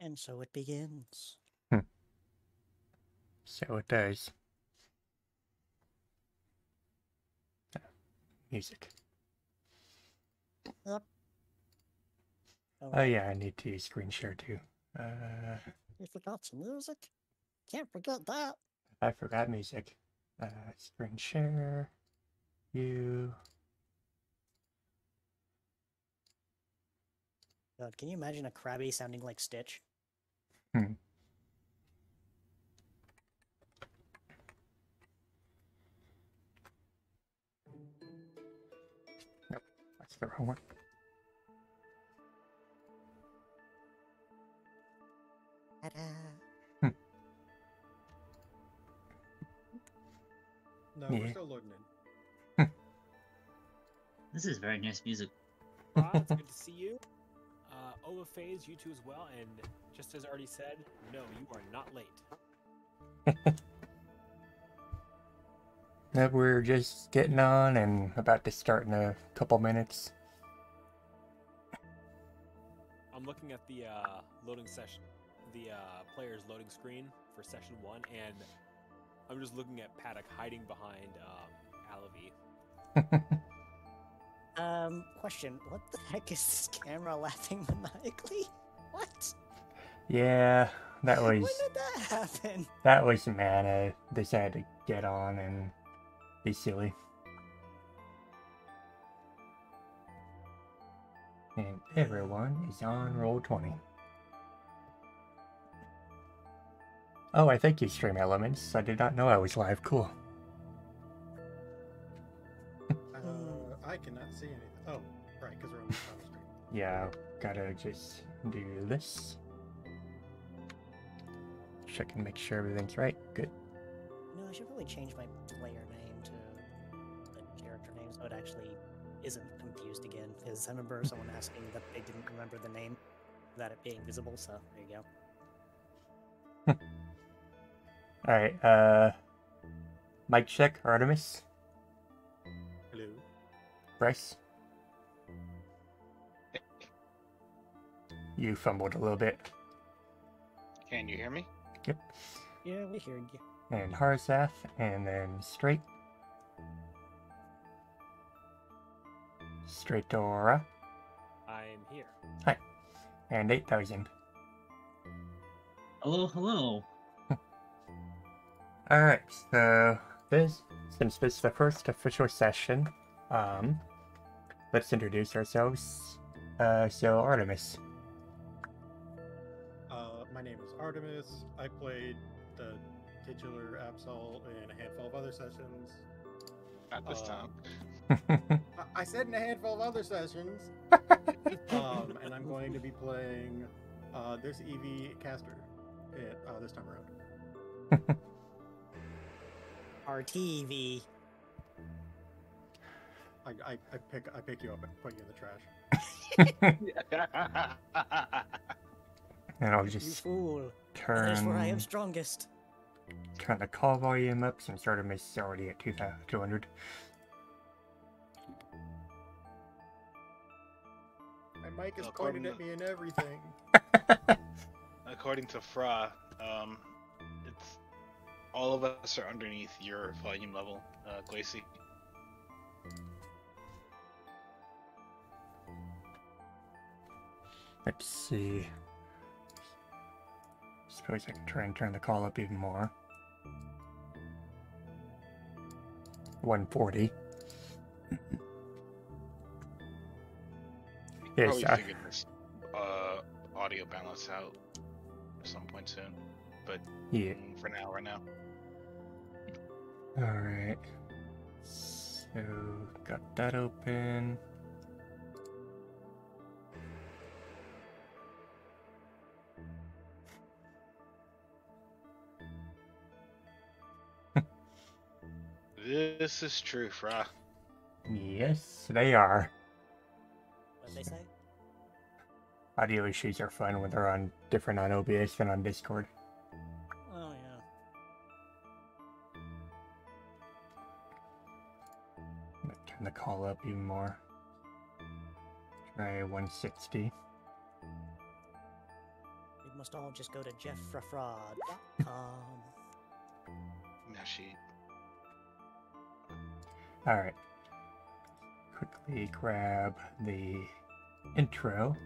And so it begins. So it does. Music. Yep. Oh yeah, I need to screen share too. You forgot some music? Can't forget that. I forgot music. Screen share. You. God, can you imagine a Krabby sounding like Stitch? Hmm. Nope, that's the wrong one. Ta-da. No, Yeah. we're still loading in. This is very nice music. It's good to see you. Phase, you too as well. And just as already said, no, you are not late. Nope, we're just getting on and about to start in a couple minutes. I'm looking at the loading session, the player's loading screen for session 1, and I'm just looking at Paddock hiding behind Alavi. Question. What the heck is this camera laughing maniacally? What? Yeah, that was... When did that happen? That was mana. Decided to get on and be silly. And everyone is on Roll20. Oh, I thank you, Stream Elements. I did not know I was live. Cool. I cannot see anything. Oh, right, because we're on the final stream. Yeah, gotta just do this. Check and make sure everything's right. Good. No, I should really change my player name to the character name so it actually isn't confused again. Because I remember someone asking that they didn't remember the name without it being visible, so there you go. Alright, mic check, Artemis. Hello. Bryce. You fumbled a little bit. Can you hear me? Yep. Yeah, we heard you. And Harzath, and then Straight. Straight Dora. I'm here. Hi. And 8,000. Hello, hello. Alright, so since this is the first official session, let's introduce ourselves. So Artemis. My name is Artemis. I played the titular Absol in a handful of other sessions. Not this time. I said in a handful of other sessions. And I'm going to be playing this EV caster this time around. RTV. I pick you up and put you in the trash. And I'll You just fool. That is where I am turn strongest. the call volume up since Artemis is already at 200. My mic is pointed at me and everything. According to Fra, it's all of us are underneath your volume level, Glacy. Let's see. Suppose I can try and turn the call up even more. 140. Yes, Probably figure this audio balance out at some point soon, but yeah. for now, right now. Alright. So, got that open. This is true, Fra. Yes, they are. What they say? Audio issues are fun when they're on different on OBS than on Discord. Oh, yeah. I'm gonna turn the call up even more. Try 160. It must all just go to jeffrafraud.com. Now she. Alright. Quickly grab the intro.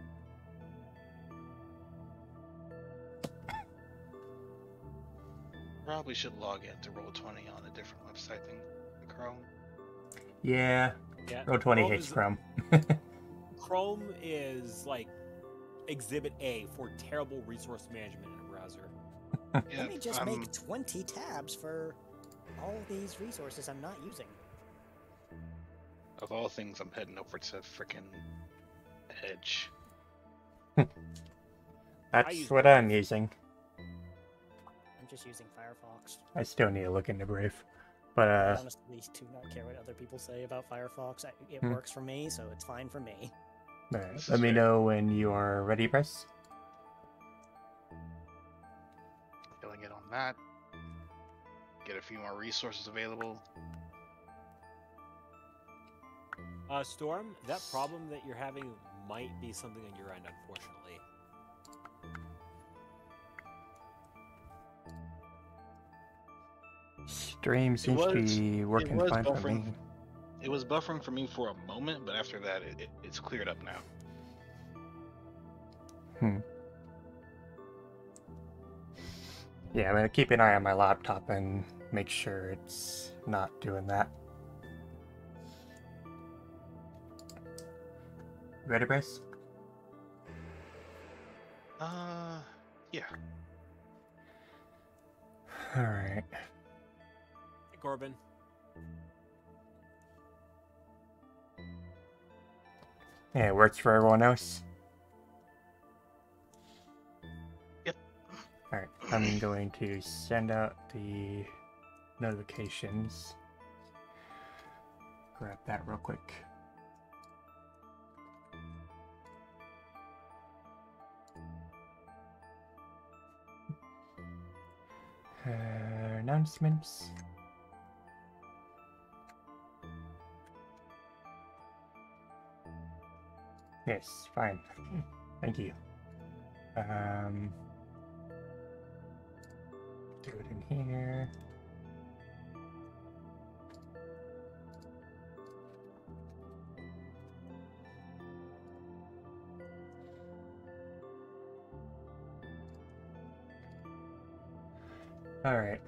Probably should log in to Roll20 on a different website than Chrome. Yeah, Yeah. Roll20 Chrome hates is- Chrome. Chrome is like Exhibit A for terrible resource management in a browser. Yeah, Let me just make 20 tabs for all these resources I'm not using. Of all things, I'm heading over to frickin' Edge. That's use what Brave. I'm using. I'm just using Firefox. I still need to look into Brave. But, I honestly do not care what other people say about Firefox. It works for me, so it's fine for me. alright, This let is me fair. know when you are ready, Bryce. Filling it on that. Get a few more resources available. Storm, that problem that you're having might be something on your end, unfortunately. Stream seems to was- be working was fine for buffering. me. It was buffering for me for a moment, but after that, it's cleared up now. Yeah, I'm gonna keep an eye on my laptop and make sure it's not doing that. Ready, Bryce? Yeah. Alright. Hey, Corbin. Yeah, it works for everyone else. Yep. Alright, I'm going to send out the notifications. Grab that real quick. Announcements. Yes, fine. Thank you. Do it in here. Alright.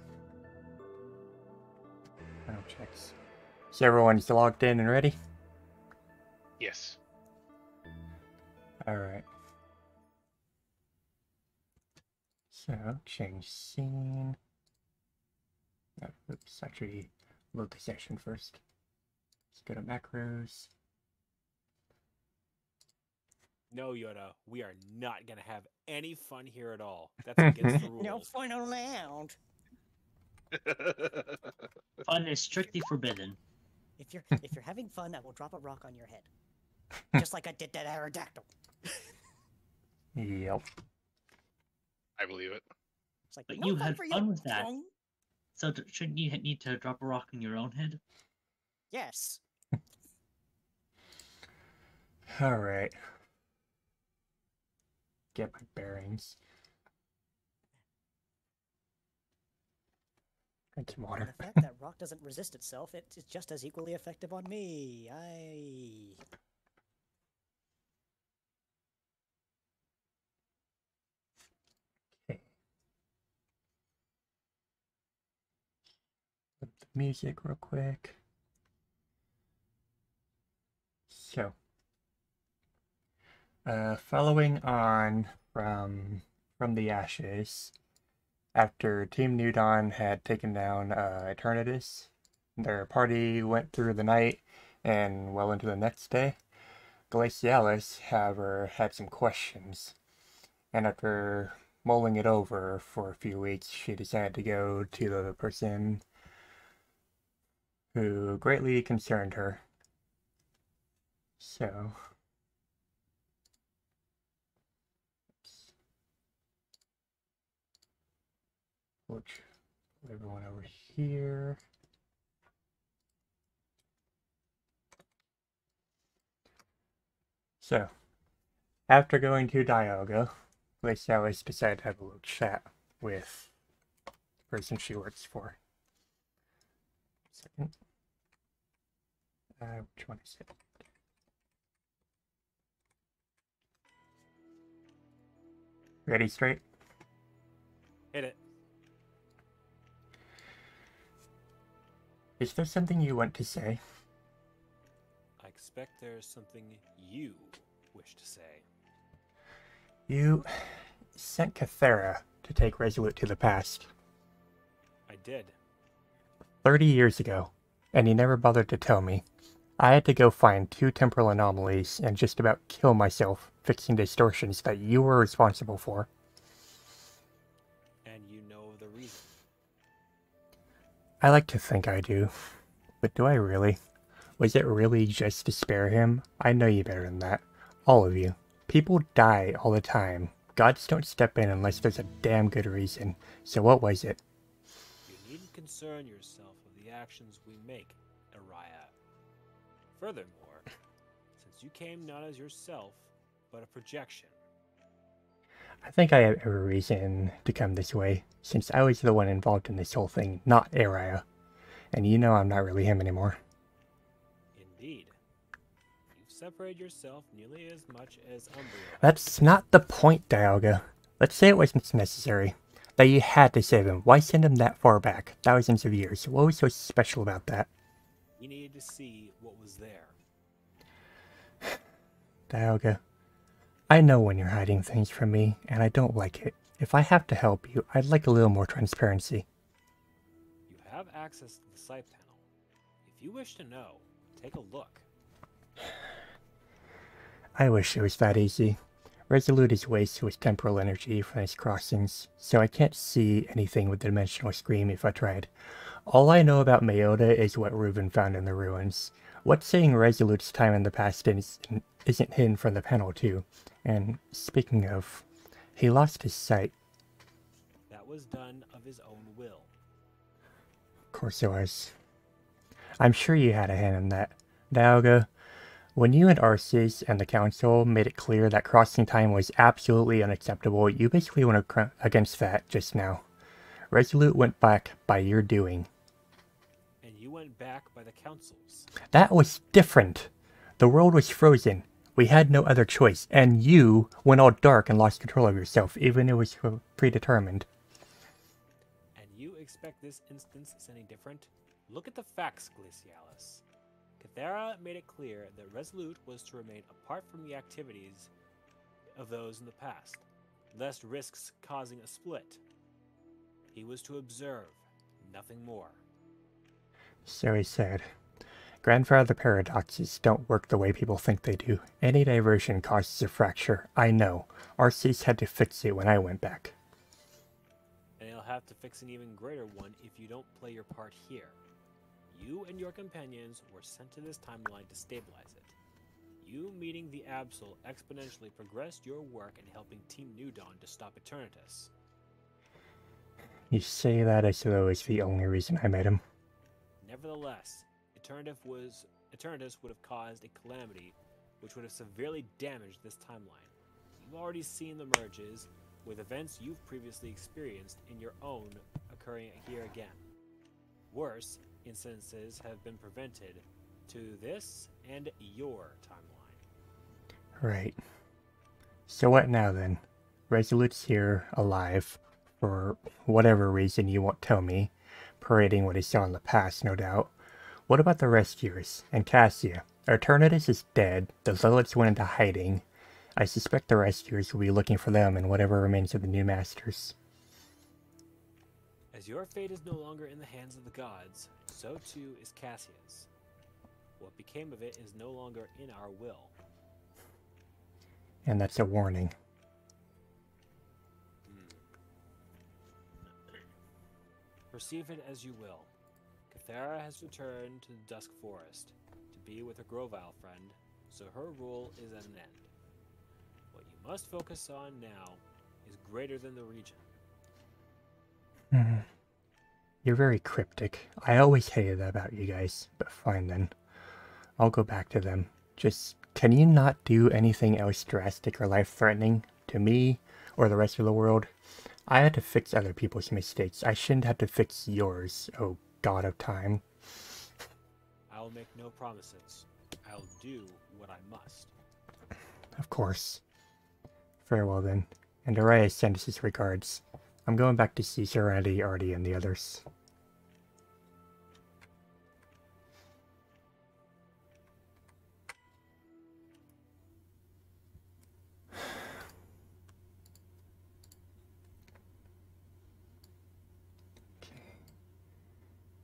Final checks. So everyone's logged in and ready? Yes. Alright. So, change scene. Oops, actually, load the session first. Let's go to macros. No, Yoda, we are not going to have any fun here at all. That's against the rules. No fun allowed. Fun is strictly forbidden. If you're having fun, I will drop a rock on your head, just like I did that Aerodactyl. Yep. I believe it. It's like, But no you fun had for fun you. with that. Dong. So shouldn't you need to drop a rock on your own head? Yes. Alright. Get my bearings. Drink some And water. the fact that rock doesn't resist itself, it's just as equally effective on me. Okay. Flip the music real quick. So, following on from the ashes, after Team New Dawn had taken down Eternatus, their party went through the night and well into the next day. Glacialis, however, had some questions, and after mulling it over for a few weeks, she decided to go to the person who greatly concerned her. So, we'll put everyone over here. So, after going to Dialga, Glacialis decided to have a little chat with the person she works for. Second. Which one is it? Ready, straight? Hit it. Is there something you want to say? I expect there's something you wish to say. You sent Cathera to take Resolute to the past. I did. 30 years ago, and you never bothered to tell me. I had to go find 2 temporal anomalies and just about kill myself fixing distortions that you were responsible for. And you know the reason. I like to think I do, but do I really? Was it really just to spare him? I know you better than that. All of you. People die all the time. Gods don't step in unless there's a damn good reason. So what was it? You needn't concern yourself with the actions we make, Araya. Furthermore, since you came not as yourself, but a projection. I think I have every reason to come this way, since I was the one involved in this whole thing, not Araya. And you know I'm not really him anymore. Indeed. You've separated yourself nearly as much as Umbria. That's not the point, Dialga. Let's say it wasn't necessary. That you had to save him. Why send him that far back? Thousands of years. What was so special about that? You needed to see what was there. Dialga, I know when you're hiding things from me, and I don't like it. If I have to help you, I'd like a little more transparency. You have access to the site panel. If you wish to know, take a look. I wish it was that easy. Resolute is wasted with temporal energy from his crossings, so I can't see anything with the dimensional screen if I tried. All I know about Mayota is what Reuben found in the ruins. What's saying Resolute's time in the past isn't hidden from the panel too. And speaking of, he lost his sight. That was done of his own will. Of course it was. I'm sure you had a hand in that. Dialga, when you and Arceus and the Council made it clear that crossing time was absolutely unacceptable, you basically went against that just now. Resolute went back by your doing. And you went back by the Council's. That was different. The world was frozen. We had no other choice, and you went all dark and lost control of yourself, even if it was predetermined. And you expect this instance is any different? Look at the facts, Glacialis. Cathera made it clear that Resolute was to remain apart from the activities of those in the past, lest risks causing a split. He was to observe, nothing more. So he said. Grandfather paradoxes don't work the way people think they do. Any diversion causes a fracture. I know. Arceus had to fix it when I went back. And he'll have to fix an even greater one if you don't play your part here. You and your companions were sent to this timeline to stabilize it. You meeting the Absol exponentially progressed your work in helping Team New Dawn to stop Eternatus. You say that as though it's the only reason I met him. Nevertheless, Eternatus would have caused a calamity which would have severely damaged this timeline. You've already seen the merges, with events you've previously experienced in your own occurring here again. Worse, instances have been prevented to this and your timeline. Right. So what now then? Resolute's here, alive, for whatever reason you won't tell me, parading what he saw in the past, no doubt. What about the rescuers, and Cassia? Eternatus is dead, the Zealots went into hiding. I suspect the rescuers will be looking for them and whatever remains of the new masters. As your fate is no longer in the hands of the gods, so too is Cassia's. What became of it is no longer in our will. And that's a warning. Perceive it as you will. Cathera has returned to the Dusk Forest to be with her Grovile friend, so her rule is at an end. What you must focus on now is greater than the region. You're very cryptic. I always hated that about you guys, but fine then. I'll go back to them. Just, can you not do anything else drastic or life-threatening to me or the rest of the world. I had to fix other people's mistakes. I shouldn't have to fix yours, oh god of time. I will make no promises. I'll do what I must. Of course. Farewell then, and Araya sends his regards. I'm going back to see Serenity, Artie, and the others.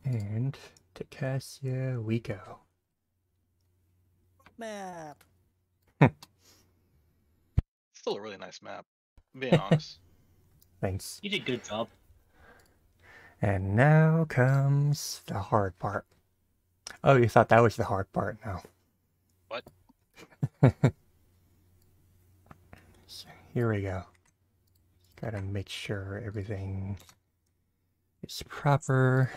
And to Cassia we go. Map. Still a really nice map, being honest. Thanks. You did a good job. And now comes the hard part. Oh, you thought that was the hard part? No. What? So here we go. Gotta make sure everything is proper.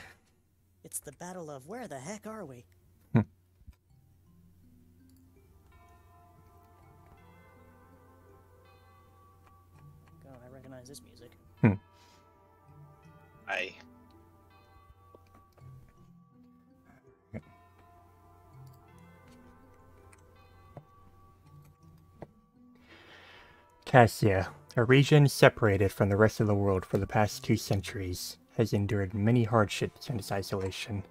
It's the battle of where the heck are we? God, I recognize this music. I. Cassia, a region separated from the rest of the world for the past 2 centuries, has endured many hardships in its isolation.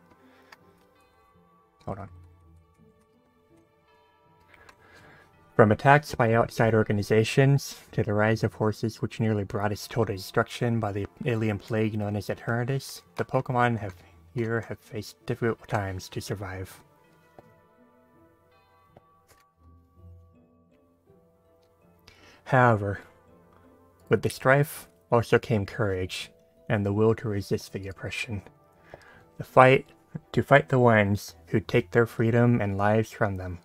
Hold on. From attacks by outside organizations, to the rise of horses which nearly brought its total destruction by the alien plague known as Eternatus, the Pokemon have faced difficult times to survive. However, with the strife also came courage, and the will to resist the oppression. To fight the ones who take their freedom and lives from them.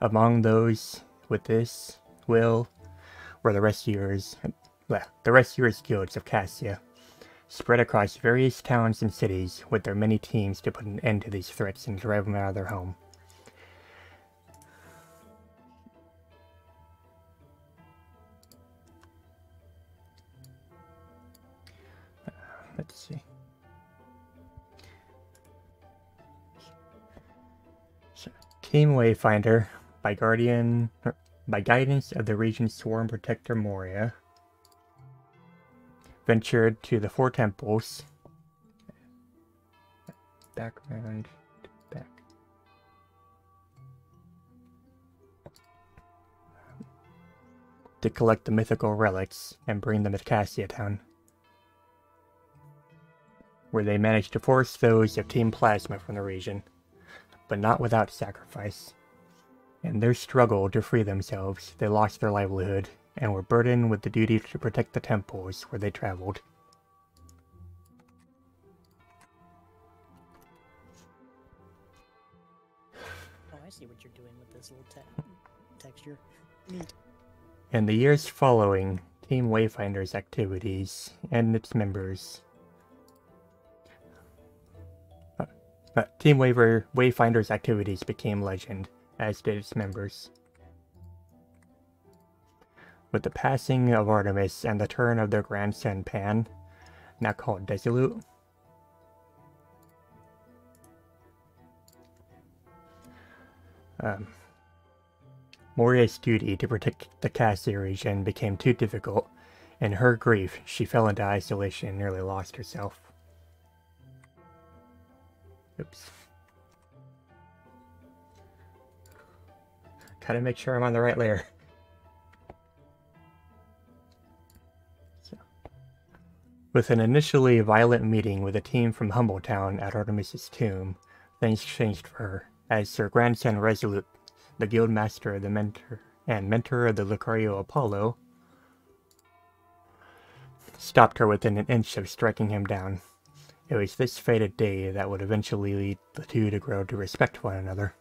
Among those with this will were the Rescuers Guilds of Cassia, spread across various towns and cities with their many teams to put an end to these threats and drive them out of their home. Let's see. So, Team Wayfinder, by guidance of the region's sworn protector Moria, ventured to the 4 temples. Background back. To collect the mythical relics and bring them to Cassia Town, where they managed to force those of Team Plasma from the region, but not without sacrifice. In their struggle to free themselves, they lost their livelihood and were burdened with the duty to protect the temples where they traveled. Oh, I see what you're doing with this little texture. Neat. In the years following Team Wayfinder's activities and its members, Team Wayfinder's activities became legend, as did its members. With the passing of Artemis and the turn of their grandson Pan, now called Desolate, Moria's duty to protect the Cassia region became too difficult. In her grief, she fell into isolation and nearly lost herself. Oops. Gotta make sure I'm on the right layer. So, with an initially violent meeting with a team from Humbletown at Artemis's tomb, things changed for her, as her grandson Resolute, the guild master, the mentor of the Lucario Apollo, stopped her within an inch of striking him down. It was this fated day that would eventually lead the two to grow to respect one another.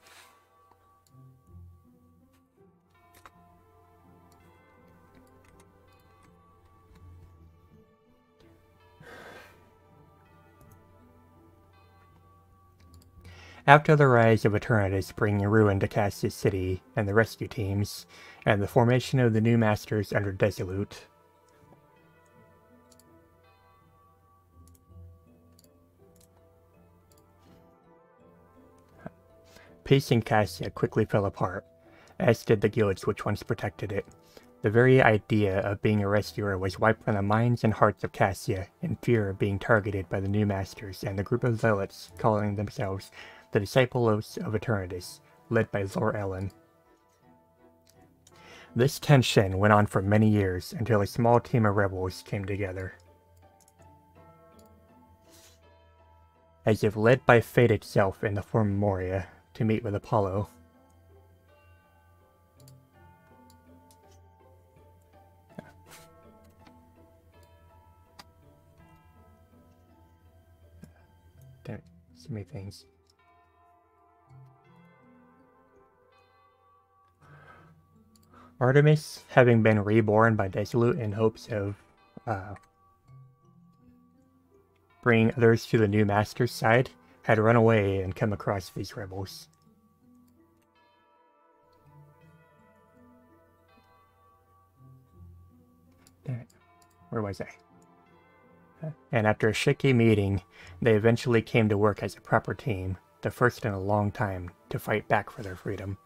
After the rise of Eternatus bringing ruin to Cassia's city and the rescue teams, and the formation of the new masters under Desolate, peace in Cassia quickly fell apart, as did the guilds which once protected it. The very idea of being a rescuer was wiped from the minds and hearts of Cassia in fear of being targeted by the new masters and the group of zealots calling themselves the Disciples of Eternatus, led by Lord Ellen. This tension went on for many years until a small team of rebels came together. As if led by fate itself in the form of Moria to meet with Apollo. Damn it, so many things. Artemis, having been reborn by Desolate in hopes of bringing others to the new master's side, had run away and come across these rebels. Damn it. Where was I? And after a shaky meeting, they eventually came to work as a proper team, the first in a long time, to fight back for their freedom.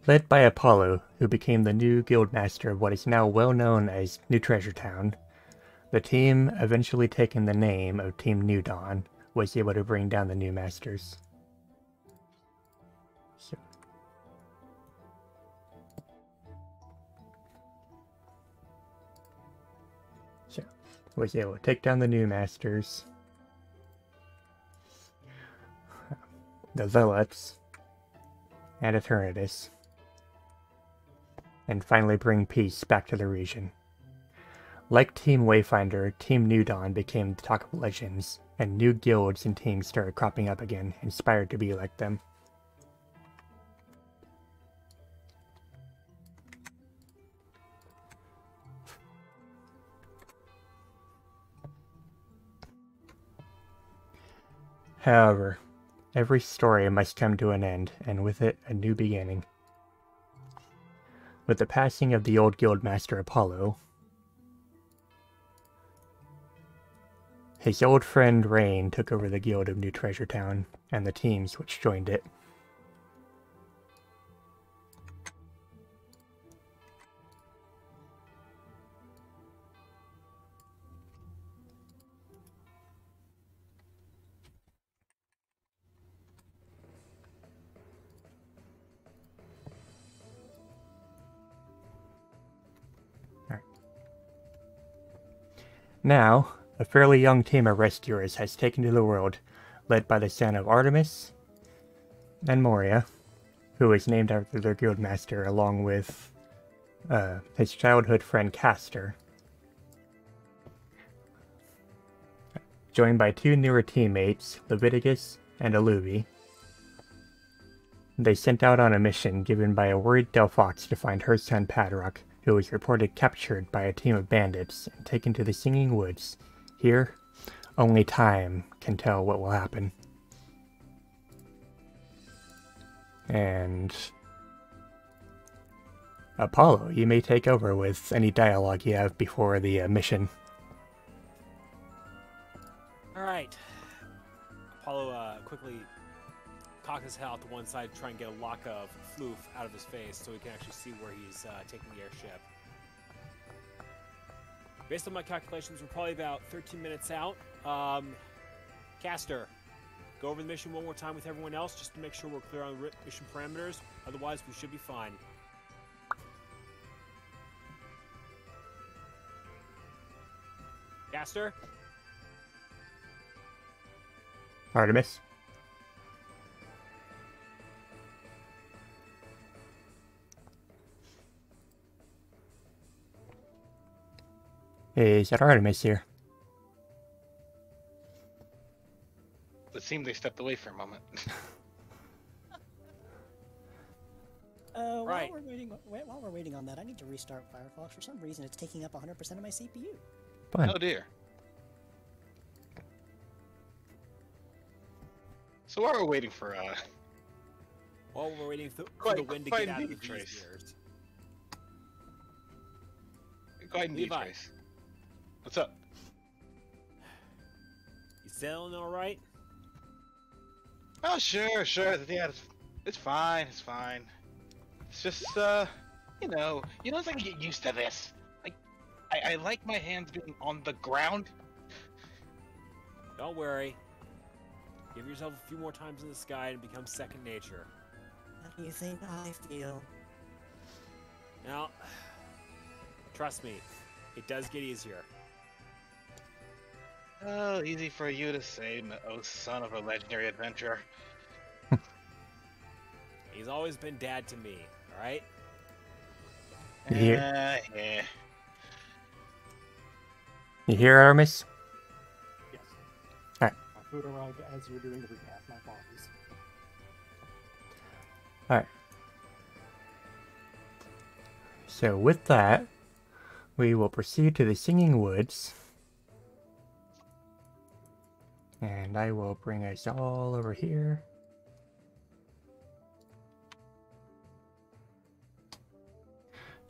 Led by Apollo, who became the new guildmaster of what is now well known as New Treasure Town, the team, eventually taking the name of Team New Dawn, was able to bring down the new masters. So was able to take down the new masters, the Zealots, and Eternatus, and finally bring peace back to the region. Like Team Wayfinder, Team New Dawn became the talk of legends, and new guilds and teams started cropping up again, inspired to be like them. However, every story must come to an end, and with it, a new beginning. With the passing of the old guildmaster Apollo, his old friend Rain took over the guild of New Treasure Town, and the teams which joined it. Now, a fairly young team of rescuers has taken to the world, led by the son of Artemis and Moria, who is named after their guildmaster, along with his childhood friend Castor. Joined by two newer teammates, Leviticus and Aluvi. They sent out on a mission given by a worried Delphox to find her son Padrok, who was reported captured by a team of bandits and taken to the Singing Woods. Here, only time can tell what will happen. And Apollo, you may take over with any dialogue you have before the mission. Alright. Apollo quickly cocks his head out to one side to try and get a lock of floof out of his face so he can actually see where he's taking the airship. Based on my calculations, we're probably about 13 minutes out. Caster, go over the mission one more time with everyone else just to make sure we're clear on the mission parameters. Otherwise, we should be fine. Caster? Artemis? Is that Artemis here? It seemed they stepped away for a moment. Right. While we're waiting on that, I need to restart Firefox. For some reason, it's taking up 100% of my CPU. Fun. Oh dear. So while we're waiting for While we're waiting for the Quite- wind to quite get out of the indeed, Trace. V's ears. Go ahead and Levi. Trace. What's up? You sailing all right? Oh, sure. Yeah, it's fine. It's fine. It's just, you know, it's like I get used to this. I like my hands being on the ground. Don't worry. Give yourself a few more times in the sky and it becomes second nature. How do you think I feel? Now, trust me, it does get easier. Oh, easy for you to say, oh son of a legendary adventurer. He's always been dad to me, alright? Yeah. Yeah. You hear, Aramis? Yes. Alright. My food arrived as you were doing the recap. My apologies. Alright. So with that, we will proceed to the Singing Woods. And I will bring us all over here.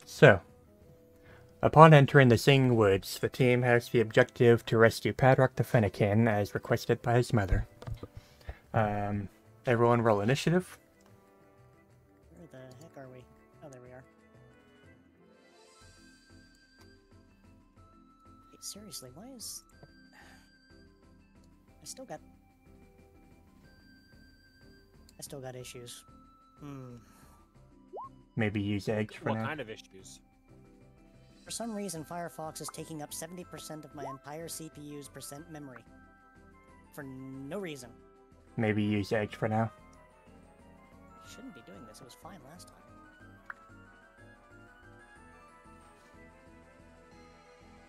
So, upon entering the Singing Woods, the team has the objective to rescue Padrok the Fennekin as requested by his mother. Everyone roll initiative. Where the heck are we? Oh, there we are. Wait, seriously, why is... I still got issues. Maybe use eggs for What now. kind of issues? For some reason, Firefox is taking up 70% of my entire CPU's percent memory. For no reason. Maybe use eggs for now. Shouldn't be doing this, it was fine last time.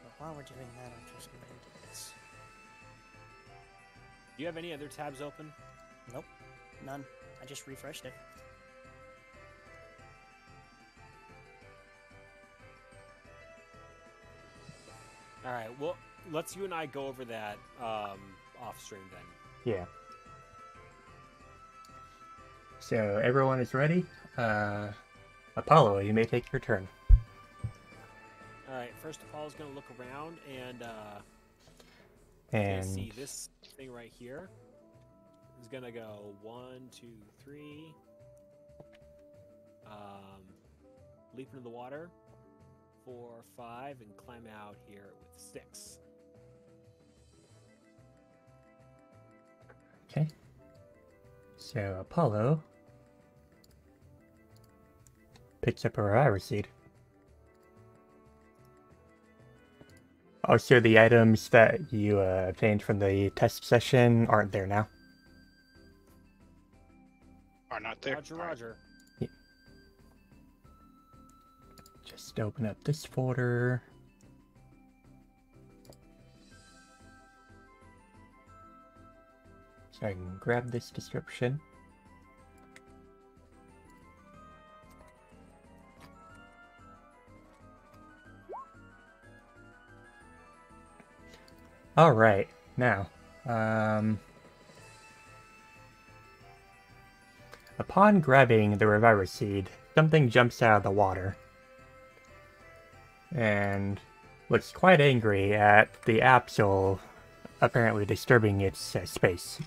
But while we're doing that, I'm just going to do this. Do you have any other tabs open? Nope, none. I just refreshed it. Alright, well, let's you and I go over that off stream then. Yeah. So everyone is ready. Apollo, you may take your turn. Alright, first Apollo's going to look around and And see this thing right here. Is going to go 1, 2, 3. Leap into the water. 4, 5, and climb out here with 6. okay. So Apollo picks up a reviver seed. Also, the items that you obtained from the test session aren't there now. Are not there. Roger, All right. Roger. Just open up this folder. So I can grab this description. Alright, now, upon grabbing the reviver seed, something jumps out of the water and looks quite angry at the Absol apparently disturbing its space.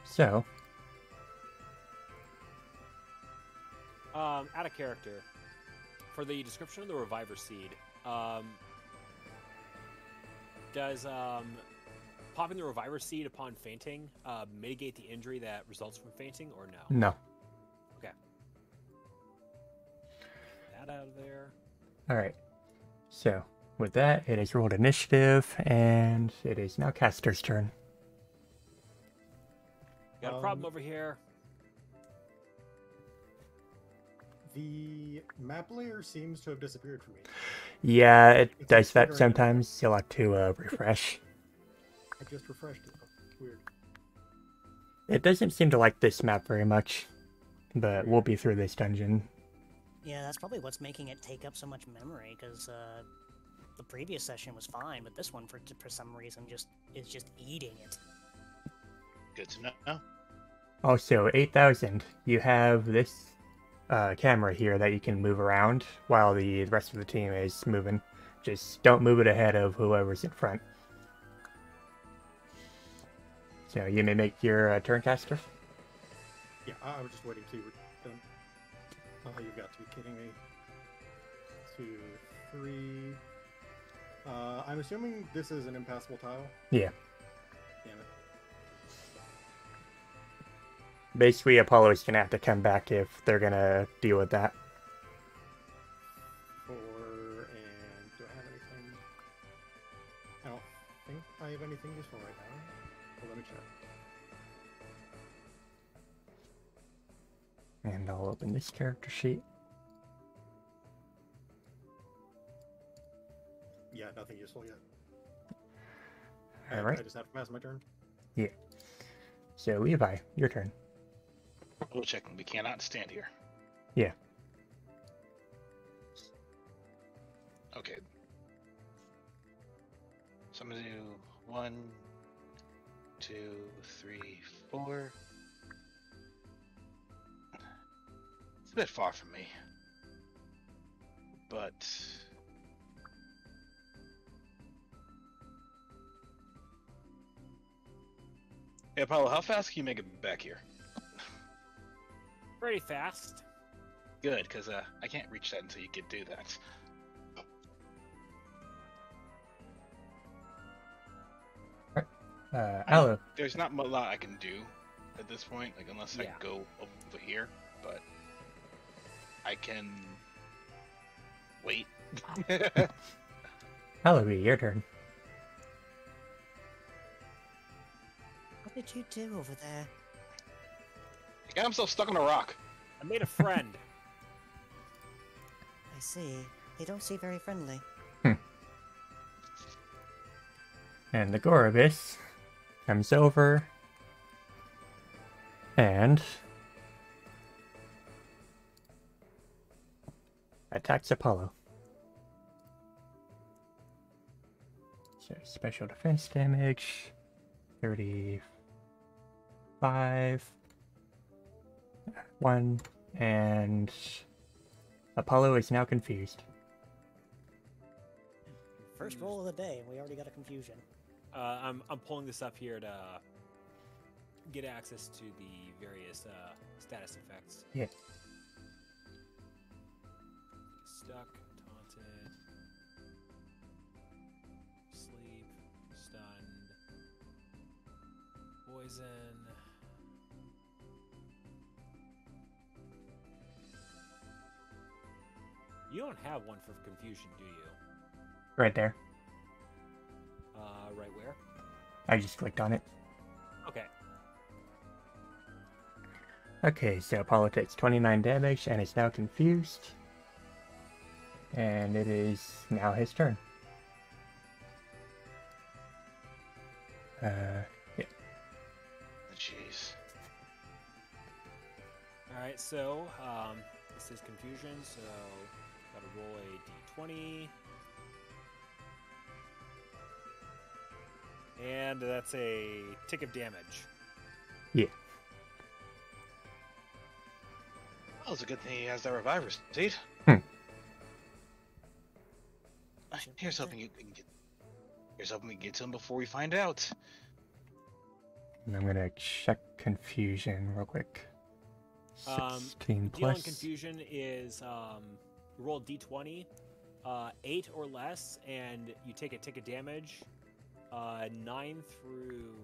So, Out of character. For the description of the reviver seed, does popping the reviver seed upon fainting mitigate the injury that results from fainting, or no? no. Okay. That out of there. Alright, so with that, it has rolled initiative, and it is now Caster's turn. Got a problem over here. The map layer seems to have disappeared from me. Yeah, it It's does that triggering it. sometimes. You'll have to refresh. I just refreshed it. Weird. It doesn't seem to like this map very much, but we'll be through this dungeon. Yeah, that's probably what's making it take up so much memory, because the previous session was fine, but this one, for some reason, is just eating it. Good to know. Also, 8,000. You have this camera here that you can move around while the rest of the team is moving. Just don't move it ahead of whoever's in front. So you may make your turn, caster. Yeah, I was just waiting till you were done. Oh, you've got to be kidding me. 2, 3. I'm assuming this is an impassable tile. Yeah. Damn it. Basically, Apollo is gonna have to come back if they're gonna deal with that. 4, and do I have anything? I don't think I have anything useful right now. Well, let me check. And I'll open this character sheet. Yeah, nothing useful yet. Alright. I just have to pass my turn. Yeah. So, Levi, your turn. We'll check. We cannot stand here. Yeah. Okay. So I'm gonna do 1, 2, 3, 4. It's a bit far from me, but hey, Apollo, how fast can you make it back here? Pretty fast. Good, because I can't reach that until you can do that. Aloe. There's not a lot I can do at this point, like unless Yeah. I go over here, but I can wait. Aloe, your turn. What did you do over there? He got himself stuck on a rock. I made a friend. I see. They don't seem very friendly. And the Gorobus comes over and attacks Apollo. So special defense damage, 35, 1, and Apollo is now confused. First roll of the day, and we already got a confusion. I'm pulling this up here to get access to the various status effects. Yeah. Stuck, taunted, sleep, stunned, poison. You don't have one for confusion, do you? Right there. Right where? I just clicked on it. Okay. Okay, so Apollo takes 29 damage and is now confused. And it is now his turn. Yeah. Jeez. Alright, so, this is confusion, so gotta roll a d20. And that's a tick of damage. Yeah. Well, it's a good thing he has that reviver seed. Here's hoping you can get. Here's hoping we get to him before we find out. And I'm gonna check confusion real quick. 16 Dealing plus. confusion is roll d20, 8 or less, and you take a tick of damage. 9 through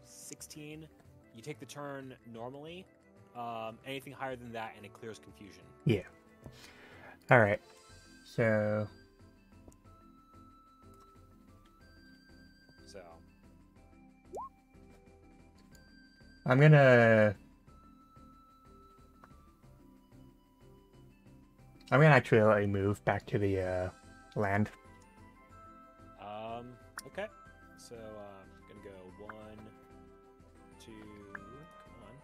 16, you take the turn normally. Anything higher than that, and it clears confusion. Yeah. Alright. So. I'm gonna actually let you move back to the land. Okay. So I'm gonna go 1, 2, come on,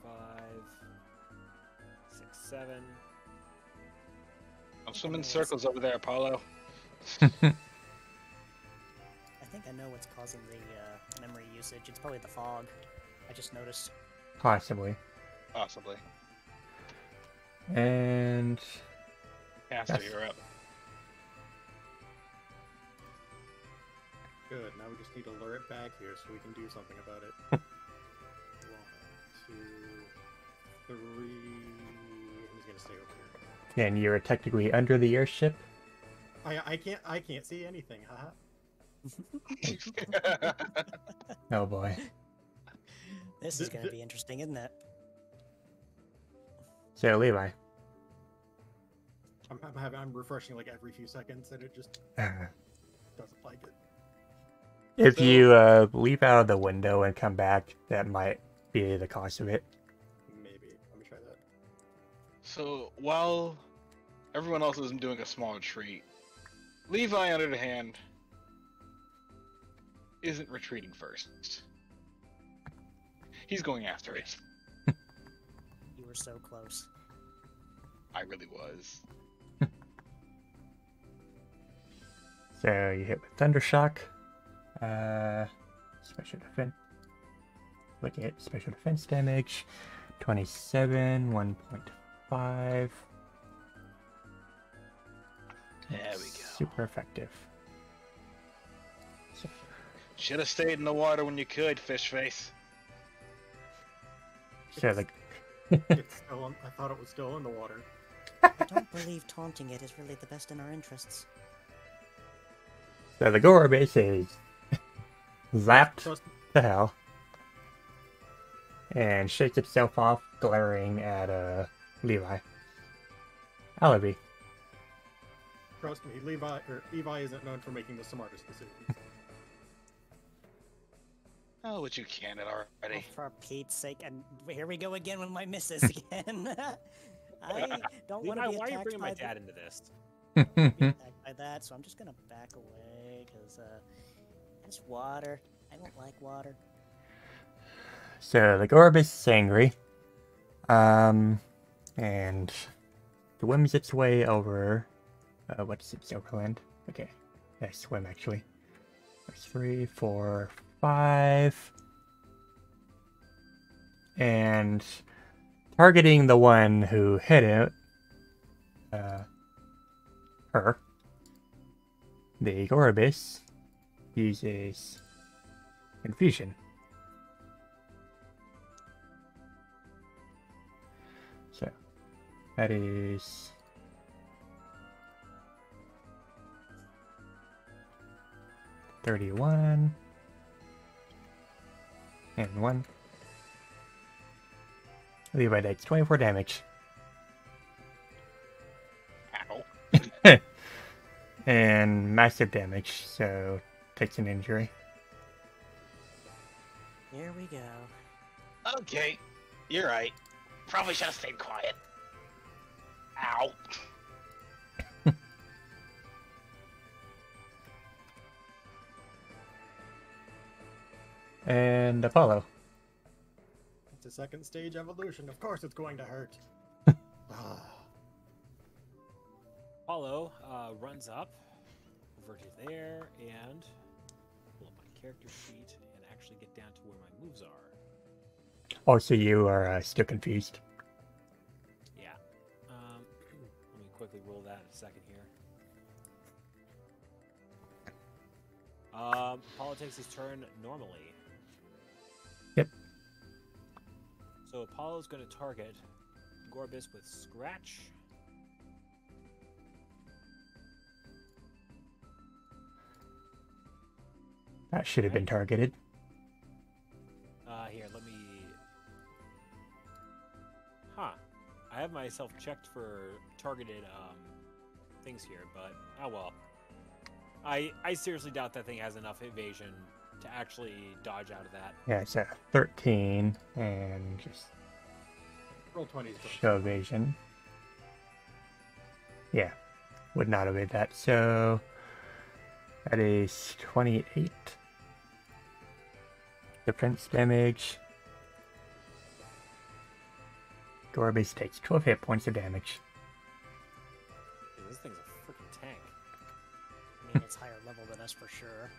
4, 5, 6, 7. I'm swimming in circles over there, Apollo. I think I know what's causing the memory usage. It's probably the fog. I just noticed. Possibly. Possibly. And Caster, Yes. you're up. Good. Now we just need to lure it back here so we can do something about it. 1, 2, 3. He's gonna stay over here. and you're technically under the airship. I can't see anything. Haha. Oh boy. This is going to be interesting, isn't it? So Levi. I'm refreshing like every few seconds, and it just Uh, doesn't like it. If So- you leap out of the window and come back, that might be the cost of it. Maybe. Let me try that. So while everyone else is doing a small retreat, Levi, on the other hand, isn't retreating first. He's going after it. You were so close. I really was. So you hit with Thundershock. Special defense. Look at special defense damage. 27, 1.5. There we go. Super effective. So, Should have stayed in the water when you could, fish face. so the It's still on, I thought it was still in the water. I don't believe taunting it is really the best in our interests. so the Gorobase is zapped Trust to hell and shakes itself off, glaring at Levi. Alibi. me, Levi isn't known for making the smartest decisions. Oh, but you can it Oh, already. for Pete's sake, and here we go again with my misses again. I don't want to Levi, be why are you attacked bringing my by, dad into this? attacked by that, so I'm just gonna back away, because, it's water. I don't like water. So the Gorobase is angry. And swims its way over. What's its overland? Okay. Yeah, swim actually. There's 3, 4, 5. And targeting the one who hit it. Her. The Gorobase uses Confusion. So that is 31 and 1. Levi takes 24 damage. Ow. And massive damage, so takes an injury. Here we go. Okay, you're right. Probably should have stayed quiet. Ow. And Apollo. It's a second stage evolution. Of course it's going to hurt. Ah. Apollo runs up over to there and pull up my character sheet and actually get down to where my moves are. Oh, so you are still confused. Yeah. Let me quickly roll that in a second here. Apollo takes his turn normally. Yep. So Apollo's going to target Gorbis with Scratch. That should have been targeted. Here, let me... Huh. I have myself checked for targeted things here, but oh well. I seriously doubt that thing has enough evasion to actually dodge out of that. Yeah, it's a 13 and just Roll 20s. show evasion. Yeah, would not evade that. So that is 28 defense damage. Gorbase takes 12 hit points of damage. Dude, this thing's a freaking tank. I mean, it's higher level than us for sure.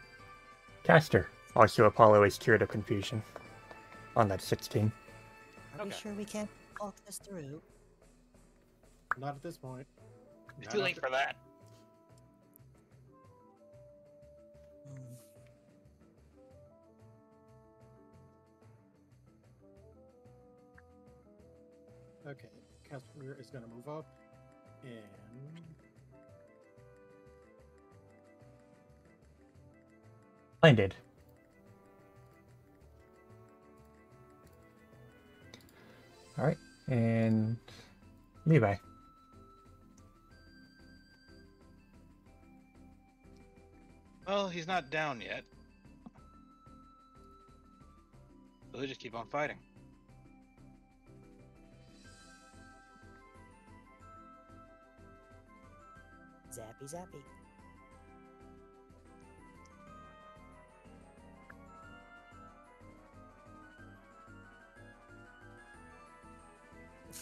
Caster. Also, Apollo is cured of confusion. on that 16. Are we Okay. sure we can't talk this through? Not at this point. It's Not too late after- for that. Hmm. Okay, Casper is going to move up and Blinded. Alright, and Levi. Well, he's not down yet. So he'll just keep on fighting. Zappy, zappy.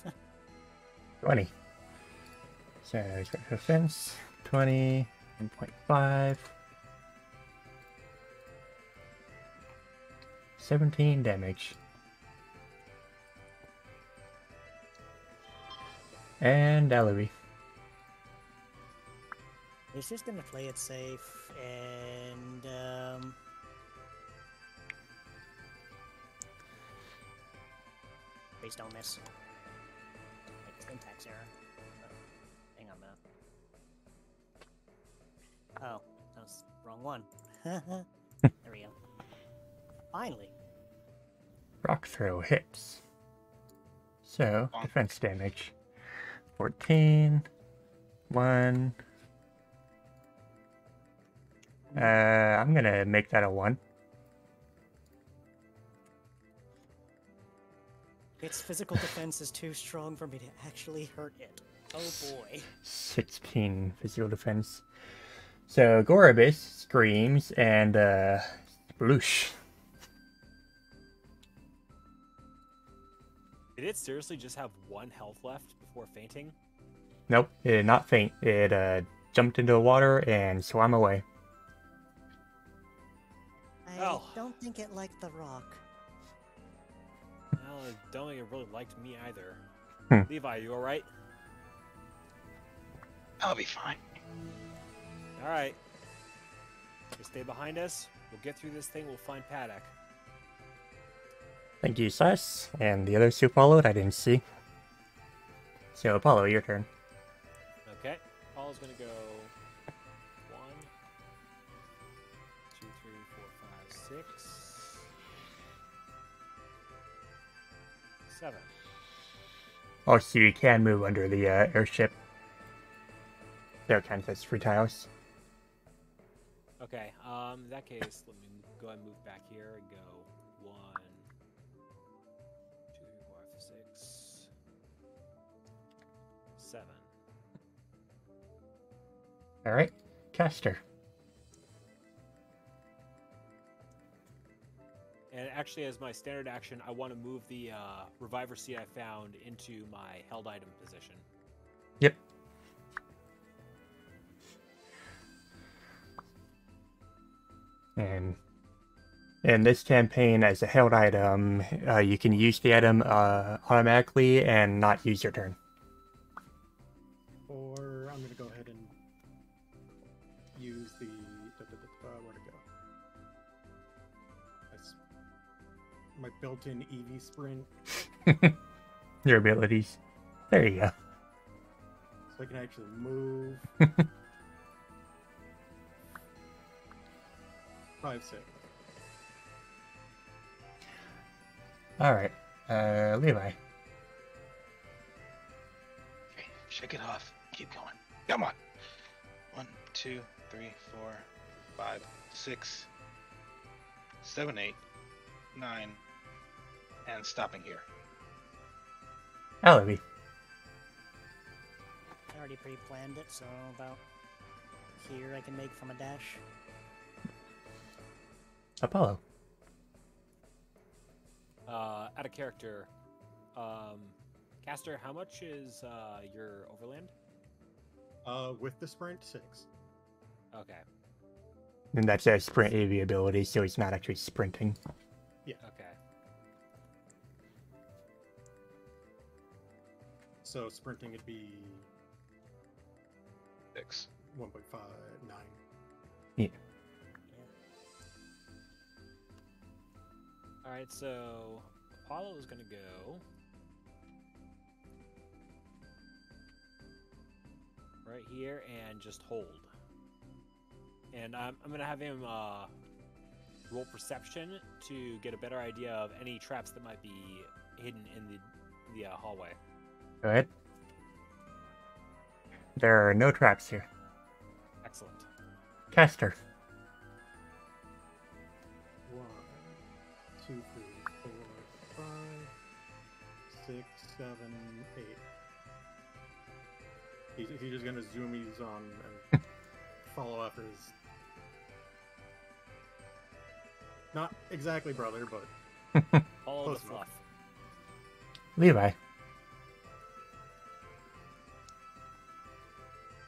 Huh. 20. So he's got defense. 20. 1.5. 17 damage. And Alawi. He's just gonna play it safe and please don't miss. Wait, syntax error. Oh, hang on that. Oh, that was the wrong one. There we go. Finally. Rock throw hits. So, Bonk. defense damage. 14. 1. I'm gonna make that a 1. Its physical defense is too strong for me to actually hurt it. Oh boy. 16 physical defense. So, Gorobus screams and, bloosh. Did it seriously just have 1 health left before fainting? Nope, it did not faint. It, jumped into the water and swam away. I Oh. don't think it liked the rock. Well, I don't think it really liked me either. Hmm. Levi, you alright? I'll be fine. Alright. You stay behind us. We'll get through this thing. We'll find Paddock. Thank you, Sus. And the others who followed, I didn't see. So, Apollo, your turn. Okay. Paul's gonna go 1, 2, 3, 4, 5, 6, 7. Oh, so you can move under the airship. There counts as 3 tiles. Okay. In that case, let me go ahead and move back here and go 1, 2, 3, 4, 5, 6, 7. Alright, Caster. And actually, as my standard action, I want to move the reviver seed I found into my held item position. Yep. And in this campaign, as a held item, you can use the item automatically and not use your turn. or I'm gonna go ahead and use the where'd it go? That's my built-in EV sprint, Your abilities. There you go. so I can actually move. 5, 6. Alright, Levi. Okay, shake it off. Keep going. Come on. 1, 2, 3, 4, 5, 6, 7, 8, 9, and stopping here. Alawi. I already pre-planned it, so about here I can make from a dash. Apollo. Out of character, Caster, how much is your overland? With the sprint, 6. Okay. And that's a sprint AV ability, so he's not actually sprinting. Okay. So sprinting would be 6. 1.5, 9. Yeah. Alright, so Apollo is going to go right here and just hold. And I'm going to have him roll perception to get a better idea of any traps that might be hidden in the hallway. Go ahead. There are no traps here. Excellent. Caster. 1, 2, 3, 4, 5, 6, 7, 8. He's just gonna zoomies on and follow after his. Not exactly brother, but Follow Close the enough. fluff. Levi.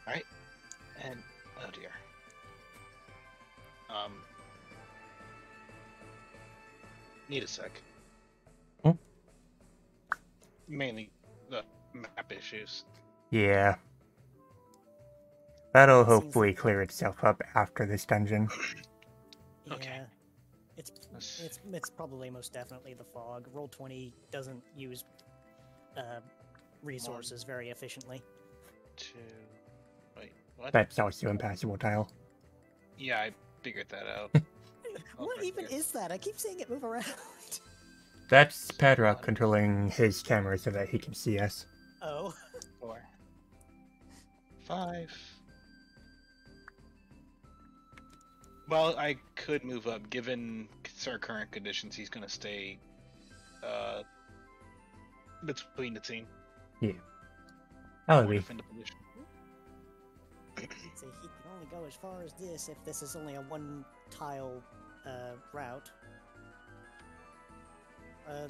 Alright. And oh dear. Need a sec. Hmm? Mainly the map issues. Yeah. That'll Seems hopefully like- clear itself up after this dungeon. Yeah. Okay. It's probably most definitely the fog. Roll20 doesn't use resources very efficiently. 2. Wait, what? That's also impassable tile. Yeah, I figured that out. What right even here. is that? I keep seeing it move around. That's Padrok controlling his camera so that he can see us. Oh. 4. 5. Well, I could move up. Given our current conditions, he's going to stay between the team. I'll Or be. defend the position. So he can only go as far as this if this is only a one tile route.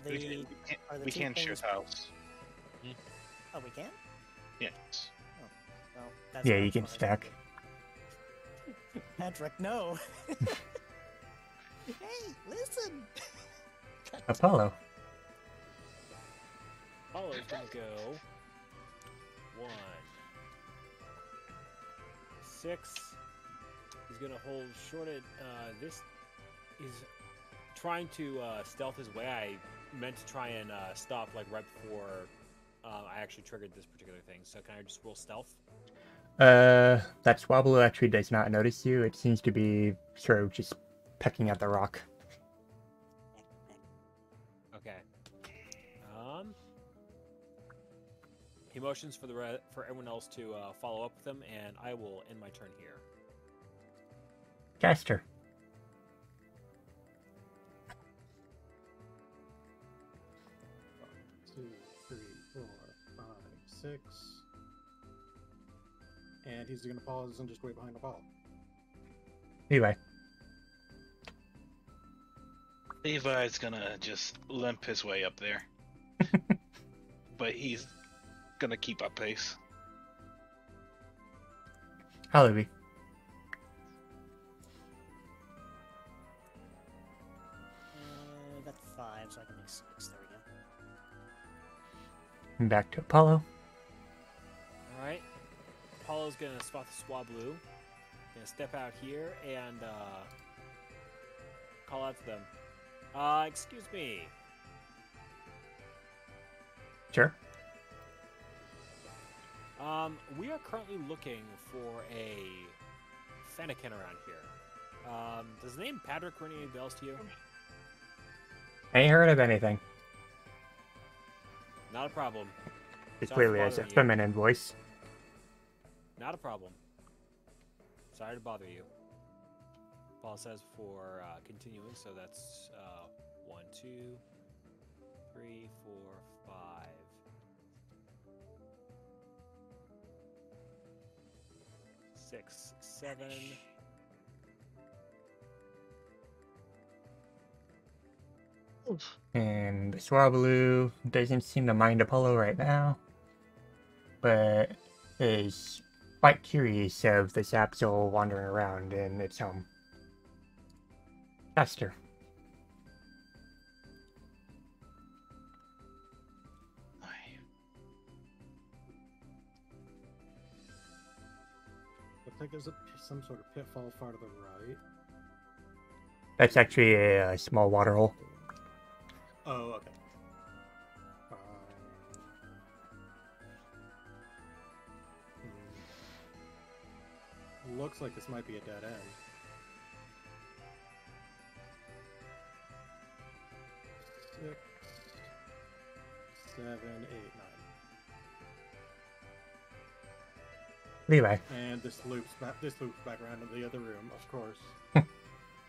We can share tiles. Oh, we can? Yes. Well, that's Yeah, not you as can far as I stack. Padrok, no. Hey, listen. Apollo. Apollo's going to go 1, 6. He's going to hold short at this. He's trying to stealth his way. I meant to try and stop like right before I actually triggered this particular thing. So can I just roll stealth? That Swablu actually does not notice you. It seems to be sort of just pecking at the rock. Okay. He motions for for everyone else to follow up with him, and I will end my turn here. Caster. Two, 3, 4, 5, 6. And he's gonna pause and just wait behind the ball. Levi. Levi's gonna just limp his way up there. But he's gonna keep up pace. Halaby. That's 5, so I can make 6. There we go. And back to Apollo. Alright. Apollo's gonna spot the Swablu. Gonna step out here and call out to them. Excuse me. Sure. We are currently looking for a Fennekin around here. Does the name Padrok ring any bells to you? Ain't heard of anything. Not a problem. It Sorry for clearly has a bothering you. feminine voice. Not a problem. Sorry to bother you. Paul says for continuing, so that's 1, 2, 3, 4, 5. 6, 7. And the Swablu doesn't seem to mind Apollo right now, but is quite curious of this Absol wandering around in its home. Caster. there's some sort of pitfall far to the right. That's actually a small water hole. Oh, okay. Looks like this might be a dead end. Six, 7, 8, 9. Levi. And this loops back. This loops back around to the other room, of course.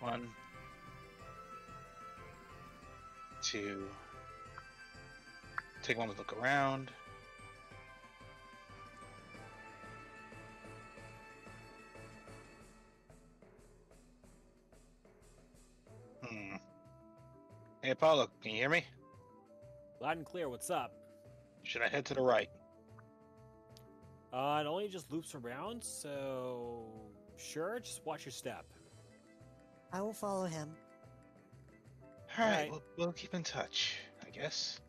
1, 2. Take one look around. Hey, Apollo, can you hear me? Loud and clear. What's up? Should I head to the right? It only just loops around, so sure. Just watch your step. I will follow him. Alright, Right. we'll keep in touch, I guess.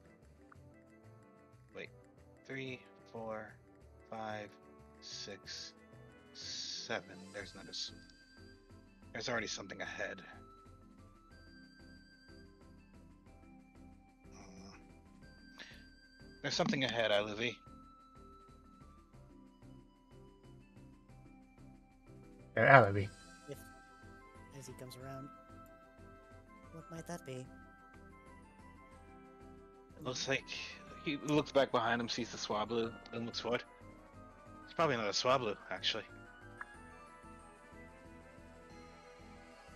Wait. 3, 4, 5, 6, 7. There's already something ahead. There's something ahead, Olivia. Alibi. As he comes around. What might that be? Looks like he looks back behind him, sees the Swablu, then looks forward. It's probably another Swablu, actually.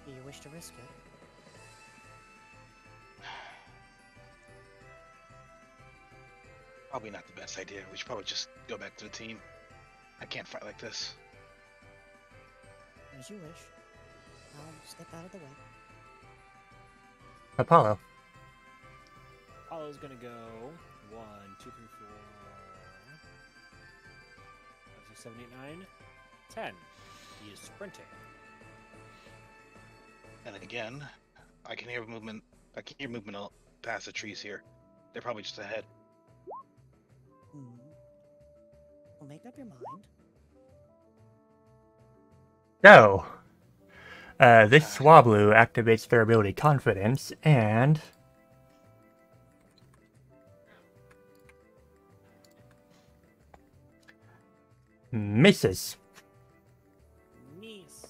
Do you wish to risk it? Probably not the best idea. We should probably just go back to the team. I can't fight like this. As you wish. I'll step out of the way. Apollo. Apollo's gonna go 1, 2, 3, 4, 5, 6, 7, 8, 9, 10. He is sprinting. And again, I can hear movement. I can hear movement past the trees here. They're probably just ahead. Well, make up your mind. So, this Swablu activates their ability Confidence and misses. Nice.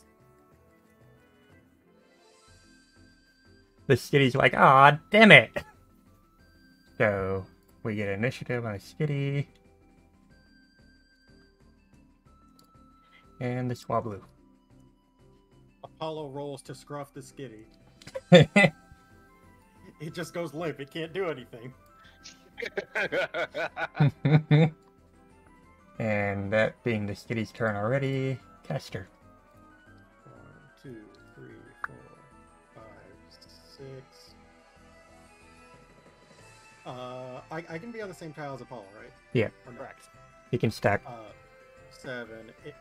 The skitty's like, ah, damn it. So, we get initiative on a skitty. And the Swablu. Apollo rolls to scruff the skitty. It just goes limp. It can't do anything. And that being the skitty's turn already, Caster. 1, 2, 3, 4, 5, 6. I can be on the same tile as Apollo, right? Yeah. Or no? Correct. You can stack. 7, 8,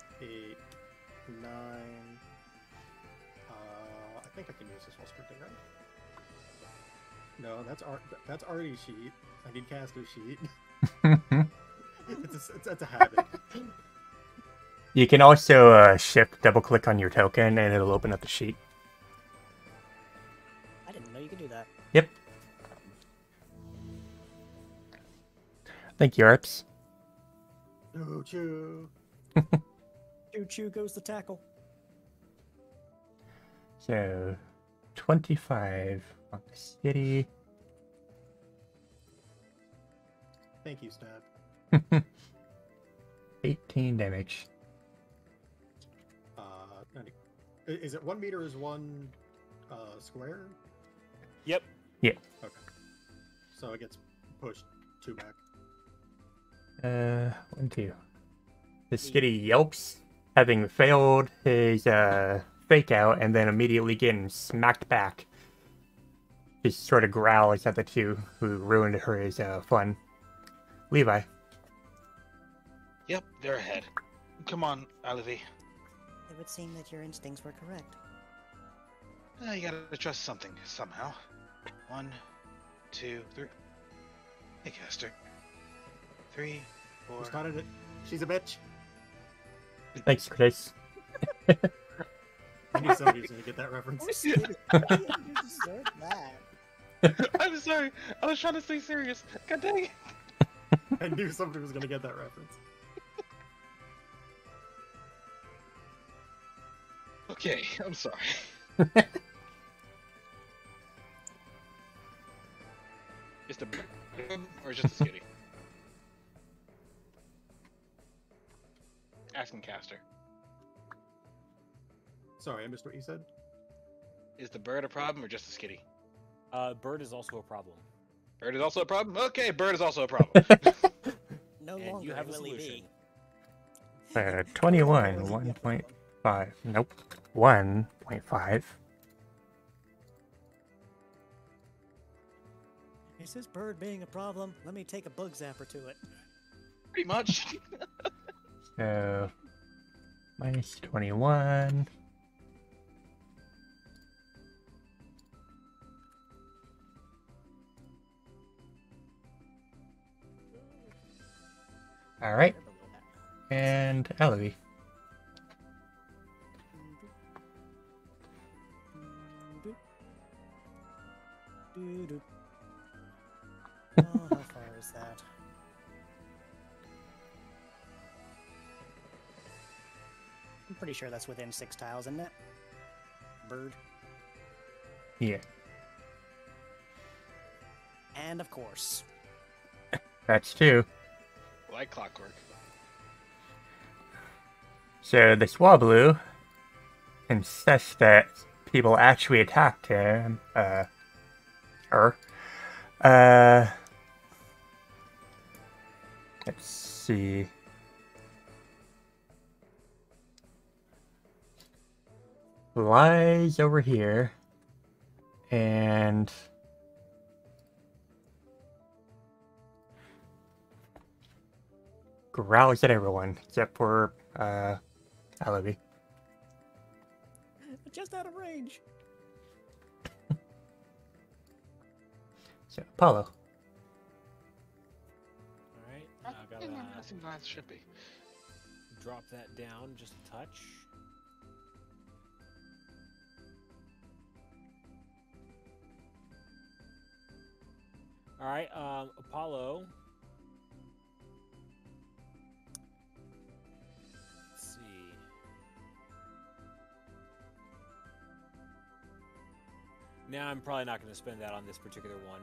9. I think I can use this while sprinting, right? No, that's already sheet. I need caster sheet. It's a habit. You can also shift double click on your token and it'll open up the sheet. I didn't know you could do that. Yep. Thank you, Arps. Choo-choo. Choo-choo goes the tackle. So, 25 on the skitty. Thank you, Stab. 18 damage. 90. Is it 1 meter is 1 square? Yep. Yeah. Okay. So it gets pushed 2 back. 1, 2. The skitty yelps, having failed his fake out and then immediately getting smacked back. Just sort of growls at the two who ruined his fun. Levi. Yep, they're ahead. Come on, Olivia. It would seem that your instincts were correct. You gotta trust something somehow. 1, 2, 3. Hey, Caster. 3, 4. Who started it? She's a bitch. Thanks, Chris. I knew somebody was gonna get that reference. Poor Skitty. You deserve that. I'm sorry. I was trying to stay serious. God dang it. I knew somebody was gonna get that reference. Okay, I'm sorry. Just a or just a skitty? Asking caster. Sorry, I missed what you said. Is the bird a problem or just a skitty? Bird is also a problem. Bird is also a problem? Okay, bird is also a problem. No And longer you have a will he solution. be. 21, 1.5. Nope. 1.5. Is this bird being a problem? Let me take a bug zapper to it. Pretty much. So, minus 21. All right, They're below that. and Alavi. Doo-doo. Oh, how far is that? I'm pretty sure that's within 6 tiles, isn't it? Bird. Yeah, And of course. that's 2. Like clockwork. So the Swablu insists that people actually attacked him, her. Let's see. Lies over here, and growls at everyone except for Alavi. Just out of range. So Apollo. Alright, I gotta That seems nice. Should be. drop that down just a touch. Alright, Apollo. Let's see. Now I'm probably not going to spend that on this particular one.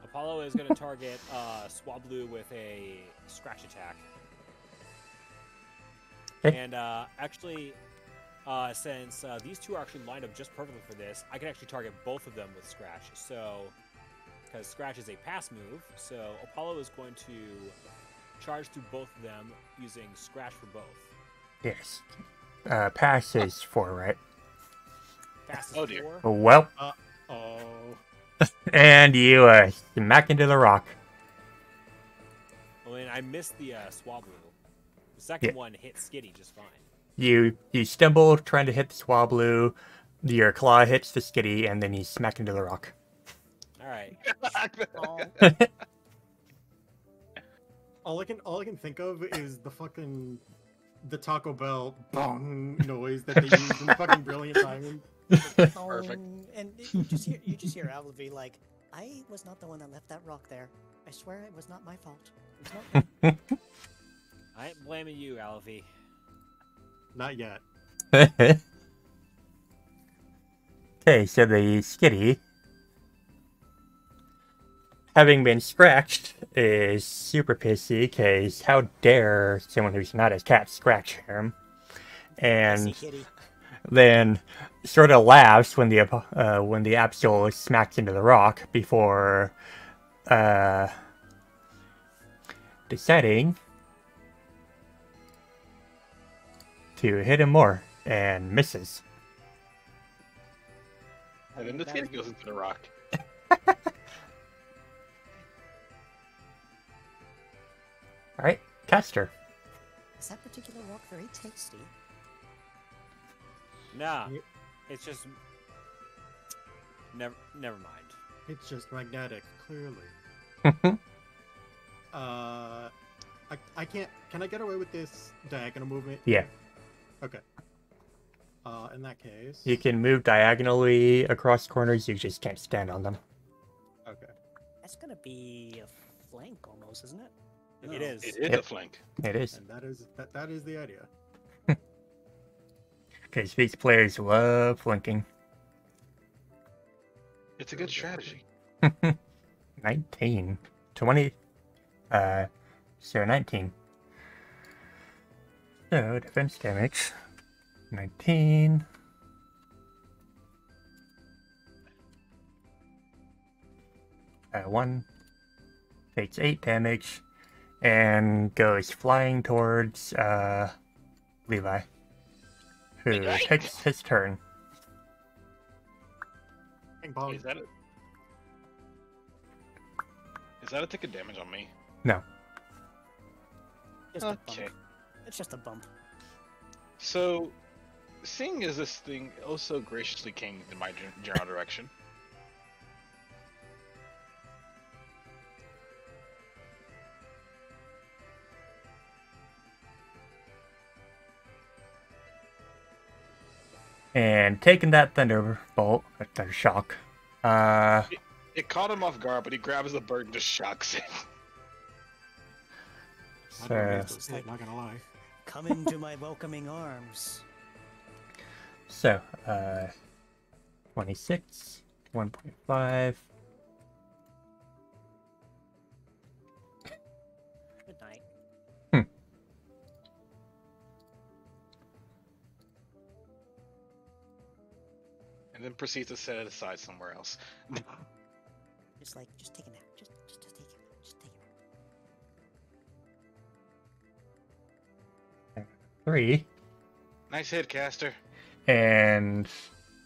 Apollo is going to target Swablu with a scratch attack. Okay. And actually, since these two are actually lined up just perfectly for this, I can actually target both of them with scratch. So, because scratch is a pass move, so Apollo is going to charge through both of them using scratch for both. Yes. Pass is 4, right? Pass is Oh, dear. 4. Well, Oh. and you smack into the rock. Well, and I missed the Swablu. The second Yeah. one hit Skitty just fine. You stumble trying to hit the Swablu, your claw hits the Skitty, and then you smack into the rock. Alright. Oh, All I can think of is the Taco Bell bong noise that they use in fucking brilliant timing. Perfect. And you just hear Alavi like, I was not the one that left that rock there. I swear it was not my fault. It was not me." I ain't blaming you, Alavi. Not yet. Okay, so the Skitty, having been scratched, is super pissy because how dare someone who's not his cat scratch him, and Pissy kitty. then sort of laughs when the Absol smacks into the rock before deciding to hit him more and misses. And then the skitty goes into the rock. All right, Caster. Is that particular rock very tasty? Nah. Yep. It's just... Never mind. It's just magnetic, clearly. I I can't. Can I get away with this diagonal movement? Yeah. Okay. In that case. You can move diagonally across corners, you just can't stand on them. Okay. That's gonna be a flank almost, isn't it? It is. It is Yep. a flank. It is. And that is the idea. Because these players love flanking. It's a good strategy. 19. 20. So 19. So defense damage. 19. One takes 8 damage and goes flying towards Levi, who Yikes. takes his turn. Ping pong. Is that it? Is that a tick of damage on me? No. Just a Okay. bump. It's just a bump. So, seeing as this thing also graciously came in my general direction, And taking that thunderbolt, a thunder shock. it caught him off guard, but he grabs the bird and just shocks it. I don't know So, what to say, not gonna lie. Come into my welcoming arms. so 26, 1.5. Good night. And then proceeds to set it aside somewhere else. Just take a nap. Just take it. Just take it. 3. Nice hit, caster. And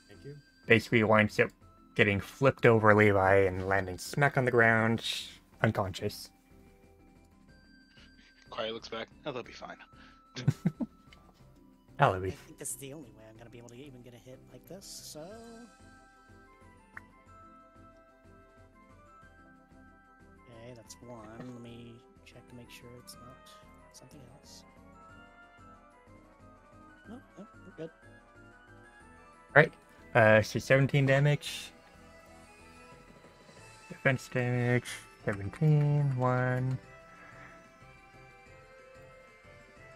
Thank you. basically winds up getting flipped over Levi and landing smack on the ground, unconscious. Quiet looks back. Oh, they'll be fine. I Alibi. think this is the only way I'm gonna be able to even get a hit like this, so... Okay, that's one. Let me check to make sure it's not something else. No, we're good. Right. So 17 damage. Defense damage, 17, 1.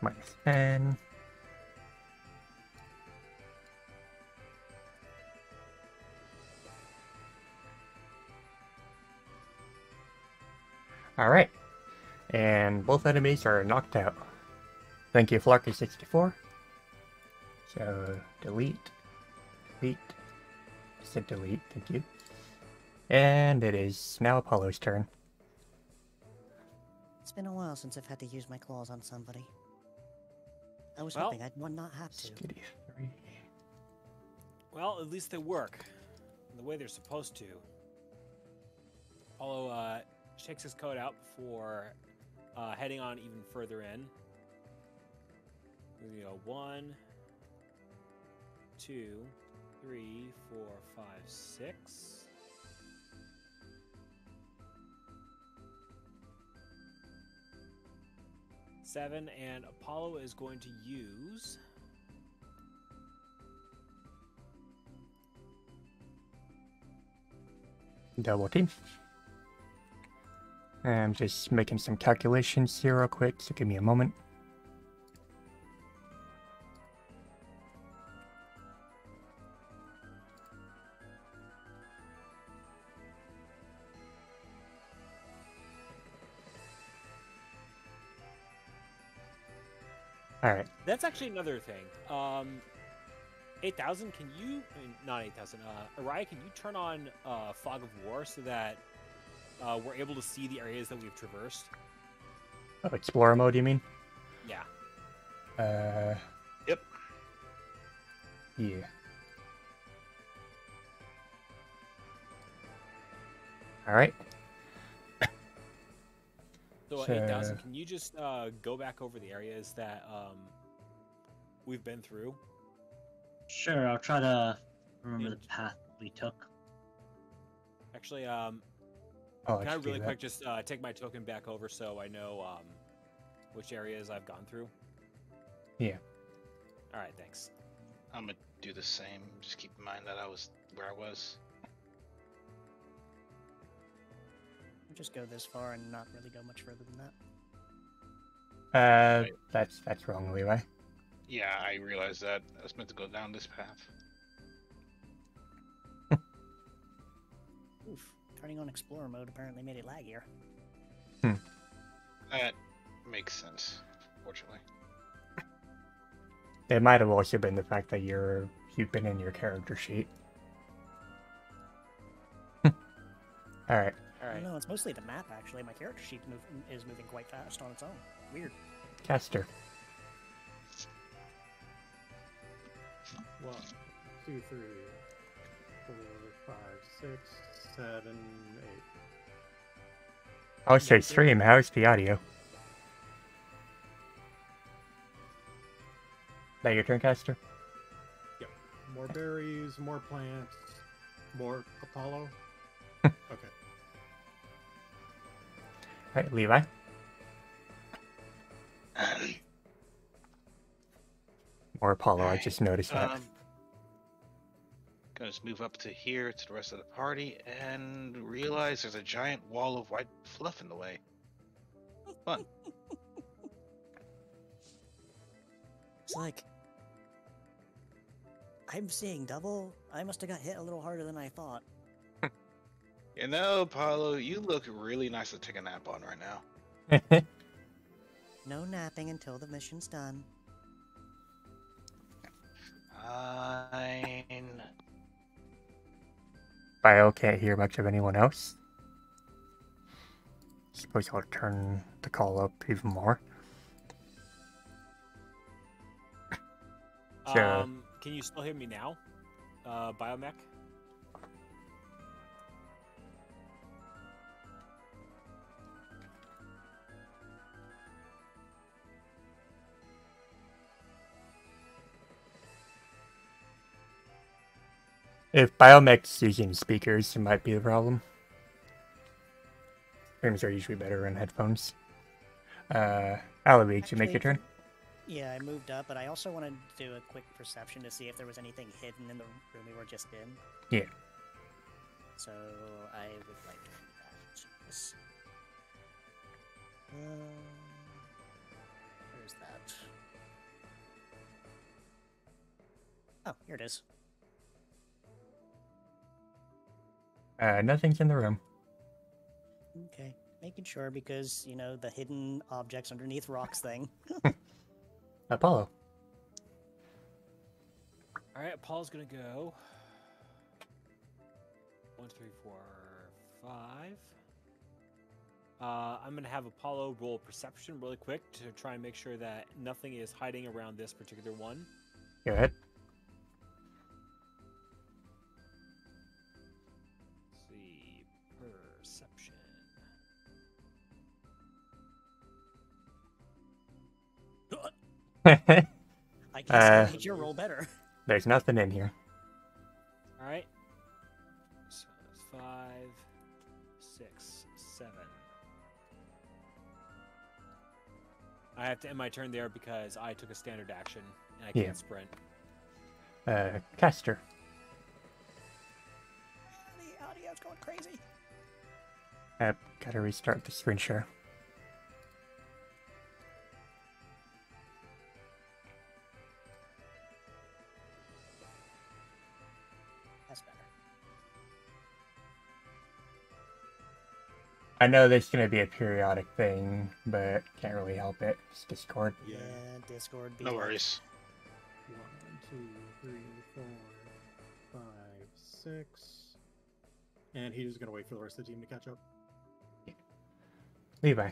Minus 10. Alright. And both enemies are knocked out. Thank you, Flarky64. So, delete. Delete. Said delete, thank you. And it is now Apollo's turn. It's been a while since I've had to use my claws on somebody. I was Well, hoping I'd not have to. Skitty 3. Well, at least they work the way they're supposed to. Apollo shakes his coat out before heading on even further in. We go 1, 2, 3, 4, 5, 6. Seven, and Apollo is going to use Double team. I'm just making some calculations here real quick, so give me a moment. Alright. That's actually another thing. 8,000, can you... I mean, not 8,000. Araya, can you turn on Fog of War so that we're able to see the areas that we've traversed? Oh, Explorer mode, you mean? Yeah. Yep. Yeah. Alright. So, So- 8,000, can you just go back over the areas that we've been through? Sure, I'll try to remember the path we took. Actually, I'll can I actually do really that. quick just take my token back over so I know which areas I've gone through? Yeah. Alright, thanks. I'm gonna do the same. Just keep in mind that I was where I was. Just go this far and not really go much further than that. That's wrong, Levi. Yeah, I realized that. I was meant to go down this path. Oof. Turning on Explorer mode apparently made it laggier. That makes sense, fortunately. It might have also been the fact that you've been in your character sheet. Alright. Alright. No, it's mostly the map, actually. My character sheet is moving quite fast on its own. Weird. Caster. 1, 2, 3, 4, 5, 6, 7, 8. I would say stream. How's the audio? That your turn, Caster? Yep. More berries, more plants, more Apollo. Okay. Alright, Levi. Or Apollo, I just noticed that. Gonna just move up to here to the rest of the party and realize there's a giant wall of white fluff in the way. Fun. It's like... I'm seeing double. I must have got hit a little harder than I thought. You know, Paulo, you look really nice to take a nap on right now. No napping until the mission's done. Fine. Bio can't hear much of anyone else. Suppose I'll turn the call up even more. Sure. Can you still hear me now? Biomech? If Biomech's using speakers, it might be the problem. Streams are usually better in headphones. Aluigi, you make your turn? Yeah, I moved up, but I also wanted to do a quick perception to see if there was anything hidden in the room we were just in. Yeah. So I would like to do that. Yes. Where's that? Oh, here it is. Nothing's in the room. Okay, making sure because, you know, the hidden objects underneath rocks thing. Apollo. Alright, Apollo's gonna go. 1, 3, 4, 5. I'm gonna have Apollo roll perception really quick to try and make sure that nothing is hiding around this particular one. Go ahead. Let's see, perception. I guess I made your roll better. There's nothing in here. Alright. So that's 5, 6, 7. I have to end my turn there because I took a standard action and I can't sprint. Caster. The audio's going crazy. Gotta restart the screen share. That's better. I know there's gonna be a periodic thing, but can't really help it. It's Discord. Yeah, Discord. No worries. 1, 2, 3, 4, 5, 6. And he's gonna wait for the rest of the team to catch up. Levi.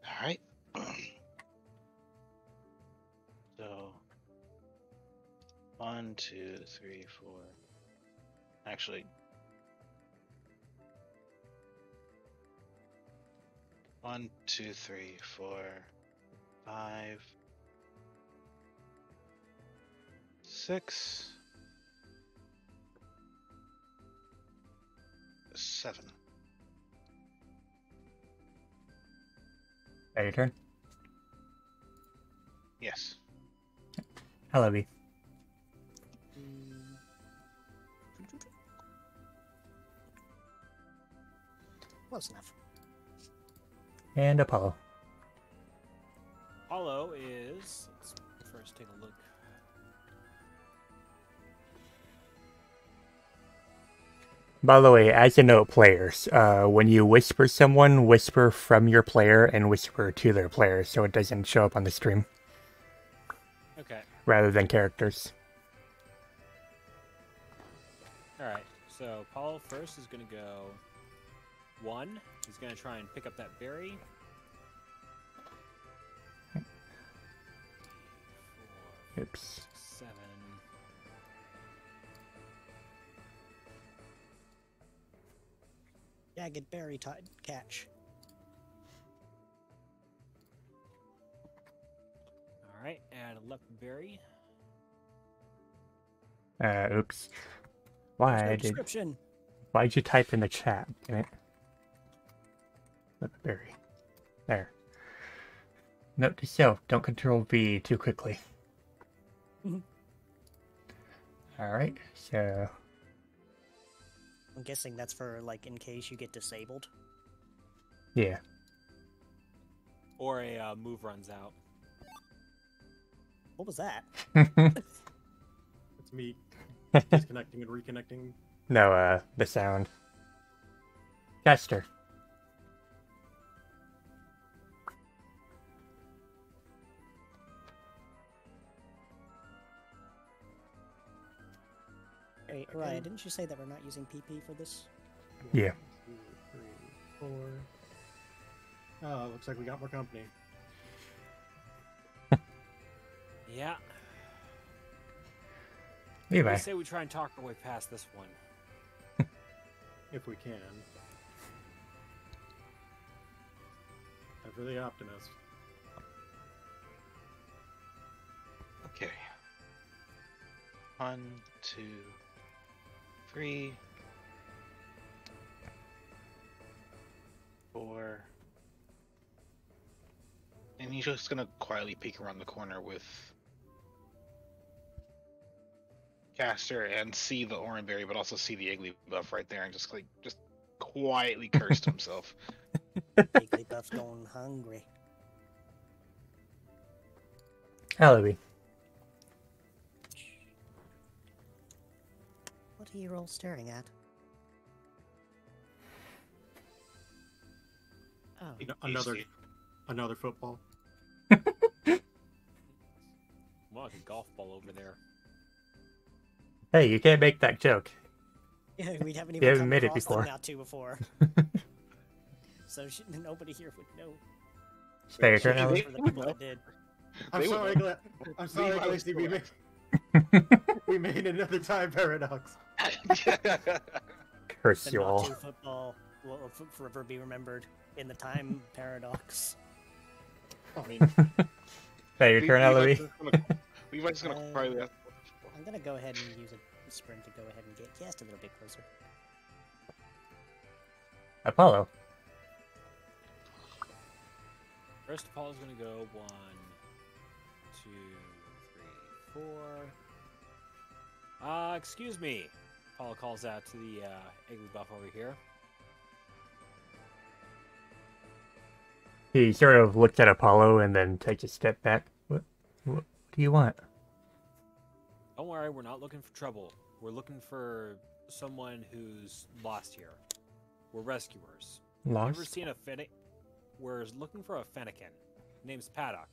Alright. So 1, 2, 3, 4. Actually, 1, 2, 3, 4, 5, 6, 7. that your turn? Yes. Hello, B. Close enough. And Apollo. Apollo is. Let's first take a look. By the way, as a note, players, when you whisper someone, whisper from your player and whisper to their player so it doesn't show up on the stream. Okay. Rather than characters. Alright, so Apollo first is going to go 1. He's going to try and pick up that berry. 4, Oops. 7. Jagged berry catch. Alright, add a leopard berry. Oops. There's no description. Why'd you type in the chat? Damn it. Berry. There. Note to self, don't control V too quickly. Alright, so... I'm guessing that's for, like, in case you get disabled. Yeah. Or a move runs out. What was that? It's me disconnecting and reconnecting. No, the sound. Caster. Hey, Ryan, didn't you say that we're not using PP for this? Yeah. 1, 2, 3, 4. Oh, looks like we got more company. Yeah. Levi. I say we try and talk our way past this one. If we can. Ever the optimist. Okay. 1, 2, 3, 4. And he's just gonna quietly peek around the corner with Caster and see the Oranberry, but also see the Iggly buff right there, and just quietly curse to himself. Jigglypuff's going hungry. Hello, B. What are you all staring at? Oh, You know, another football. More like a golf ball over there. Hey, you can't make that joke. yeah, we haven't You even haven't come made it across before. them now two before. So nobody here would know. Is that your turn, They- Alex? For the people that did. I'm They would sorry, know. I'm sorry, Levi was Glacy, correct. we made another time paradox. Curse The you not all. to football will forever be remembered in the time paradox. I mean, Is that your turn, Eloise? Levi's just gonna quietly ask. I'm gonna go ahead and use a sprint to go ahead and get cast a little bit closer. Apollo. First, Apollo's gonna go 1, 2, 3, 4. Excuse me. Apollo calls out to the Iggly buff over here. He sort of looked at Apollo and then takes a step back. What do you want? Don't worry, we're not looking for trouble. We're looking for someone who's lost here. We're rescuers. Ever Lost? seen a Fennec? We're looking for a Fennekin. Name's Paddock.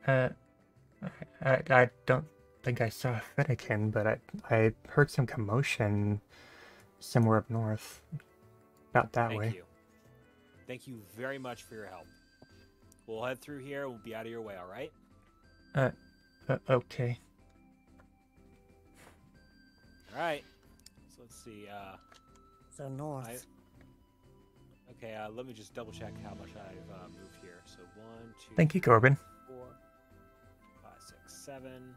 I don't think I saw Fennekin, but I heard some commotion somewhere up north. About that way. Thank you. Thank you very much for your help. We'll head through here. We'll be out of your way, all right? Okay. All right. So let's see. So north. Okay, let me just double check how much I've moved here. So 1, 2, Thank you, Corbin. 4, 5, 6, 7.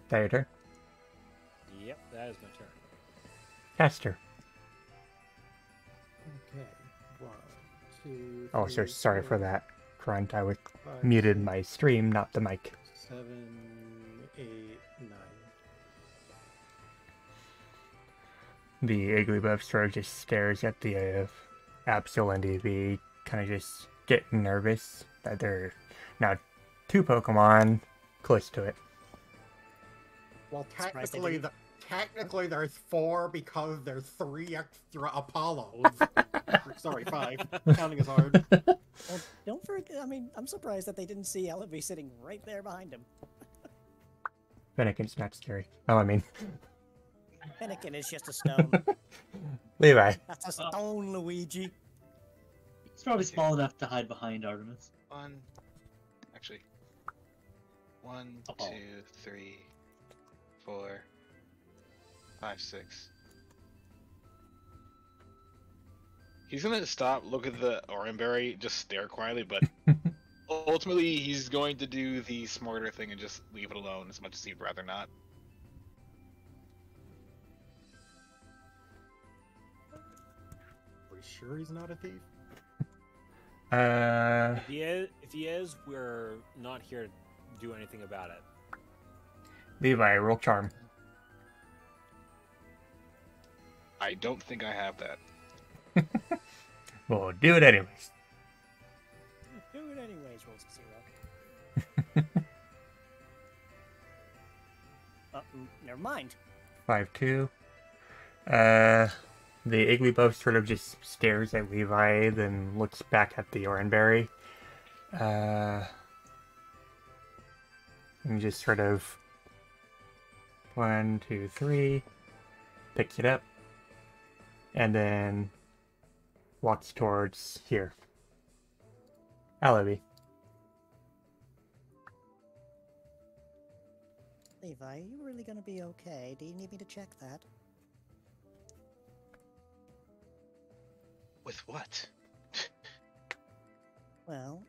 that your turn? Yep, that is my turn. Caster. Okay. 1, 2. Oh, so 3, sorry for 4, that, Grunt. I was 5, muted 6, my stream, not the mic. 7, 8, 9. The Igglybuff sort of just stares at the Absol and EV, kind of just getting nervous that there are now 2 Pokemon close to it. Well, Surprised they technically there's 4 because there's 3 extra Apollos. Sorry, 5. Counting is hard. Well, don't forget. I mean, I'm surprised that they didn't see Ellaby sitting right there behind him. Finnegan's not scary. Oh, I mean, Finnegan is just a stone. Levi. That's a stone, Luigi. It's probably small enough to hide behind Artemis. 1, 2, 3, 4, 5, 6. He's gonna stop, look at the Oranberry, just stare quietly, but ultimately he's going to do the smarter thing and just leave it alone as much as he'd rather not. Are we sure he's not a thief? If he is, we're not here to do anything about it. Levi, roll charm. I don't think I have that. Well, do it anyways. Do it anyways, rolls a 0. Never mind. 5-2. The Igglybuff sort of just stares at Levi, then looks back at the Oranberry. And just sort of 1, 2, 3, picks it up, and then walks towards here. Ellaby. Levi, are you really gonna be okay? Do you need me to check that? With what? Well,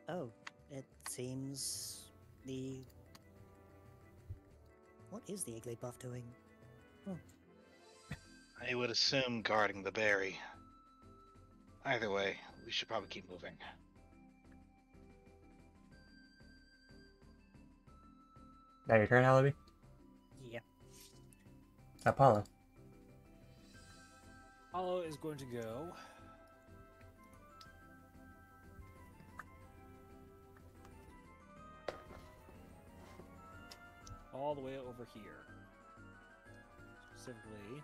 oh, it seems what is the Igglybuff doing? I would assume guarding the berry. Either way, we should probably keep moving. Now your turn, Ellaby? Yeah. Apollo. Apollo is going to go. All the way over here. Specifically.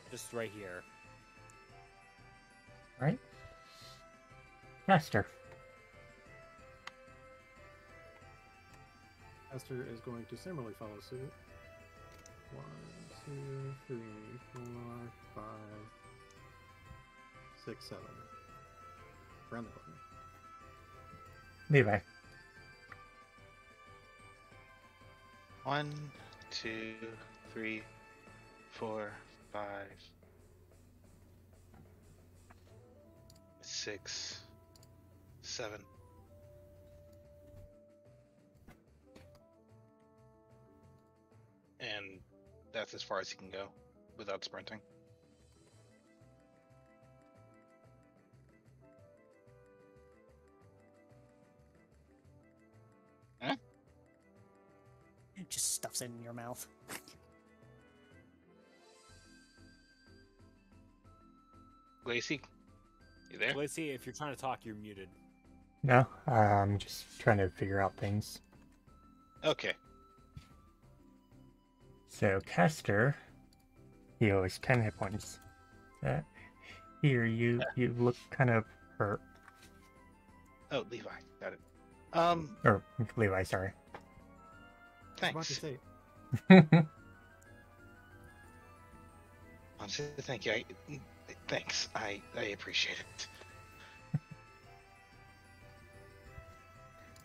Just right here. Right? Master. Esther is going to similarly follow suit. 1, 2, 3, 4, 5, 6, 7. Around the corner. Levi. 1, 2, 3, 4, 5, 6, 7. And that's as far as he can go without sprinting. Huh? It just stuffs it in your mouth. Lacey, you there? Lacey, if you're trying to talk, you're muted. No, I'm just trying to figure out things. Okay. So, Caster, he owes 10 hit points. Here, you look kind of hurt. Oh, Levi, got it. Or, Levi, sorry. I was about to Thanks. say, Honestly, thank you. Thanks. I appreciate it.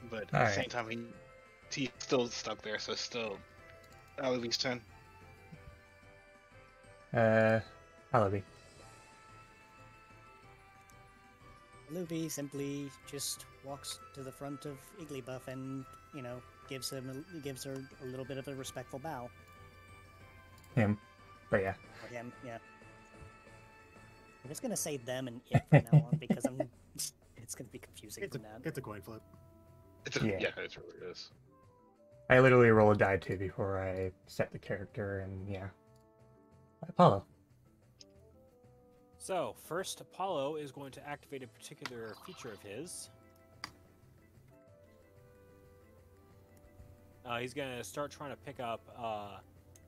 But at the Alright. same time, he's still stuck there, so still, I'll at least 10. Ellaby. Luby simply just walks to the front of Igglybuff and, you know, gives her a little bit of a respectful bow. Him. But yeah. Or him, yeah. I'm just gonna say them and it from now on because it's gonna be confusing from that. It's a coin flip. Yeah. Yeah, it really is. I literally roll a die too before I set the character, and yeah. Apollo. So, first, Apollo is going to activate a particular feature of his. He's going to start trying to pick up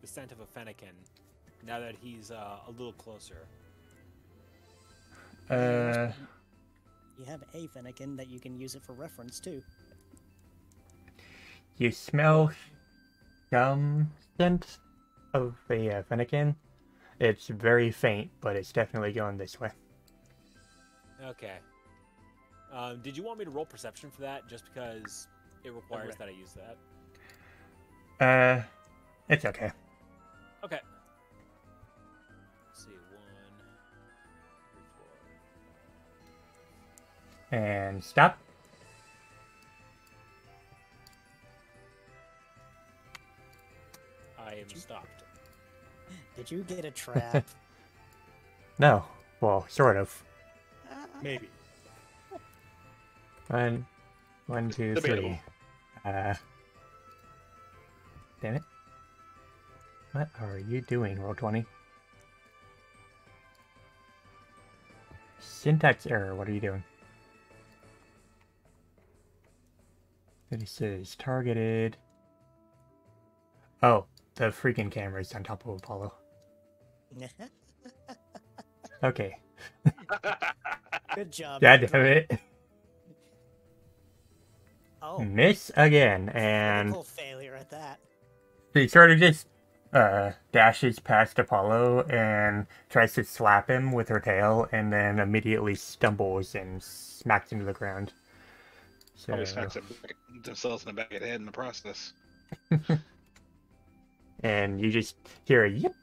the scent of a Fennekin now that he's a little closer. You have a Fennekin that you can use it for reference too. You smell some scent of a Fennekin. It's very faint, but it's definitely going this way. Okay. Did you want me to roll perception for that, just because it requires that I use that? It's okay. Okay. Let's see, 1, 3, 4. And stop. I am stopped. Did you get a trap? No. Well, sort of. Maybe. One, two, Debatable. three. Damn it. What are you doing, Roll20? Syntax error, what are you doing? This is targeted. Oh, the freaking camera's on top of Apollo. Okay. Good job. God damn it. Oh, Miss again, and critical failure at that. he sort of just dashes past Apollo and tries to slap him with her tail, and then immediately stumbles and smacks into the ground. So, Probably smacks themselves in the back of the head in the process. and you just hear a yip.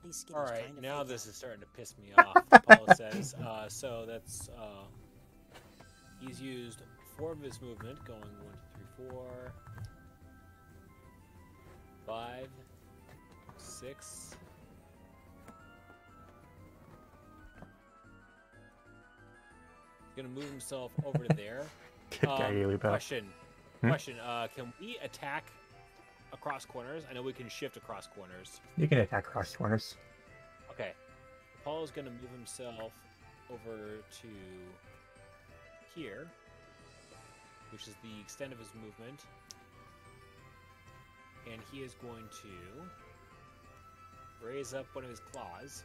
These skins Alright, kind of now feel- this is starting to piss me off, Apollo says. So that's, he's used 4 of his movement, going 1, 2, 3, 4, 5, 6. He's gonna move himself over to there. Good guy, Yuli Bell. Question. Hmm? Question. Can we attack across corners? I know we can shift across corners. You can attack cross corners. Okay. Apollo's gonna move himself over to here, which is the extent of his movement. And he is going to raise up one of his claws.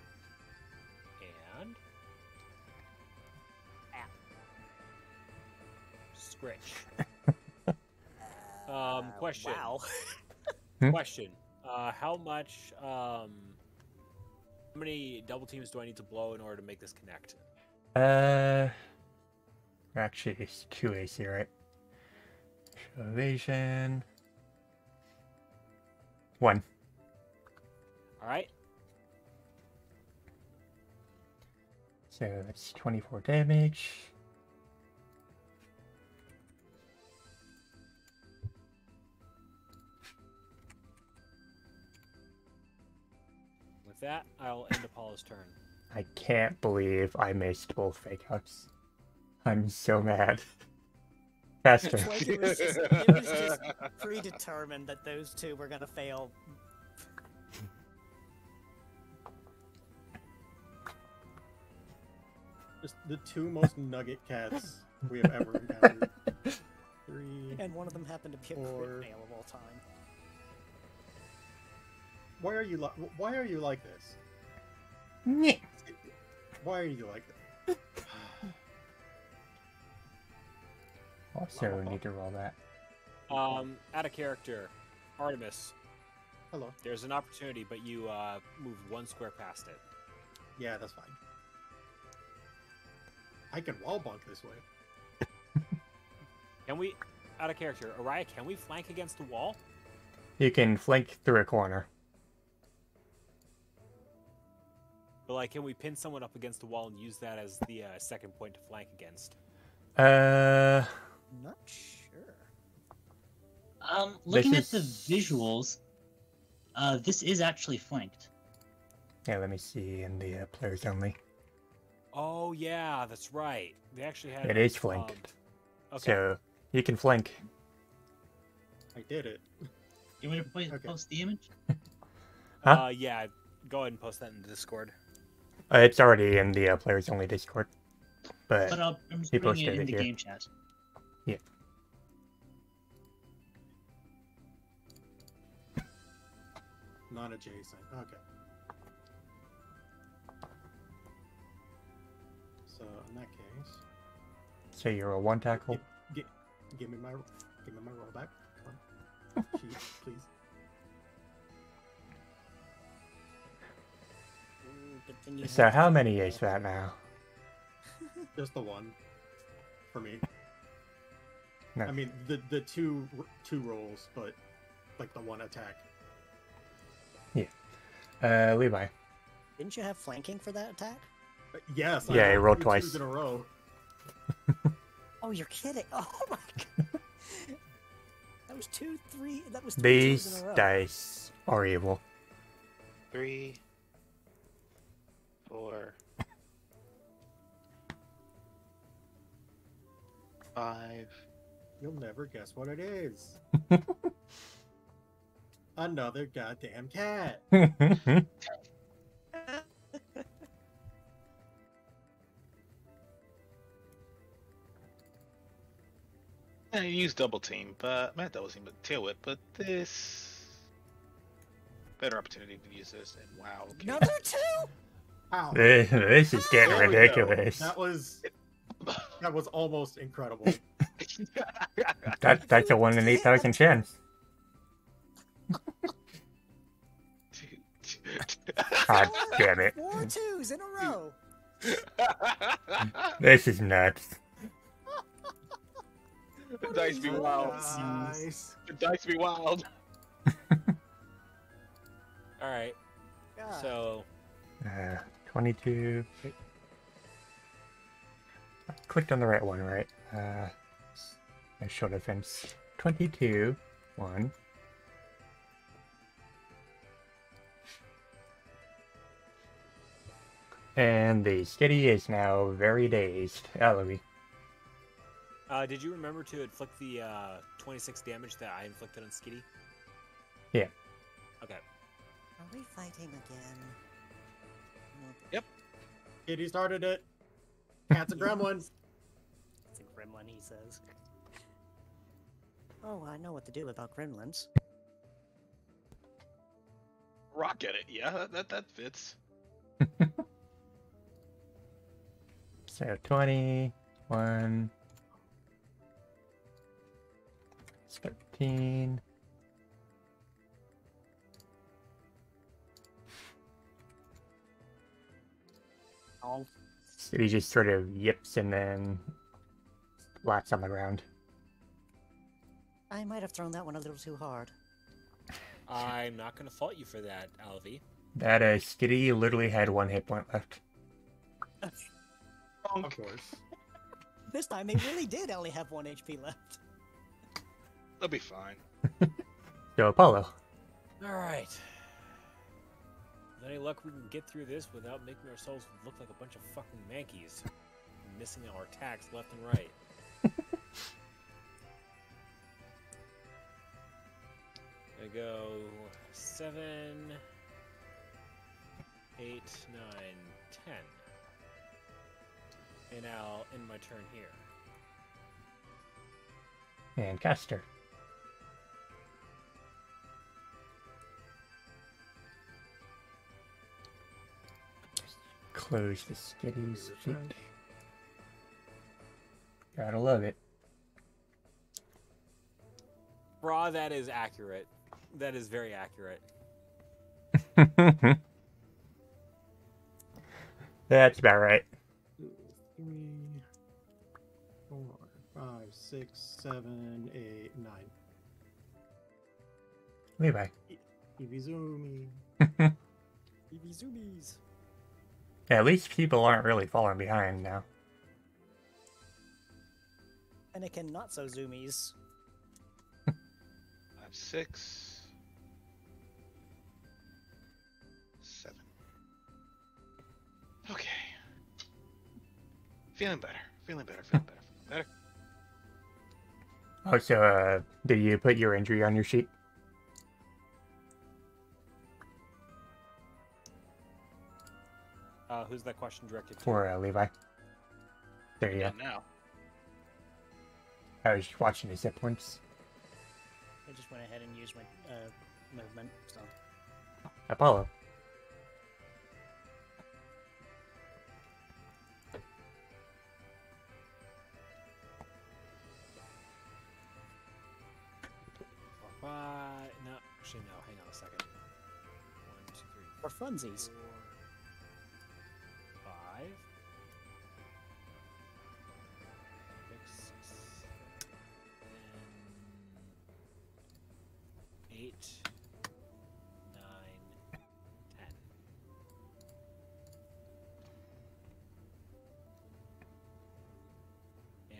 And scritch. Question. Wow. Question. How many double teams do I need to blow in order to make this connect? Actually, it's 2 AC, right? Evasion. 1. Alright. So that's 24 damage. With that, I'll end Apollo's turn. I can't believe I missed both fake outs. I'm so mad. Faster. It's like it was just predetermined that those two were gonna fail. Just the 2 most nugget cats we have ever encountered. 3. And one of them happened to be a Four. crit fail of all time. Why are you like this? Nyeh. Why are you like this? Also need to roll that. Out of character. Artemis. Hello. There's an opportunity, but you moved 1 square past it. Yeah, that's fine. I can wall bunk this way. Can we, out of character, Araya, can we flank against the wall? You can flank through a corner. But, like, can we pin someone up against the wall and use that as the second point to flank against? Uh, Not sure. Looking at the is- visuals, this is actually flanked. yeah, let me see in the players only. Oh yeah, that's right. They actually had. It is flanked. Okay. So you can flank. I did it. You want me to Okay. post the image? Huh? Yeah. Go ahead and post that in the Discord. It's already in the players only Discord. But But I'm just he putting it posted in it the here. game chat. Yeah. Not adjacent. Okay. So in that case, So you're a one tackle. give me my roll back. Come on. Sheet, please. Mm, but then you So have how to- many is that now? Just the one. For me. No. I mean the two rolls, but like the one attack. Levi. Didn't you have flanking for that attack? Yes. Yeah, I rolled two twice. twos in a row. Oh, you're kidding! Oh my god! That was 2, 3. That was 3 twos These in a row. dice are evil. 3, 4, 5. You'll never guess what it is. Another goddamn cat. Yeah, you use double team, but not double team, but tail whip. But this better opportunity to use this. And wow, okay. Another 2. Ow. This is getting There we go. ridiculous. That was almost incredible. That's a 1 in 8,000 chance. God damn it. 4 twos in a row. This is nuts. The dice be wild. Nice. The dice be wild. All right. God. So 22. Wait. I clicked on the right one, right? I show defense. 22. 1. And the skitty is now very dazed. Louis. did you remember to inflict the 26 damage that I inflicted on Skitty? Yeah. Okay. Are we fighting again? Yep. Kitty started it. Cat's a gremlin. It's a gremlin, he says. Oh, I know what to do about gremlins. Rock at it. Yeah, that fits. So 21. 13. Oh, So he just sort of yips and then flats on the ground. I might have thrown that one a little too hard. I'm not going to fault you for that, Alvi. That skitty literally had 1 hit point left. Of course. This time they really did only have 1 HP left. They'll be fine. So Apollo. All right. With any luck, we can get through this without making ourselves look like a bunch of fucking mankeys, missing our attacks left and right. I go 7, 8, 9, 10. And I'll end my turn here. And Caster. Close the skitty's feet. Gotta love it. Bra, that is accurate. That is very accurate. That's about right. 2, 3, 4, 5, 6, 7, 8, 9. Levi. Ibizumi. Eevee zoomies. Yeah, at least people aren't really falling behind now. And it can not so zoomies. 5, 6, 7. Okay. Feeling better. Feeling better. Feeling better. Feeling better. Oh, so, did you put your injury on your sheet? Who's that question directed to? For Levi. There you go. Yeah, now. I was watching his hit points. I just went ahead and used my movement, so. Apollo. No, actually no. Hang on a second. 1, 2, 3, For funsies. 4, 5, 6, 7, 8, 9, 10.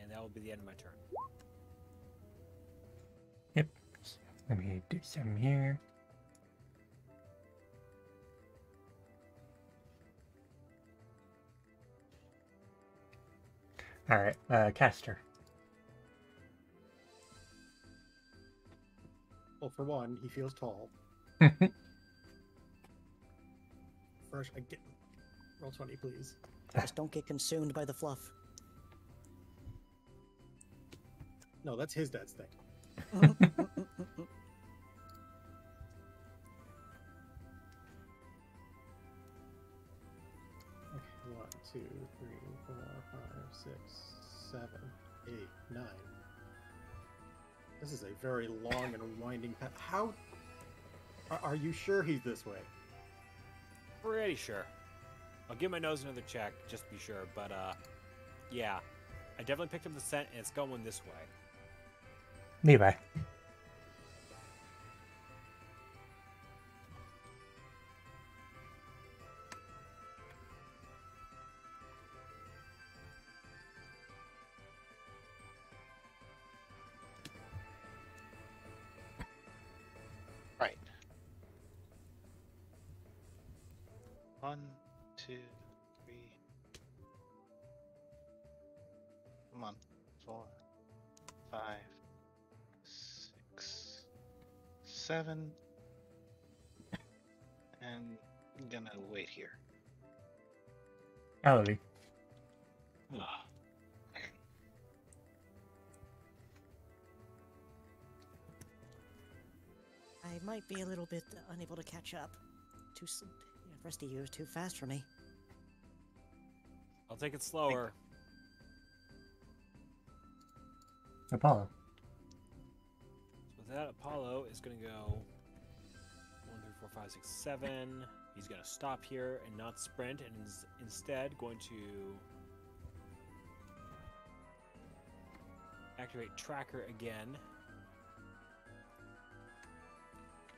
And that will be the end of my turn. Yep. Let me do some here. Alright, caster. Well, for one, he feels tall. First, I get roll 20, please. Just don't get consumed by the fluff. No, that's his dad's thing. Okay, 1, 2, 3, 4, 5, 6, 7, 8, 9. This is a very long and winding path. How are you sure he's this way? Pretty sure. I'll give my nose another check, just to be sure, but yeah. I definitely picked up the scent, and it's going this way. Levi. Right. 1, 2, 3. Come on. 4, 5, 6, 7. And I'm gonna wait here. Ellie. I might be a little bit unable to catch up. The rest of you are too fast for me. I'll take it slower. Apollo. So that Apollo is going to go 1, 3, 4, 5, 6, 7. He's going to stop here and not sprint, and is instead going to activate Tracker again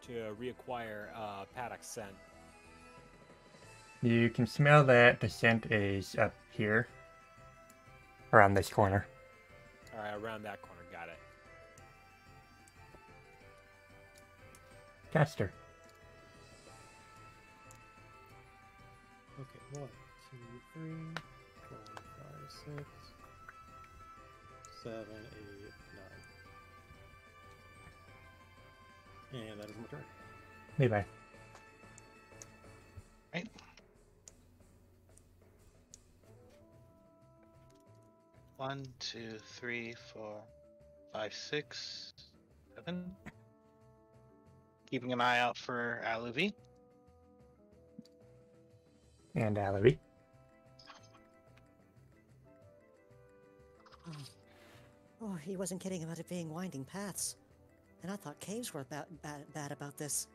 to reacquire Paddock's scent. You can smell that the scent is up here. Around this corner. Alright, around that corner, got it. Caster. Okay, 1, 2, 3, 4, 5, 6, 7, 8, 9. And that is my turn. Levi. Right. 1, 2, 3, 4, 5, 6, 7. Keeping an eye out for Aluvi. And Alavi. Oh, he wasn't kidding about it being winding paths. And I thought caves were bad about this.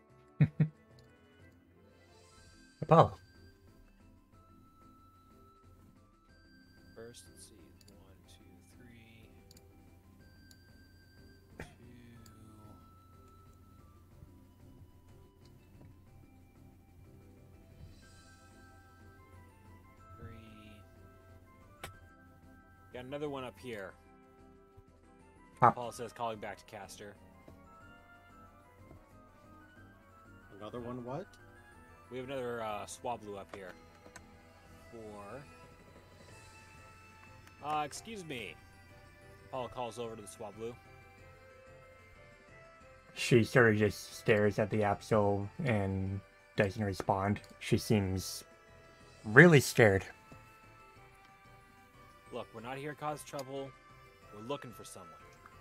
Apollo. First, let's see. 1, 2, 3. 2. Got another one up here. Paul says, calling back to Caster. Another one, what? We have another Swablu up here. 4. Excuse me. Paul calls over to the Swablu. She sort of just stares at the Absol and doesn't respond. She seems really scared. Look, we're not here to cause trouble. We're looking for someone.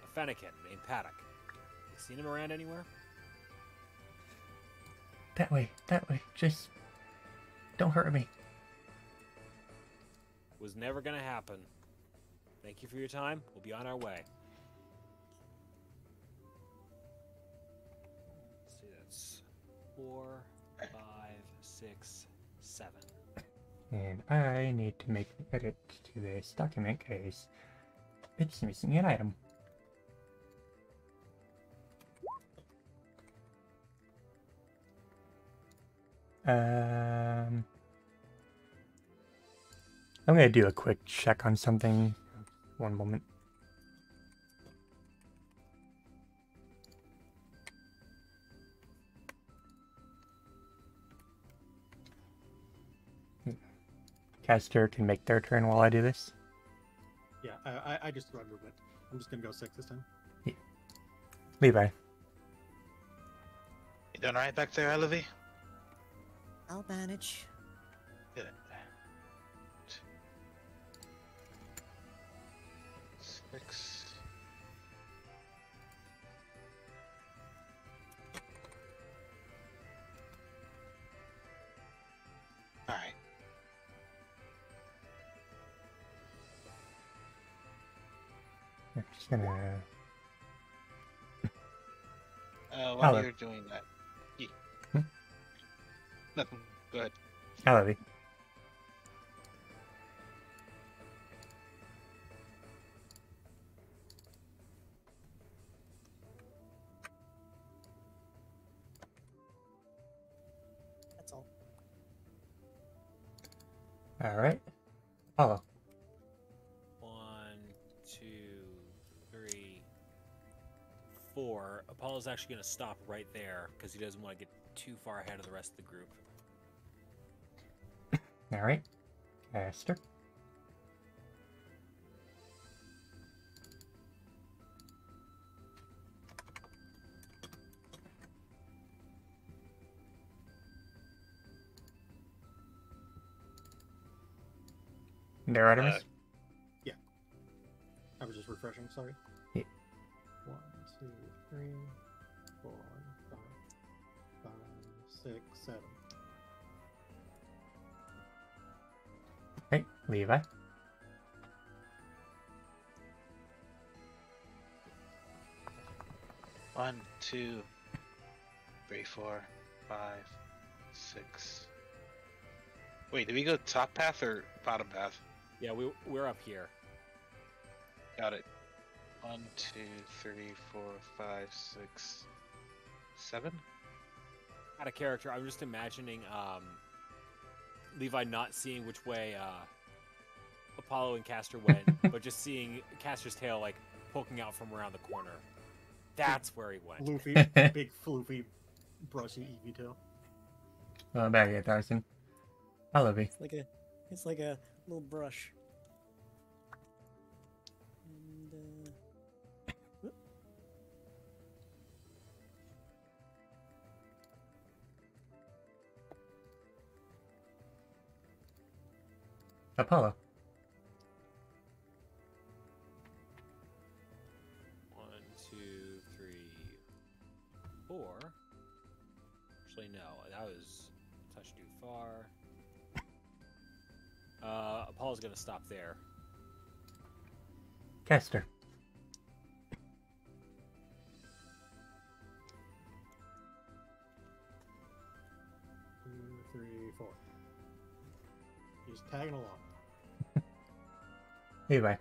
A Fennekin named Padrok. You seen him around anywhere? That way. Just don't hurt me. Was never gonna happen. Thank you for your time. We'll be on our way. Let's see, that's 4, 5, 6, 7. And I need to make an edit to this document because it's missing an item. I'm gonna do a quick check on something. One moment. Caster can make their turn while I do this. Yeah, I just run movement. I'm just gonna go 6 this time. Levi. You doing alright back there, Levi? I'll manage. Good. 6. Alright. I'm just gonna. While Hello. you're doing that. Yeah. Hmm? Nothing. Go ahead. I love you. That's all. All right. Follow. 1, 2, 3, 4. Apollo's actually going to stop right there because he doesn't want to get too far ahead of the rest of the group. All right. Caster. There, Artemis. I was just refreshing, sorry. Yeah. 1, 2, 3, 4, 5, 5, 6, 7. Right, Levi. One, 2, 3, 4, 5, 6. Wait, did we go top path or bottom path? Yeah, we're up here. Got it. 1, 2, 3, 4, 5, 6, 7. Out of character, I'm just imagining Levi not seeing which way Apollo and Caster went, but just seeing Caster's tail like poking out from around the corner. That's where he went. Floofy, big floofy, brushy Eevee tail. Back at Tyson. I love you. It's like a little brush. And, Apollo. 1, 2, 3, 4. Actually, no, that was a touch too far. Apollo's gonna stop there. Caster. 2, 3, 4. He's tagging along. Levi.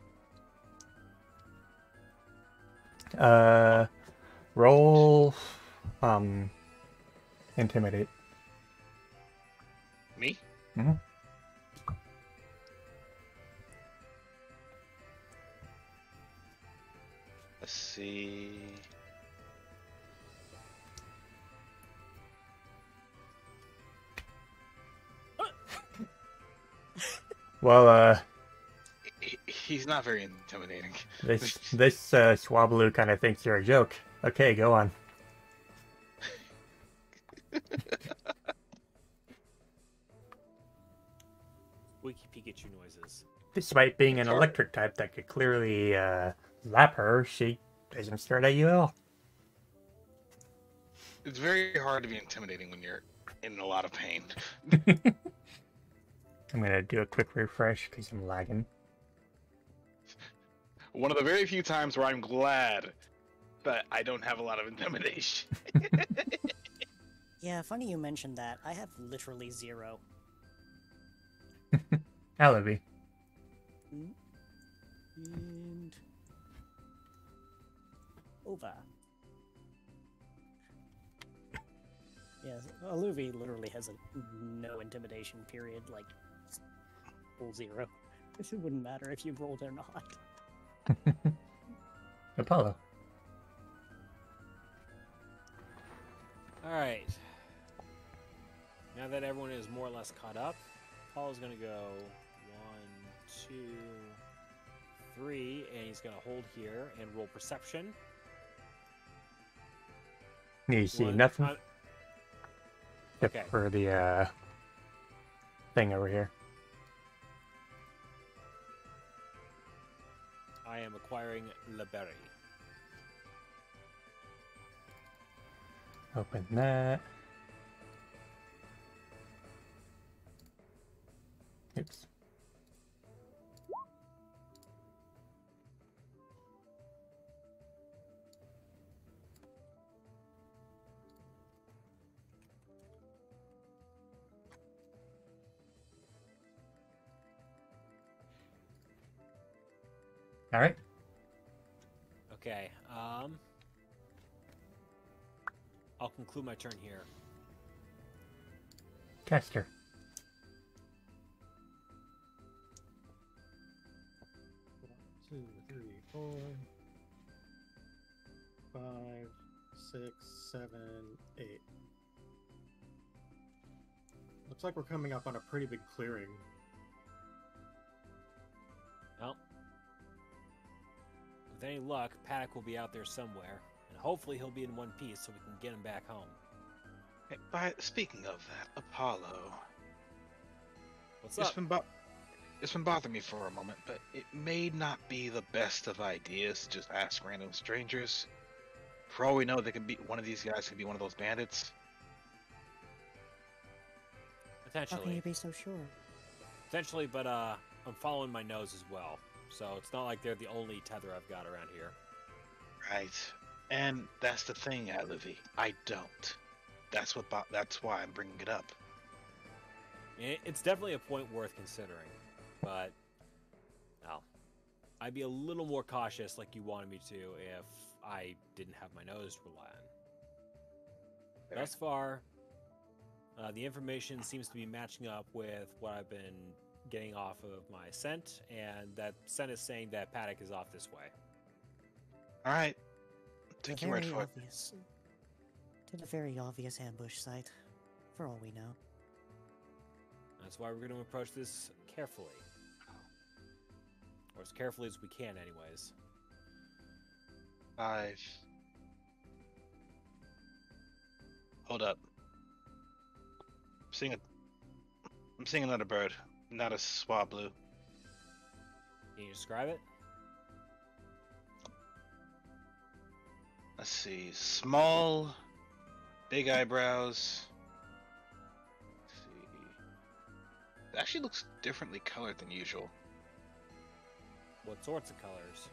Roll, intimidate. Me? Mm-hmm. Let's see. Well, He's not very intimidating. this Swablu kind of thinks you're a joke. Okay, go on. Squeaky Pikachu noises. Despite being an electric type that could clearly zap her, she isn't scared at you at all. It's very hard to be intimidating when you're in a lot of pain. I'm gonna do a quick refresh because I'm lagging. One of the very few times where I'm glad that I don't have a lot of intimidation. Yeah, funny you mentioned that. I have literally 0. Alibi. And over. Yes, Aluvi literally has a no intimidation period, like full 0. It wouldn't matter if you rolled or not. Apollo. Alright. Now that everyone is more or less caught up, Apollo's gonna go 1, 2, 3, and he's gonna hold here and roll perception. You see nothing? Except Okay. for the thing over here. I am acquiring Liberty. Open that. Oops. All right. Okay, I'll conclude my turn here. Caster. Two, three, 4, 5, 6, 7, 8. Looks like we're coming up on a pretty big clearing. Well, with any luck, Paddock will be out there somewhere, and hopefully he'll be in one piece so we can get him back home. Hey, speaking of that, Apollo. What's up? It's been bothering me for a moment, but it may not be the best of ideas to just ask random strangers. For all we know, one of these guys could be one of those bandits. How can Potentially. you be so sure? Potentially, but I'm following my nose as well. So it's not like they're the only tether I've got around here. Right. And that's the thing, Livy. I don't. That's why I'm bringing it up. It's definitely a point worth considering, but well, I'd be a little more cautious like you wanted me to if I didn't have my nose to rely on. Fair. Thus far, the information seems to be matching up with what I've been getting off of my scent, and that scent is saying that Paddock is off this way. Alright. Take your word for it. To the very obvious ambush site, for all we know. That's why we're going to approach this carefully. Or as carefully as we can, anyways. 5. Hold up. I'm seeing another bird, not a swablu. Can you describe it? Let's see. Small, big eyebrows. Let's see. It actually looks differently colored than usual. What sorts of colors?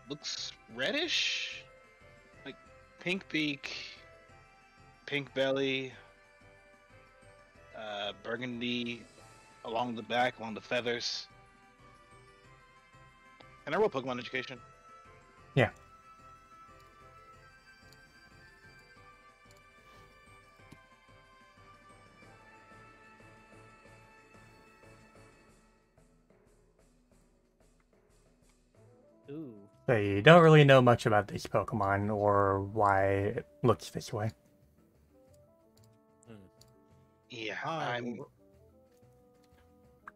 Looks reddish? Like pink beak, pink belly, burgundy along the back, along the feathers. Can I roll Pokemon Education? Yeah. Ooh. So you don't really know much about this Pokemon or why it looks this way. Yeah, I I'm. will-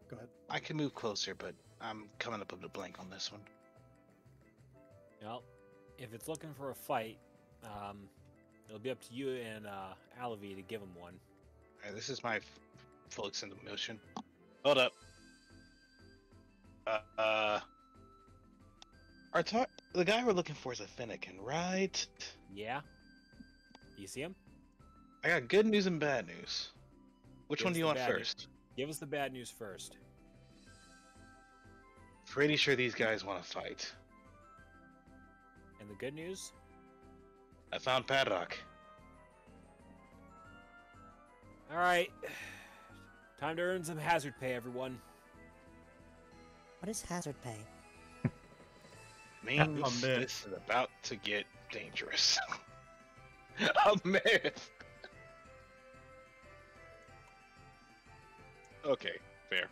Go ahead. I can move closer, but I'm coming up with a blank on this one. Well, if it's looking for a fight, it'll be up to you and Alavi to give him one. Alright, this is my full extended motion. Hold up. The guy we're looking for is a Finnegan, right? Yeah? You see him? I got good news and bad news. Which Give one us do you the want bad news. first? Give us the bad news first. Pretty sure these guys want to fight. And the good news? I found Padrok. Alright. Time to earn some hazard pay, everyone. What is hazard pay? Means A myth. this is about to get dangerous. A myth. Okay, fair.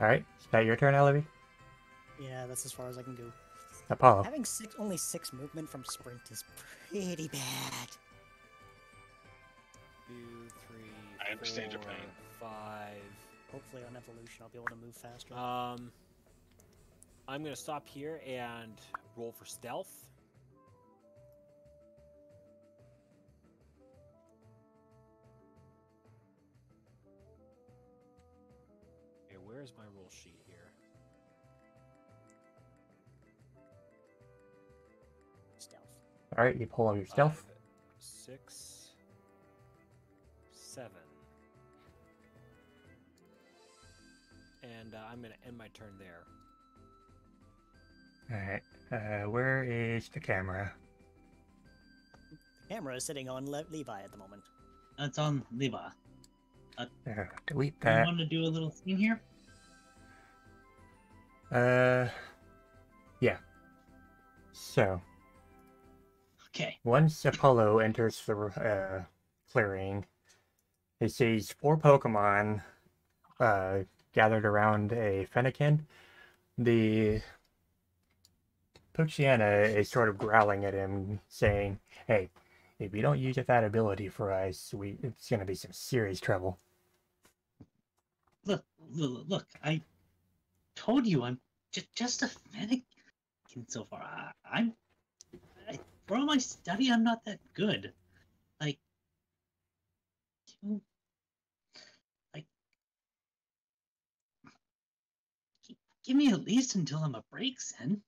Alright, is that your turn, Alavi? Yeah, that's as far as I can go. Apollo. Having only 6 movement from sprint is pretty bad. 2, 3, I understand your 4, pain. 5. Hopefully on evolution I'll be able to move faster. I'm gonna stop here and roll for stealth. Okay, where's my roll sheet here? Stealth. Alright, you pull out your stealth. 5, 6, 7. And I'm gonna end my turn there. Alright, where is the camera? The camera is sitting on Levi at the moment. That's on Levi. Delete You that. want to do a little scene here? Yeah. So, Okay. once Apollo enters the clearing, he sees 4 Pokemon gathered around a Fennekin. The Poochyena is sort of growling at him, saying, "Hey, if you don't use that ability for us, it's gonna be some serious trouble." Look, I told you I'm just a mannequin so far. For all my study, I'm not that good. Like, give me at least until I'm a breaks in.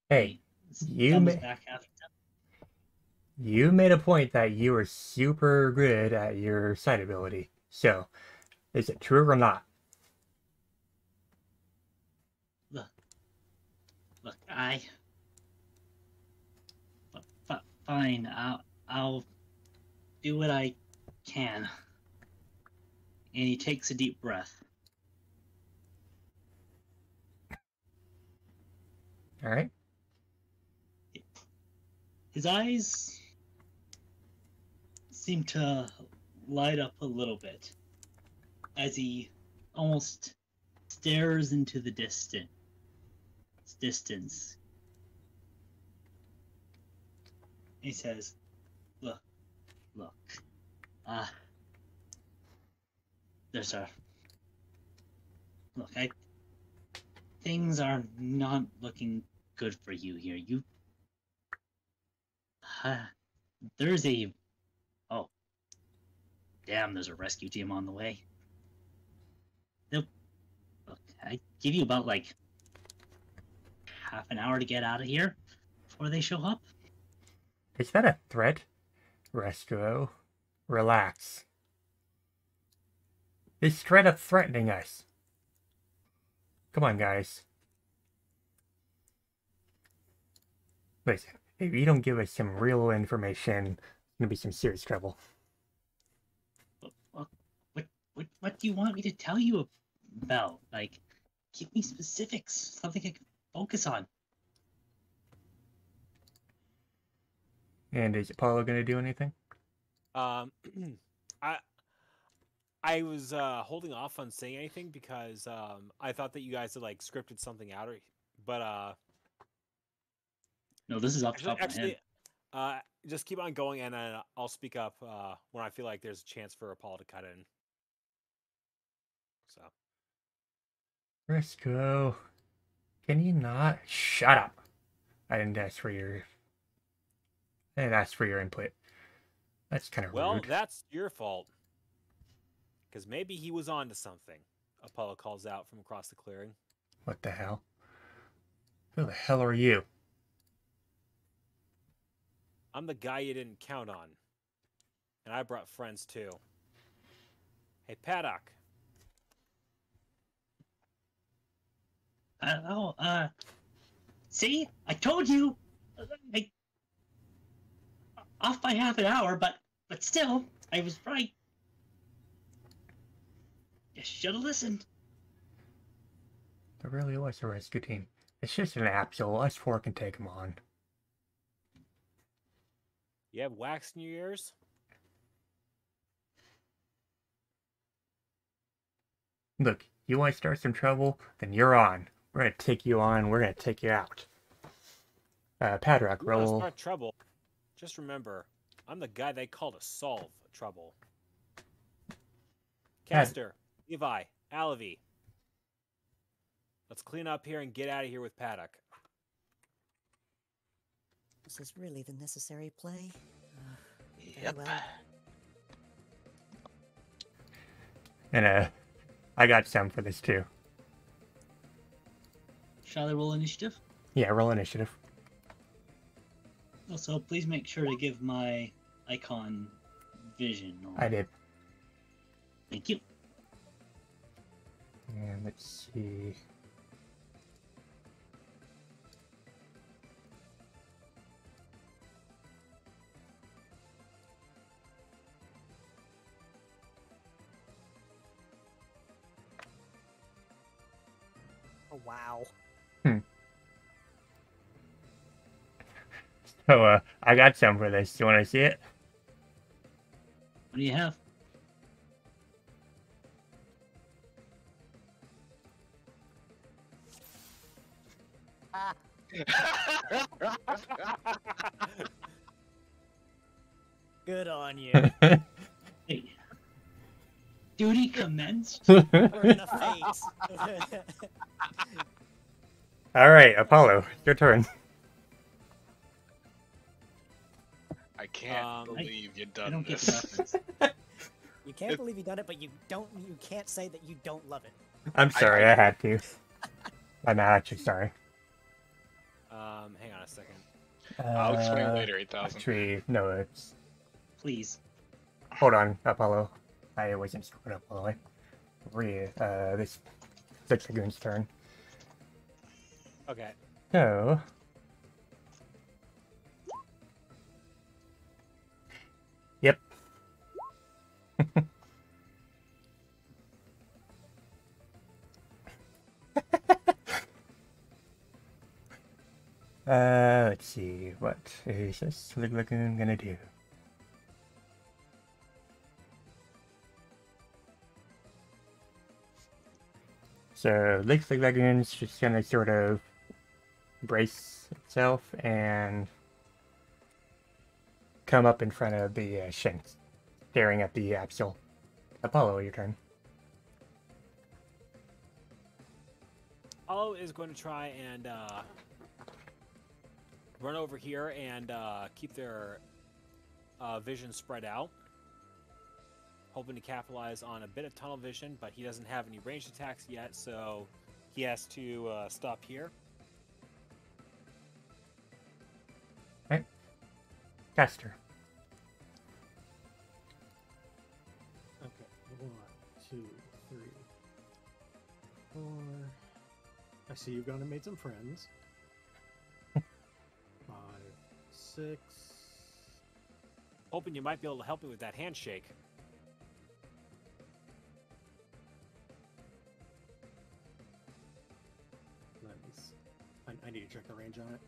Hey, you Thumbs ma- back after that. you made a point that you were super good at your sight ability. So, is it true or not? Look, fine. I'll do what I can. And he takes a deep breath. All right. His eyes seem to light up a little bit as he almost stares into the distance. He says, look, there's a... Look, things are not looking good for you here. There's a... Oh. Damn, there's a rescue team on the way. Look, I give you about, like, half an hour to get out of here before they show up. Is that a threat? Resto, relax. Is Strata threatening us? Come on, guys. Listen, if you don't give us some real information, there's gonna be some serious trouble. What do you want me to tell you about? Like, give me specifics, something I can focus on. And is Apollo gonna do anything? I I was holding off on saying anything because I thought that you guys had like scripted something out, but No, this is off the top of my actually, head. just keep on going, and then I'll speak up when I feel like there's a chance for Paul to cut in. So. Briscoe, can you not shut up? I didn't ask for your input. That's kind of Well, rude. that's your fault. Because maybe he was on to something. Apollo calls out from across the clearing. What the hell? Who the hell are you? I'm the guy you didn't count on. And I brought friends too. Hey, Paddock. See? I told you! Off by half an hour, but still, I was right. You should have listened. There really was a rescue team. It's just an Absol. Us four can take them on. You have wax in your ears? Look, you want to start some trouble? Then you're on. We're going to take you on. We're going to take you out. Padrok, You want to roll. start trouble? Just remember, I'm the guy they call to solve trouble. Caster, Levi, Alavi. Let's clean up here and get out of here with Paddock. This is really the necessary play. Yep. Well. And, I got some for this too. Shall I roll initiative? Yeah, roll initiative. Also, please make sure to give my icon vision. I did. Thank you. And let's see. Oh, wow. So, I got some for this. You want to see it? What do you have? Ah. Good on you. Hey. Duty commenced? We're in the face. All right, Apollo, your turn. I can't Um, believe you've I done don't get the this. reference. You can't believe you done it, but you can't say that you don't love it. I'm sorry, I had to. I'm not actually sorry. Hang on a second. I'll explain later, 8,000. Actually, no, it's... Please. Hold on, Apollo. I wasn't screwed up all the way. This Six Lagoon's turn. Okay. So... Yep. Let's see. What is this Lagoon gonna do? So, Lake Lagoon's just gonna sort of brace itself and come up in front of the Shanks, staring at the Absol. Apollo, your turn. Apollo is going to try and run over here and keep their vision spread out. Hoping to capitalize on a bit of tunnel vision, but he doesn't have any ranged attacks yet, so he has to stop here. Right. Caster. Okay, 1, 2, 3, 4. I see you've gone and made some friends. 5, 6. Hoping you might be able to help me with that handshake. Let me see. I need to check the range on it.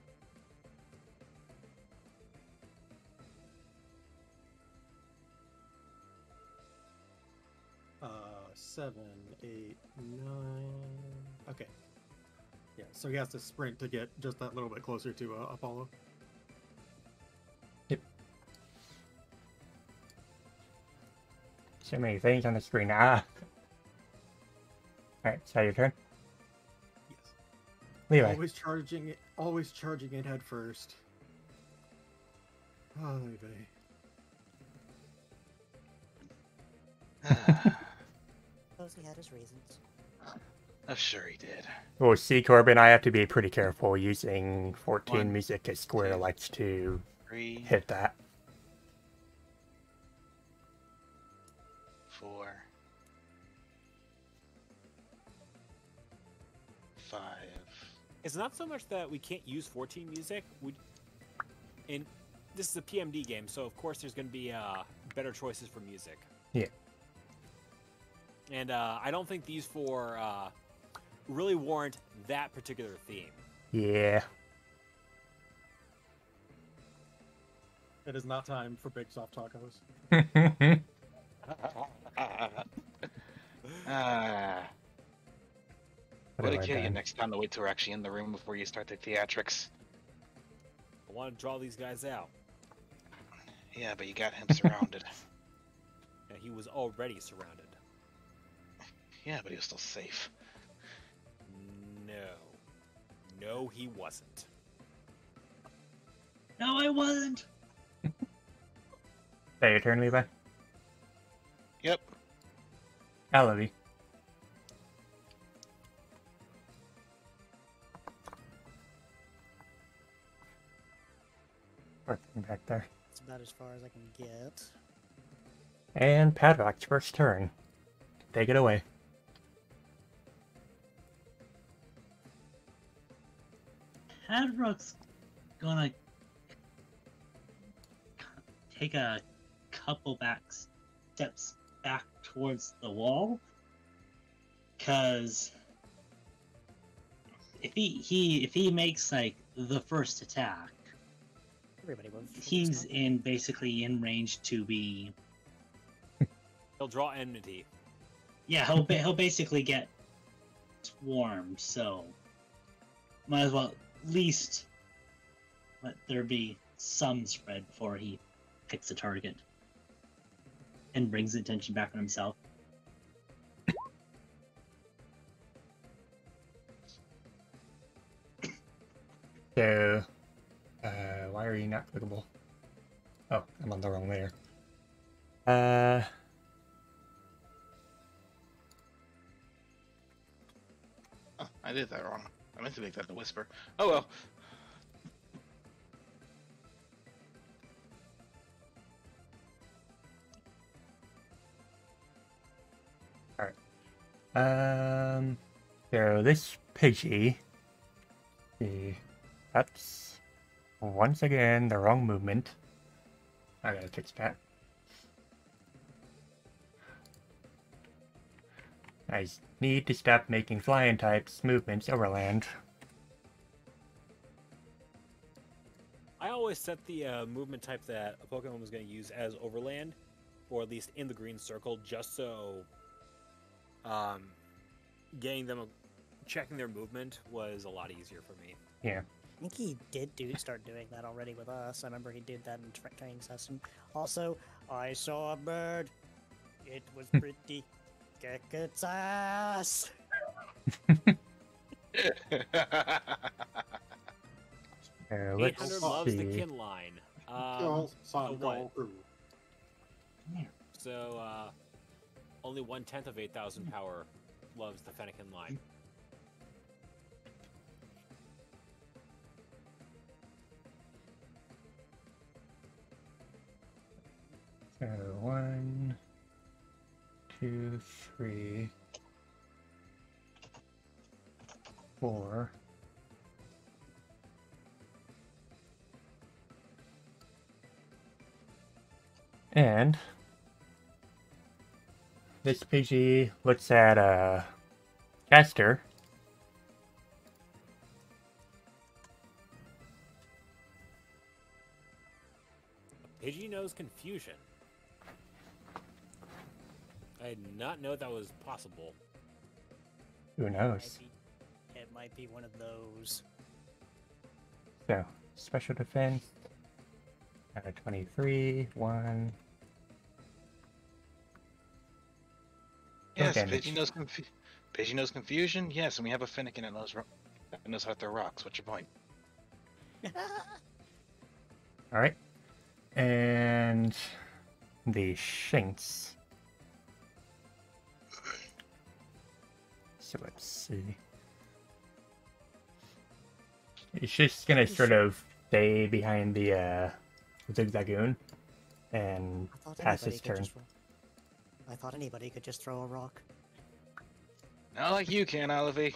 7, 8, 9. Okay. Yeah, so he has to sprint to get just that little bit closer to Apollo. Yep. So many things on the screen. Ah. Alright, so your turn. Yes. Levi. Always charging it head first. Oh, Levi. Suppose he had his reasons. I'm sure he did. Well, see, Corbin, I have to be pretty careful using 14 1, music as Square 2, likes to 3, hit that. 4, 5. It's not so much that we can't use 14 music. This is a PMD game, so of course there's going to be better choices for music. Yeah. And I don't think these four really warrant that particular theme. Yeah. It is not time for big soft tacos. What to kill you next time to wait till we're actually in the room before you start the theatrics. I want to draw these guys out. Yeah, but you got him surrounded. And he was already surrounded. Yeah, but he was still safe. No, he wasn't. No, I wasn't. Is that your turn, Levi? Yep. Alavi. Working back there. It's about as far as I can get. And Padrok's first turn. Take it away. Padrok's gonna take a couple steps back towards the wall, cause if he makes like the first attack, Everybody was. he's basically in range to be. He'll draw enmity. Yeah, he'll basically get swarmed. So might as well at least let there be some spread before he picks a target and brings the attention back on himself. So, why are you not clickable? Oh, I'm on the wrong layer. Oh, I did that wrong. I meant to make that the whisper. Oh well. So this Pidgey, that's once again the wrong movement. I gotta fix that. I need to stop making flying types movements overland. I always set the movement type that a Pokemon was going to use as overland, or at least in the green circle, just so getting them, checking their movement was a lot easier for me. Yeah. I think he did start doing that already with us. I remember he did that in training session. Also, I saw a bird. It was pretty. Kick its ass. Let's 800 loves the see. kin line. Go. So, only 1/10 of 8,000 power loves the Fennekin line. So 1, 2, 3, 4. And this PG looks at Caster. Pidgey knows confusion. I did not know that was possible. Who knows? It might be one of those. So, special defense. 23, 1. Yes, damage. Pidgey knows confusion. Yes, and we have a Finnegan that knows how to throw rocks. What's your point? Alright. And the Shinx. So let's see. It's just gonna sort of stay behind the Zigzagoon and pass his turn. I thought anybody could just throw a rock. Not like you can, Olivie.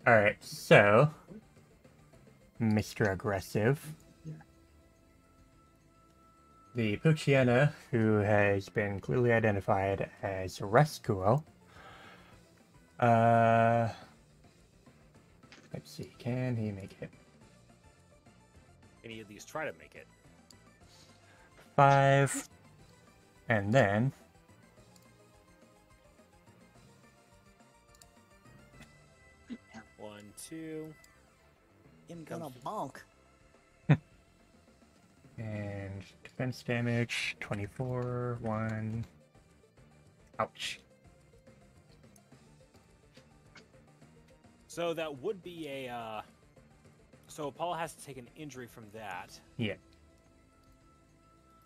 Alright, so Mr. Aggressive. The Puchiana, who has been clearly identified as Rescuo. Let's see, can he make it? Can you at least try to make it? 5, and then 1, 2. I'm gonna bonk. and defense damage 24, 1. Ouch. So that would be a. So Apollo has to take an injury from that. Yeah.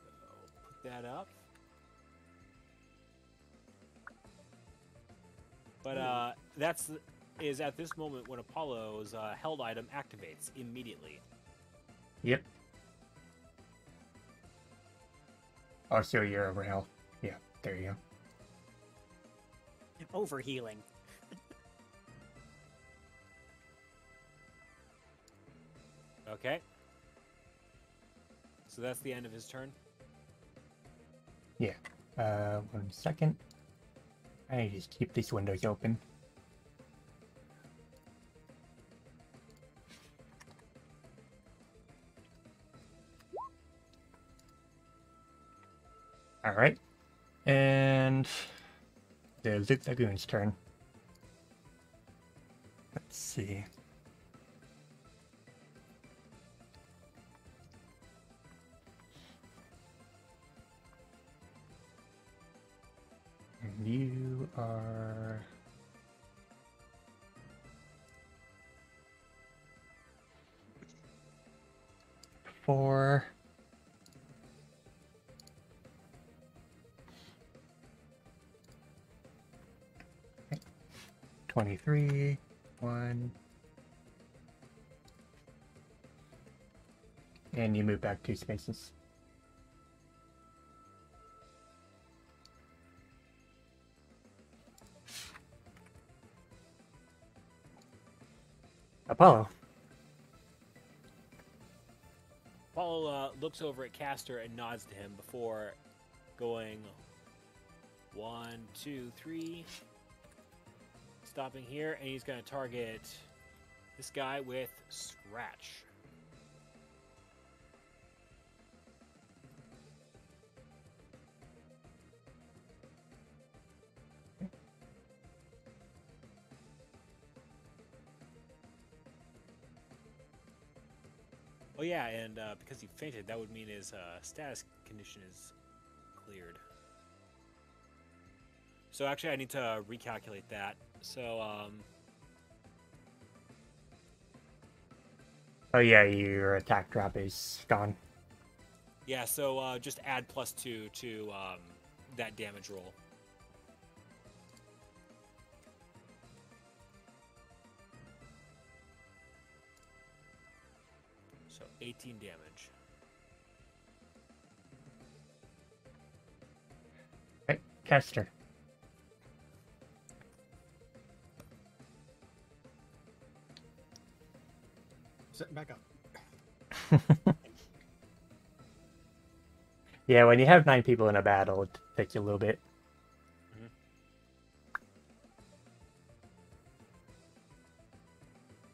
So put that up. But is at this moment when Apollo's held item activates immediately. Yep. Also, you're over health. Yeah, there you go. Overhealing. Okay. So that's the end of his turn. Yeah. 1 second. I just keep these windows open. Alright. And the Zigzagoon's turn. Let's see. And you are... Four. 23, 1. And you move back 2 spaces. Apollo. Apollo looks over at Caster and nods to him before going 1, 2, 3. Stopping here, and he's going to target this guy with Scratch. Oh yeah, and because he fainted, that would mean his status condition is cleared. So actually, I need to recalculate that. So, Oh yeah, your attack drop is gone. yeah, so just add +2 to that damage roll. So 18 damage. Right, Caster. Setting back up. Yeah, when you have 9 people in a battle, it takes you a little bit.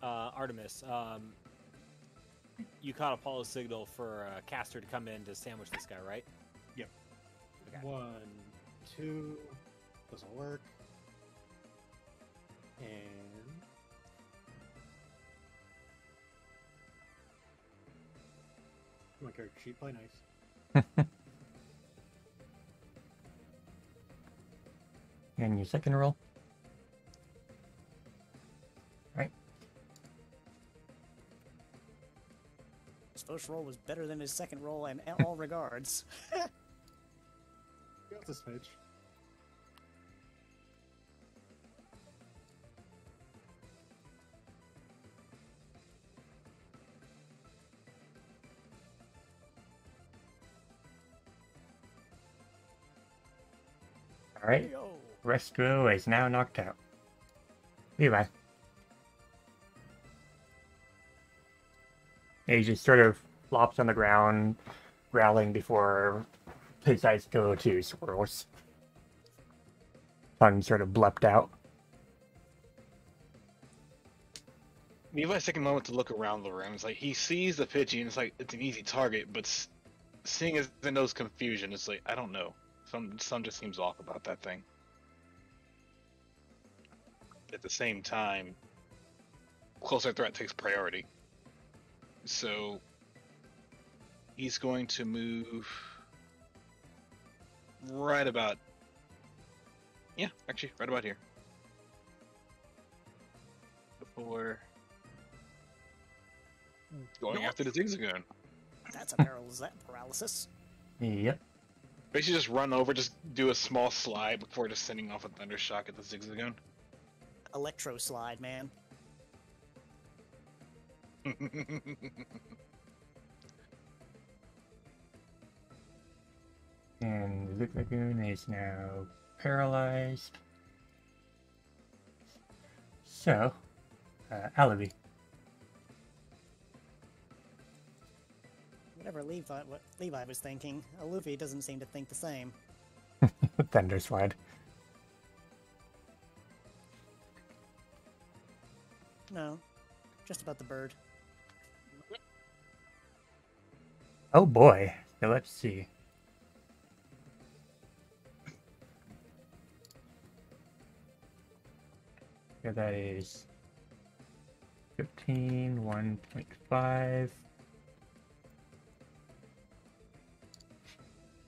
Artemis, you caught Apollo's signal for Caster to come in to sandwich this guy, right? Yep. Okay. 1, 2. Doesn't work. And my character sheet, play nice. And your second roll. Right. His first roll was better than his second roll in all regards. Got this page. Alright. Yo. Rescue is now knocked out. Levi. He just sort of flops on the ground, growling before his eyes go to swirls. Tongue sort of blepped out. Levi's taking a moment to look around the room. It's like he sees the Pidgey and it's like it's an easy target, but seeing as in those confusion, it's like I don't know. Some just seems off about that thing. At the same time, closer threat takes priority. So he's going to move right about, yeah, actually right about here. Before going after the Zigzagoon. That's a paralysis. Yep. Basically just run over, just do a small slide before just sending off a Thunder Shock at the Zigzagoon. Electro slide, man. And the Zigzagoon is now paralyzed. So, Alibi. Whatever what Levi was thinking, Luffy doesn't seem to think the same. Thunder Slide. No, just about the bird. Oh boy. So let's see. So that is 15, 1.5.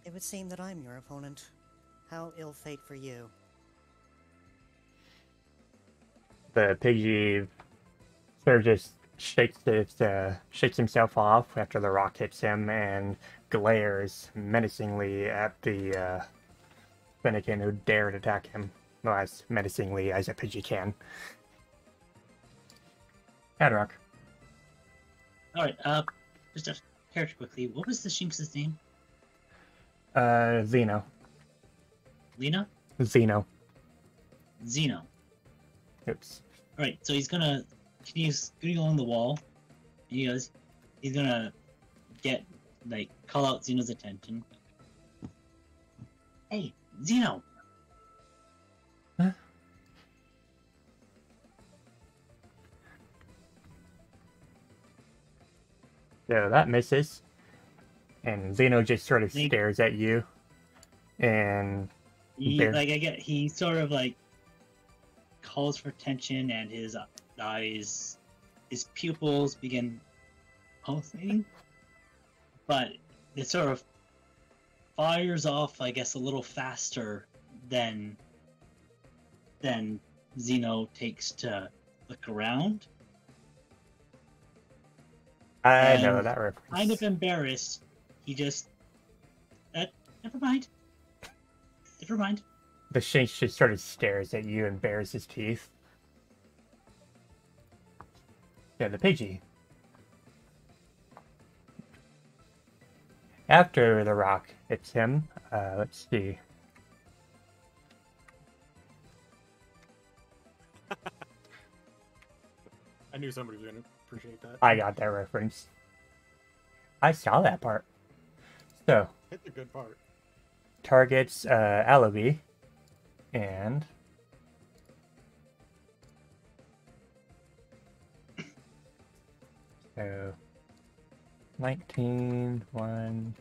It would seem that I'm your opponent. How ill fate for you. The Pidgey sort of just shakes himself off after the rock hits him and glares menacingly at the Fennekin who dared attack him. Well, as menacingly as a Pidgey can. Padrok. Alright, just a character quickly. What was the Shinx's name? Zeno. Lena? Zeno. Zeno. Oops. Alright, so he's gonna go along the wall. And he's gonna call out Zeno's attention. Hey, Zeno! Huh? So that misses. And Zeno just sort of stares at you. And he sort of calls for attention, and his eyes, his pupils begin pulsating, but it sort of fires off, I guess, a little faster than Zeno takes to look around. I know that reference. Kind of embarrassed, he just, never mind. Never mind. The Shinx just sort of stares at you and bares his teeth. Yeah, the Pidgey. After the rock hits him, let's see. I knew somebody was going to appreciate that. I got that reference. I saw that part. So, Hit the good part. targets Alibi and so 19, 1.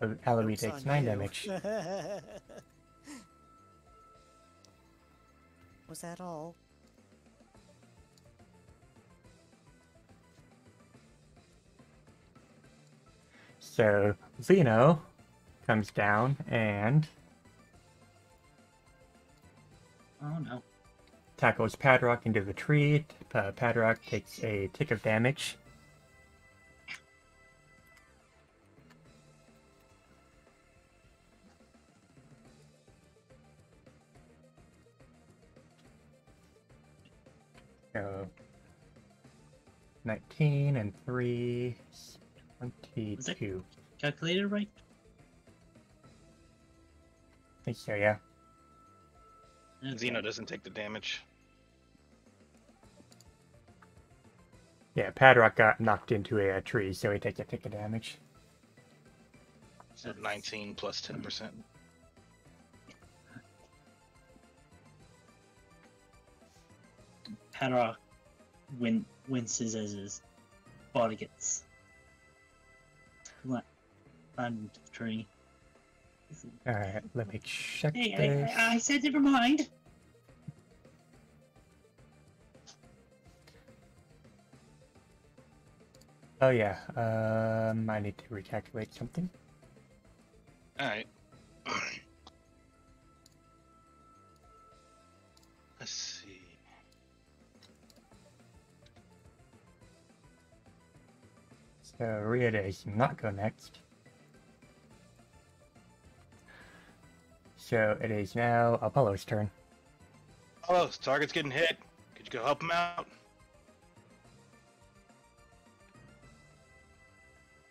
Alawi Joke's takes on 9 you. damage. Was that all? So, Zeno comes down and Oh no. tackles Padrok into the tree. Padrok takes a tick of damage. So, 19 and 3, 22. Calculated right? I think so, yeah. Okay. Xeno doesn't take the damage. Yeah, Padrok got knocked into a tree, so he takes a tick of damage. So 19 plus 10%. Padrok winces as his body gets planted into the tree. Alright, let me check Hey, this. I said never mind. Oh yeah, I need to recalculate something. Alright. Let's see. So Rhea does not go next. So it is now Apollo's turn. Oh, this target's getting hit. Could you go help him out?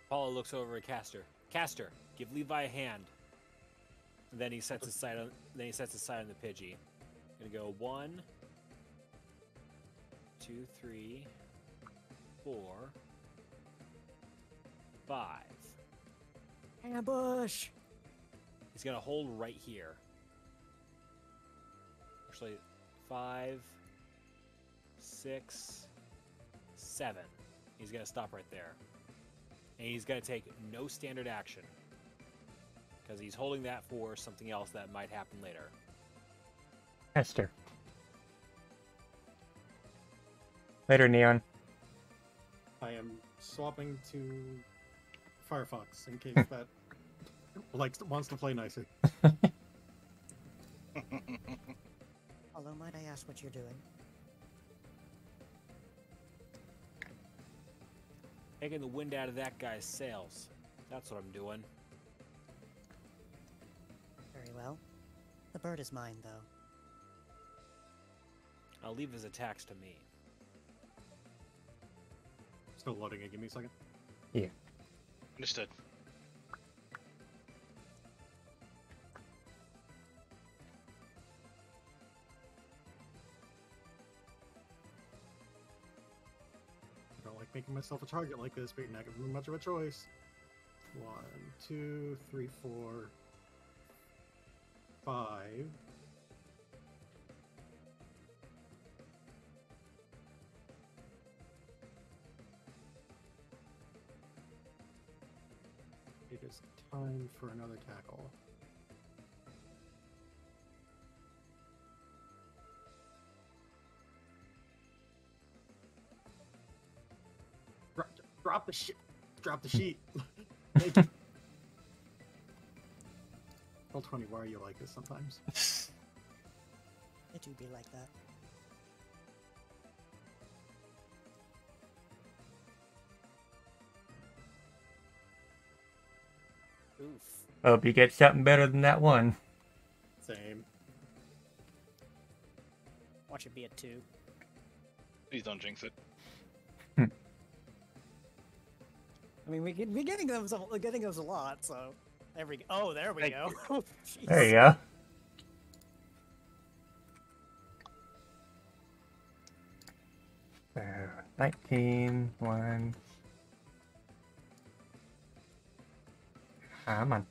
Apollo looks over at Caster. Caster, give Levi a hand. And then he sets his sight on. Then he sets his sight on the Pidgey. Gonna go 1, 2, 3, 4, 5. Ambush! He's gonna hold right here. Actually, 5, 6, 7. He's gonna stop right there. And he's gonna take no standard action. Because he's holding that for something else that might happen later. Esther. Later, Neon. I am swapping to Firefox in case that wants to play nicer. Although, might I ask what you're doing? Taking the wind out of that guy's sails. That's what I'm doing. Very well. The bird is mine, though. I'll leave his attacks to me. Still loading it. Give me a second. Yeah. Understood. I don't like making myself a target like this, but you're not giving me much of a choice. 1, 2, 3, 4, 5. It is time for another tackle. Drop the shit. Drop the sheet. Thank you. Roll 20, why are you like this sometimes? It do be like that. Oof. Hope you get something better than that one. Same. Watch it be a 2. Please don't jinx it. I mean, we're getting those a lot, so... There we go. Oh, there we Thank go. Jeez. There you go. So, 19, 1. Come on.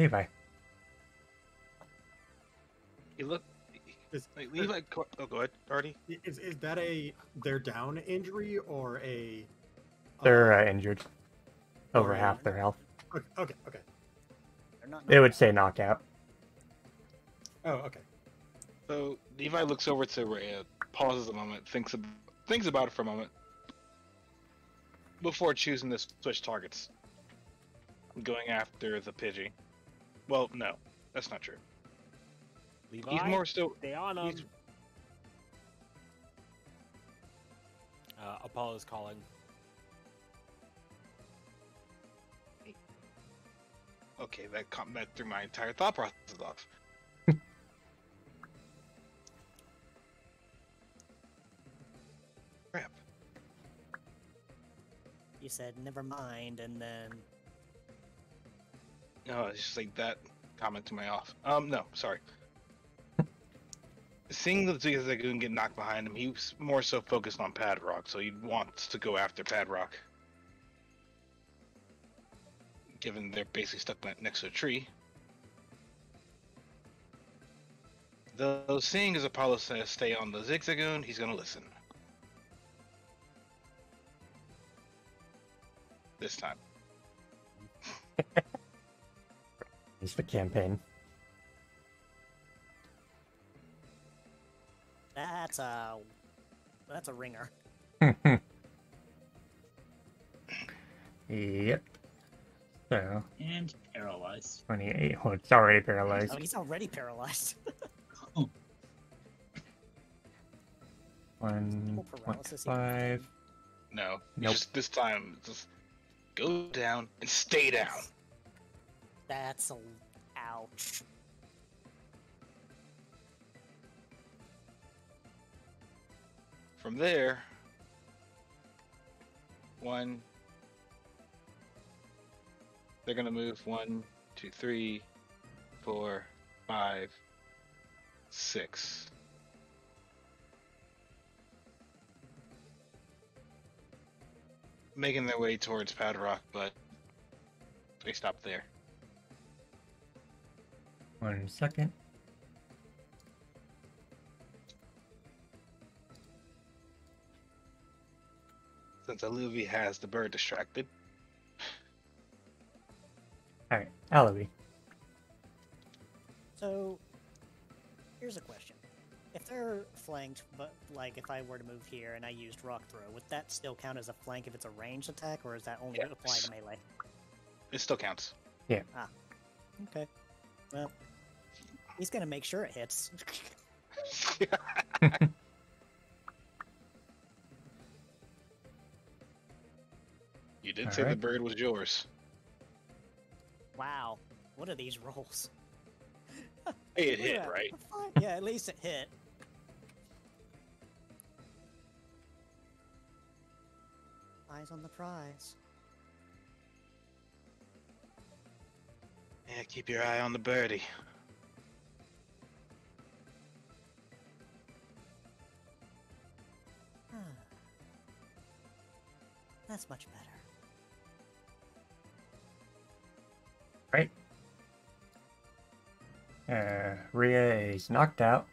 Levi. You look. Is, Like, Levi. Oh, go ahead, Artie. is that a they're down injury or a? They're injured. Over or a- half their health. Okay. They're not They would knocked say knockout. Oh, okay. So Levi looks over to Rhea, pauses a moment, thinks about it for a moment before choosing to switch targets. Going after the Pidgey. Well, no, that's not true. Levi, He's more so. stay on him. he's- Apollo's calling. Okay, that threw my entire thought process off. Crap. You said never mind, and then No, it's just like that comment to my off. No, sorry. Seeing the Zagoon get knocked behind him, he was more so focused on Padrok, so he wants to go after Padrok. Given they're basically stuck next to a tree. Though seeing as Apollo says stay on the Zigzagoon, he's gonna listen. This time. It's the campaign. that's a ringer. Yep. So, And paralyzed. 28. Well, it's already paralyzed. Oh, he's already paralyzed. One, paralysis 5. No. Nope. Just this time, just go down and stay down. That's a ouch. From there, 1. They're gonna move 1, 2, 3, 4, 5, 6. Making their way towards Padrok, but they stop there. 1 second. Since Aluvi has the bird distracted. Alright, Alavi. So, here's a question. If they're flanked, but like if I were to move here and I used Rock Throw, would that still count as a flank if it's a ranged attack, or is that only Yeah. apply to melee? It still counts. Okay. Well, he's gonna make sure it hits. You did say the Alright. bird was yours. Wow. What are these rolls? Hey, it Look at hit, that. right? Fine. Yeah, at least it hit. Eyes on the prize. Yeah, keep your eye on the birdie. That's much better. Rhea is knocked out.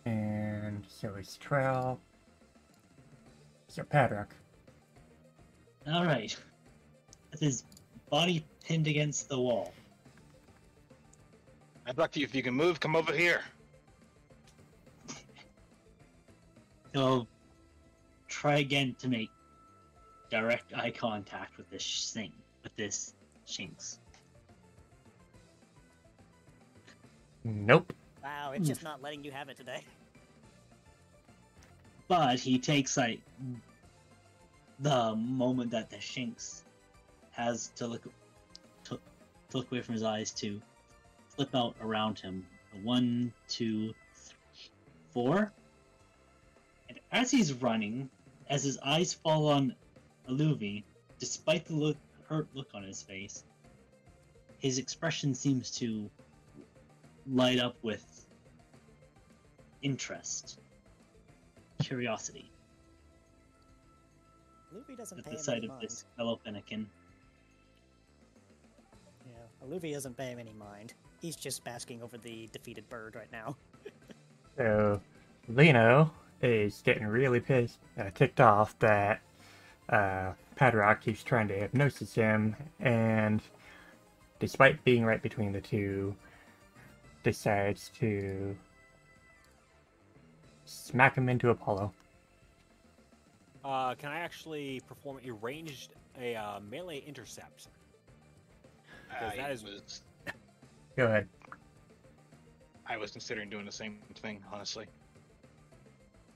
And so is Trell. So Padrok. Alright. With his body pinned against the wall. I'd like to you if you can move, come over here. He'll try again to make direct eye contact with this thing, with this Shinx. Nope. Wow, it's just not letting you have it today. But he takes like the moment that the Shinx has to look away from his eyes to flip out around him. 1, 2, 3, 4. And as he's running, as his eyes fall on Aluvi, despite the hurt look on his face, his expression seems to light up with interest, curiosity Luffy doesn't at pay the him sight any of mind. this fellow Fennekin. Yeah. Luffy isn't paying any mind. He's just basking over the defeated bird right now. So, Lino is getting really ticked off that Padrok keeps trying to hypnosis him, and despite being right between the two, decides to smack him into Apollo. Can I actually perform a melee intercept? Because that is... Go ahead. I was considering doing the same thing, honestly.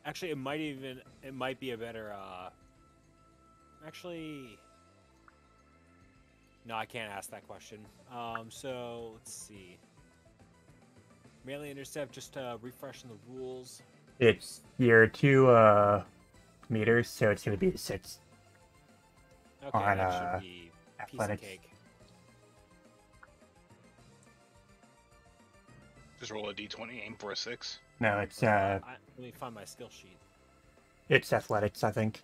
Actually, it might be a better, actually... No, I can't ask that question. So, let's see. Melee intercept, just refreshing the rules. It's your 2 meters, so it's going to be a 6. Okay, On, that should be a piece of athletics. cake. Just roll a d20, aim for a 6. No, it's Let me find my skill sheet. it's athletics, I think.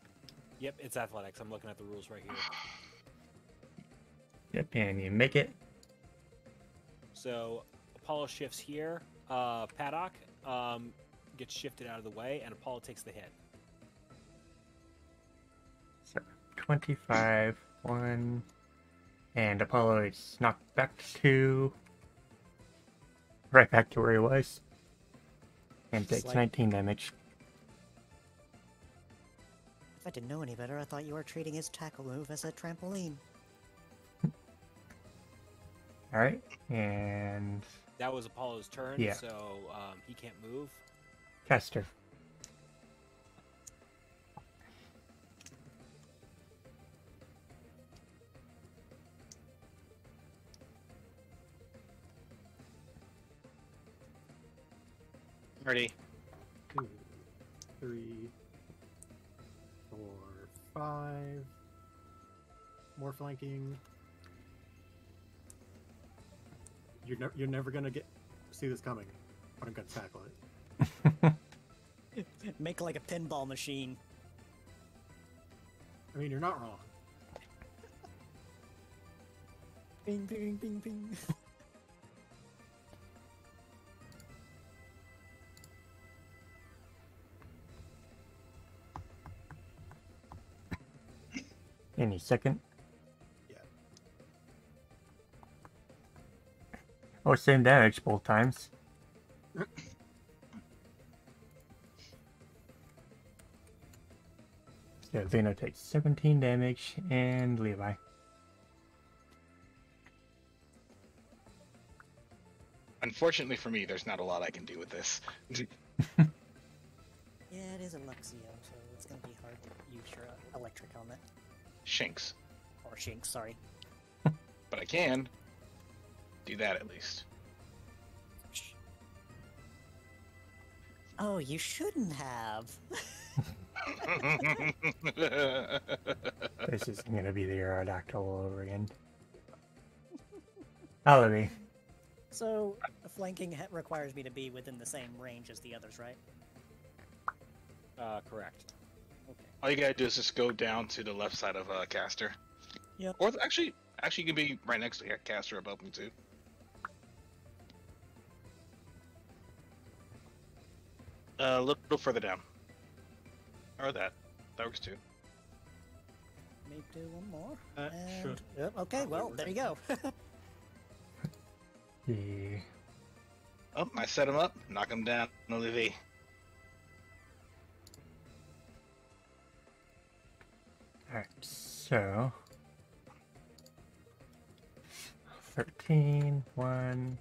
Yep, it's athletics. I'm looking at the rules right here. Yep, and you make it. So, Apollo shifts here. Paddock gets shifted out of the way, and Apollo takes the hit. So 25, 1, and Apollo is knocked back to right back to where he was, and takes Like- 19 damage. If I didn't know any better, I thought you were treating his tackle move as a trampoline. All right, and That was Apollo's turn, Yeah. so he can't move. Caster. Ready. 2, 3, 4, 5. More flanking. You're never gonna see this coming, but I'm gonna tackle it. Make like a pinball machine. I mean, you're not wrong. Bing, bing, bing, bing. Any second. Yeah. Oh, same damage both times. So Zeno takes 17 damage, and Levi. Unfortunately for me, there's not a lot I can do with this. Yeah, it is a Luxio, so it's gonna be hard to use your electric on that. Shinks. Or Shinx, sorry. But I can do that at least. Oh, you shouldn't have. This is gonna be the Aerodactyl all over again. Olivie. So, flanking requires me to be within the same range as the others, right? Correct. Okay. All you gotta do is just go down to the left side of Caster. Yep. Or actually, you can be right next to Caster above him too. A little further down. Or that. That works too. Maybe do one more. That should Yep, okay, well, work. there you go. The Oh, I set him up. Knock him down, Olivier. Alright, so 13, 1.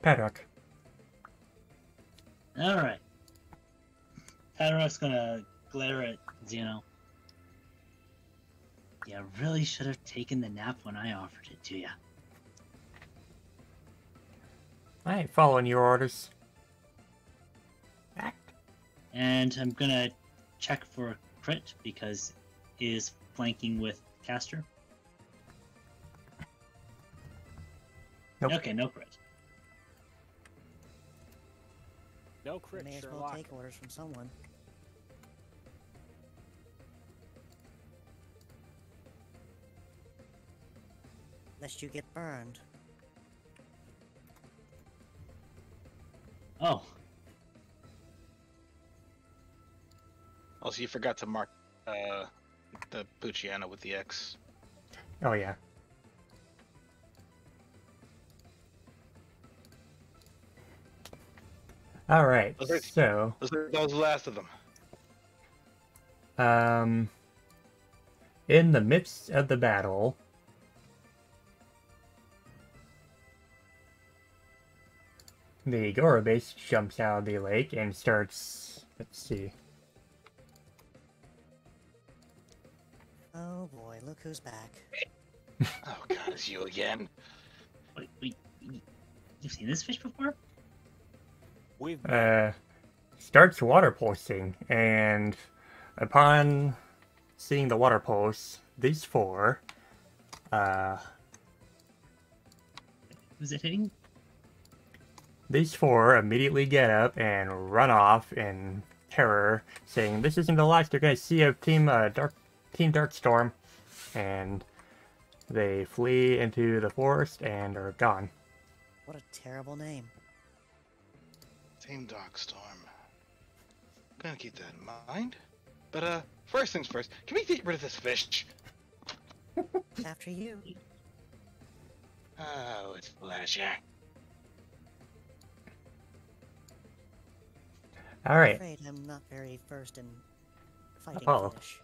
Padrok. Alright. Padrok's gonna glare at Zeno. You really should have taken the nap when I offered it to you. I ain't following your orders. Act. And I'm gonna check for a crit because it is flanking with Caster. Nope. Okay, no crit. No crit, May as well Sherlock. take orders from someone. Lest you get burned. Oh, Also, you forgot to mark the Pucciano with the X. Oh yeah. All right. So, That was the last of them. in the midst of the battle, the Gorobase jumps out of the lake and starts. Let's see. Oh boy, look who's back. Oh God, it's you again. wait, you've seen this fish before? We've Starts water pulsing, and upon seeing the water pulse, these four, Who's it hitting? these four immediately get up and run off in terror, saying, "This isn't the last. They're going to see a Team Darkstorm," and they flee into the forest and are gone. What a terrible name. Team Darkstorm. Gonna keep that in mind. But first things first, can we get rid of this fish? After you. Oh, it's a pleasure. All I'm right. afraid I'm not very versed in fighting Apollo. fish.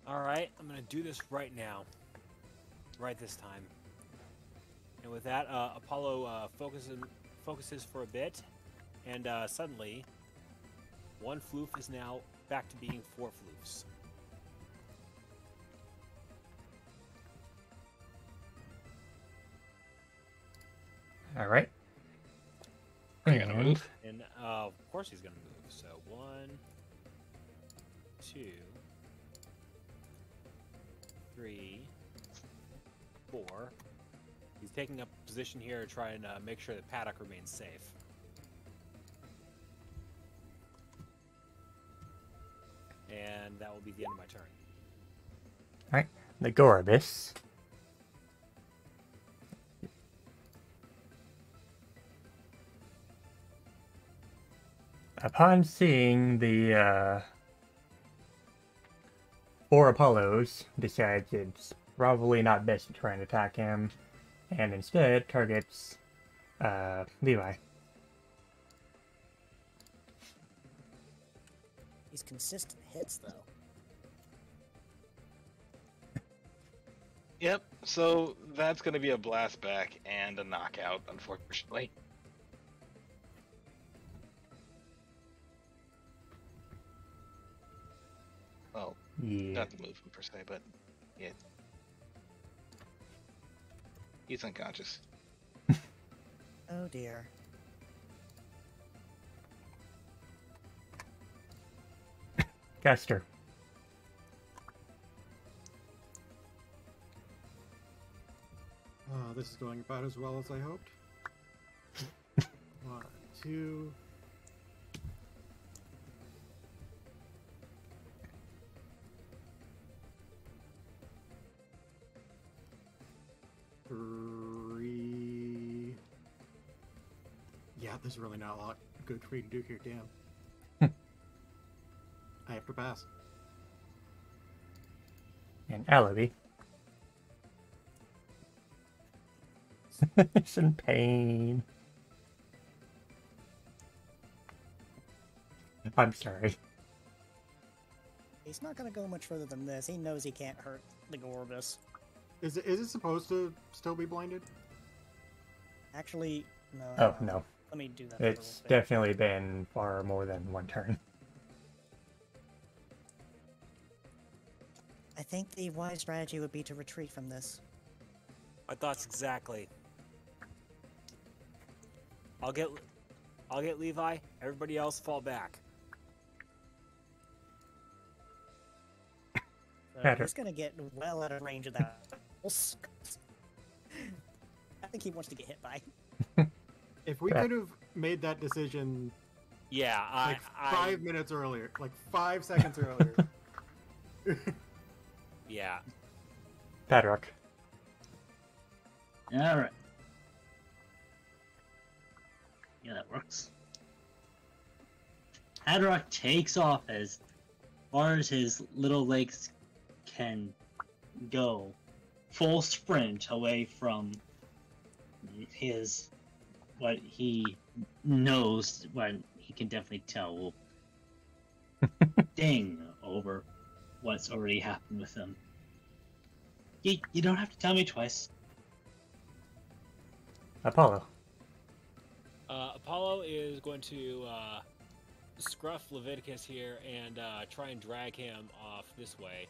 Alright, I'm gonna do this right now. Right this time. And with that, Apollo focuses for a bit, and suddenly, one floof is now back to being 4 floofs. All right. Are you gonna move? And of course he's gonna move. So 1, 2, 3, 4. He's taking up a position here to try and make sure that Paddock remains safe. And that will be the end of my turn. All right. The Gorobus. Upon seeing the 4 Apollos, decides it's probably not best to try and attack him, and instead targets Levi. These consistent hits, though. Yep, so that's gonna be a blast back and a knockout, unfortunately. Well, Yeah. not the movement per se, but yeah. He's unconscious. Oh dear. Caster. This is going about as well as I hoped. 1, 2. Three. Yeah, there's really not a lot good for me to do here, damn. I have to pass. And Alabi. It's in pain. I'm sorry. He's not gonna go much further than this. He knows he can't hurt the Gorobus. Is it supposed to still be blinded? Actually, no. Oh, no. Let me do that. It's definitely been far more than one turn. I think the wise strategy would be to retreat from this. My thoughts exactly. I'll get Levi. Everybody else fall back. So Better. he's gonna get well out of range of that. I think he wants to get hit by. If we Yeah. could have made that decision Yeah, like 5 minutes earlier, like 5 seconds earlier. Yeah. Padrok. Alright. Yeah, that works. Padrok takes off as far as his little legs can go. Full sprint away from his, what he knows, what he can definitely tell will ding over what's already happened with him. You don't have to tell me twice. Apollo. Apollo is going to scruff Leviticus here and try and drag him off this way,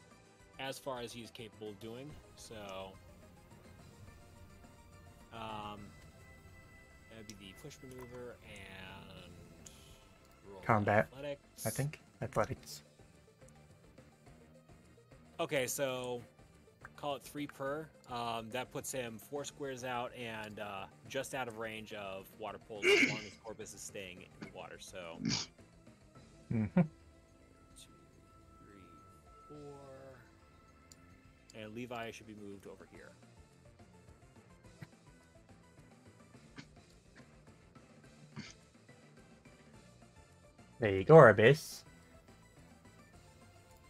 as far as he's capable of doing. So, that'd be the push maneuver and roll Combat, athletics. I think. Athletics. Okay, so call it 3 per. That puts him 4 squares out and just out of range of water pools as long as Corpus is staying in the water. So, Mm-hmm. 2, 3, 4, and Levi should be moved over here. The Gorobus,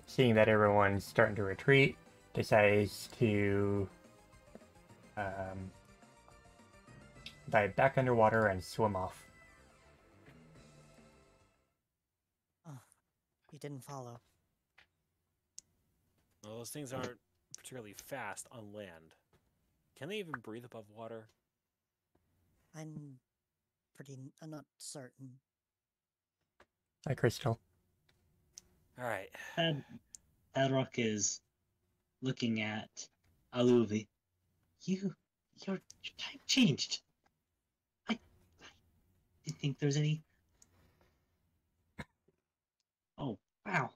seeing that everyone's starting to retreat, decides to dive back underwater and swim off. Oh, he didn't follow. Well, those things aren't particularly fast on land. Can they even breathe above water? I'm not certain. Hi, Crystal. All right. Padrok is looking at Aluvi. Your type changed. I didn't think there's any. Oh wow!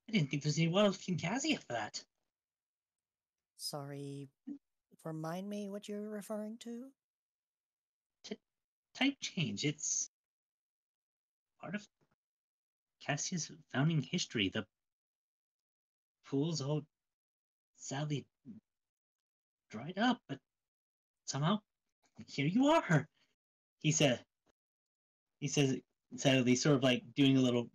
I didn't think there's any wild Kincasia for that. Sorry, remind me what you're referring to? Type change. It's part of Cassia's founding history. The pools all sadly dried up, but somehow here you are. He says sadly, sort of like doing a little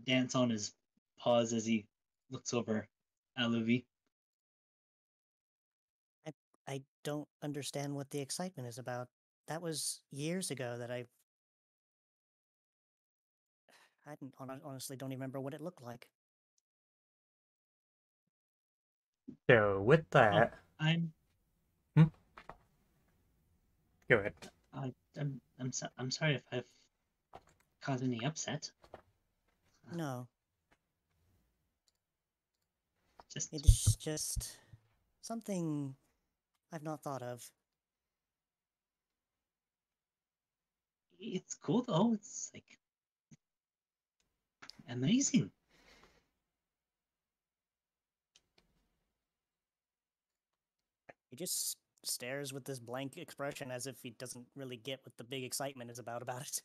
dance on his paws as he looks over at Luvi. I don't understand what the excitement is about. That was years ago that I honestly don't even remember what it looked like. So with that, I'm go ahead. I'm sorry if I've caused any upset. No, Just it's just something I've not thought of. it's cool though. It's like amazing. He just stares with this blank expression as if he doesn't really get what the big excitement is about it.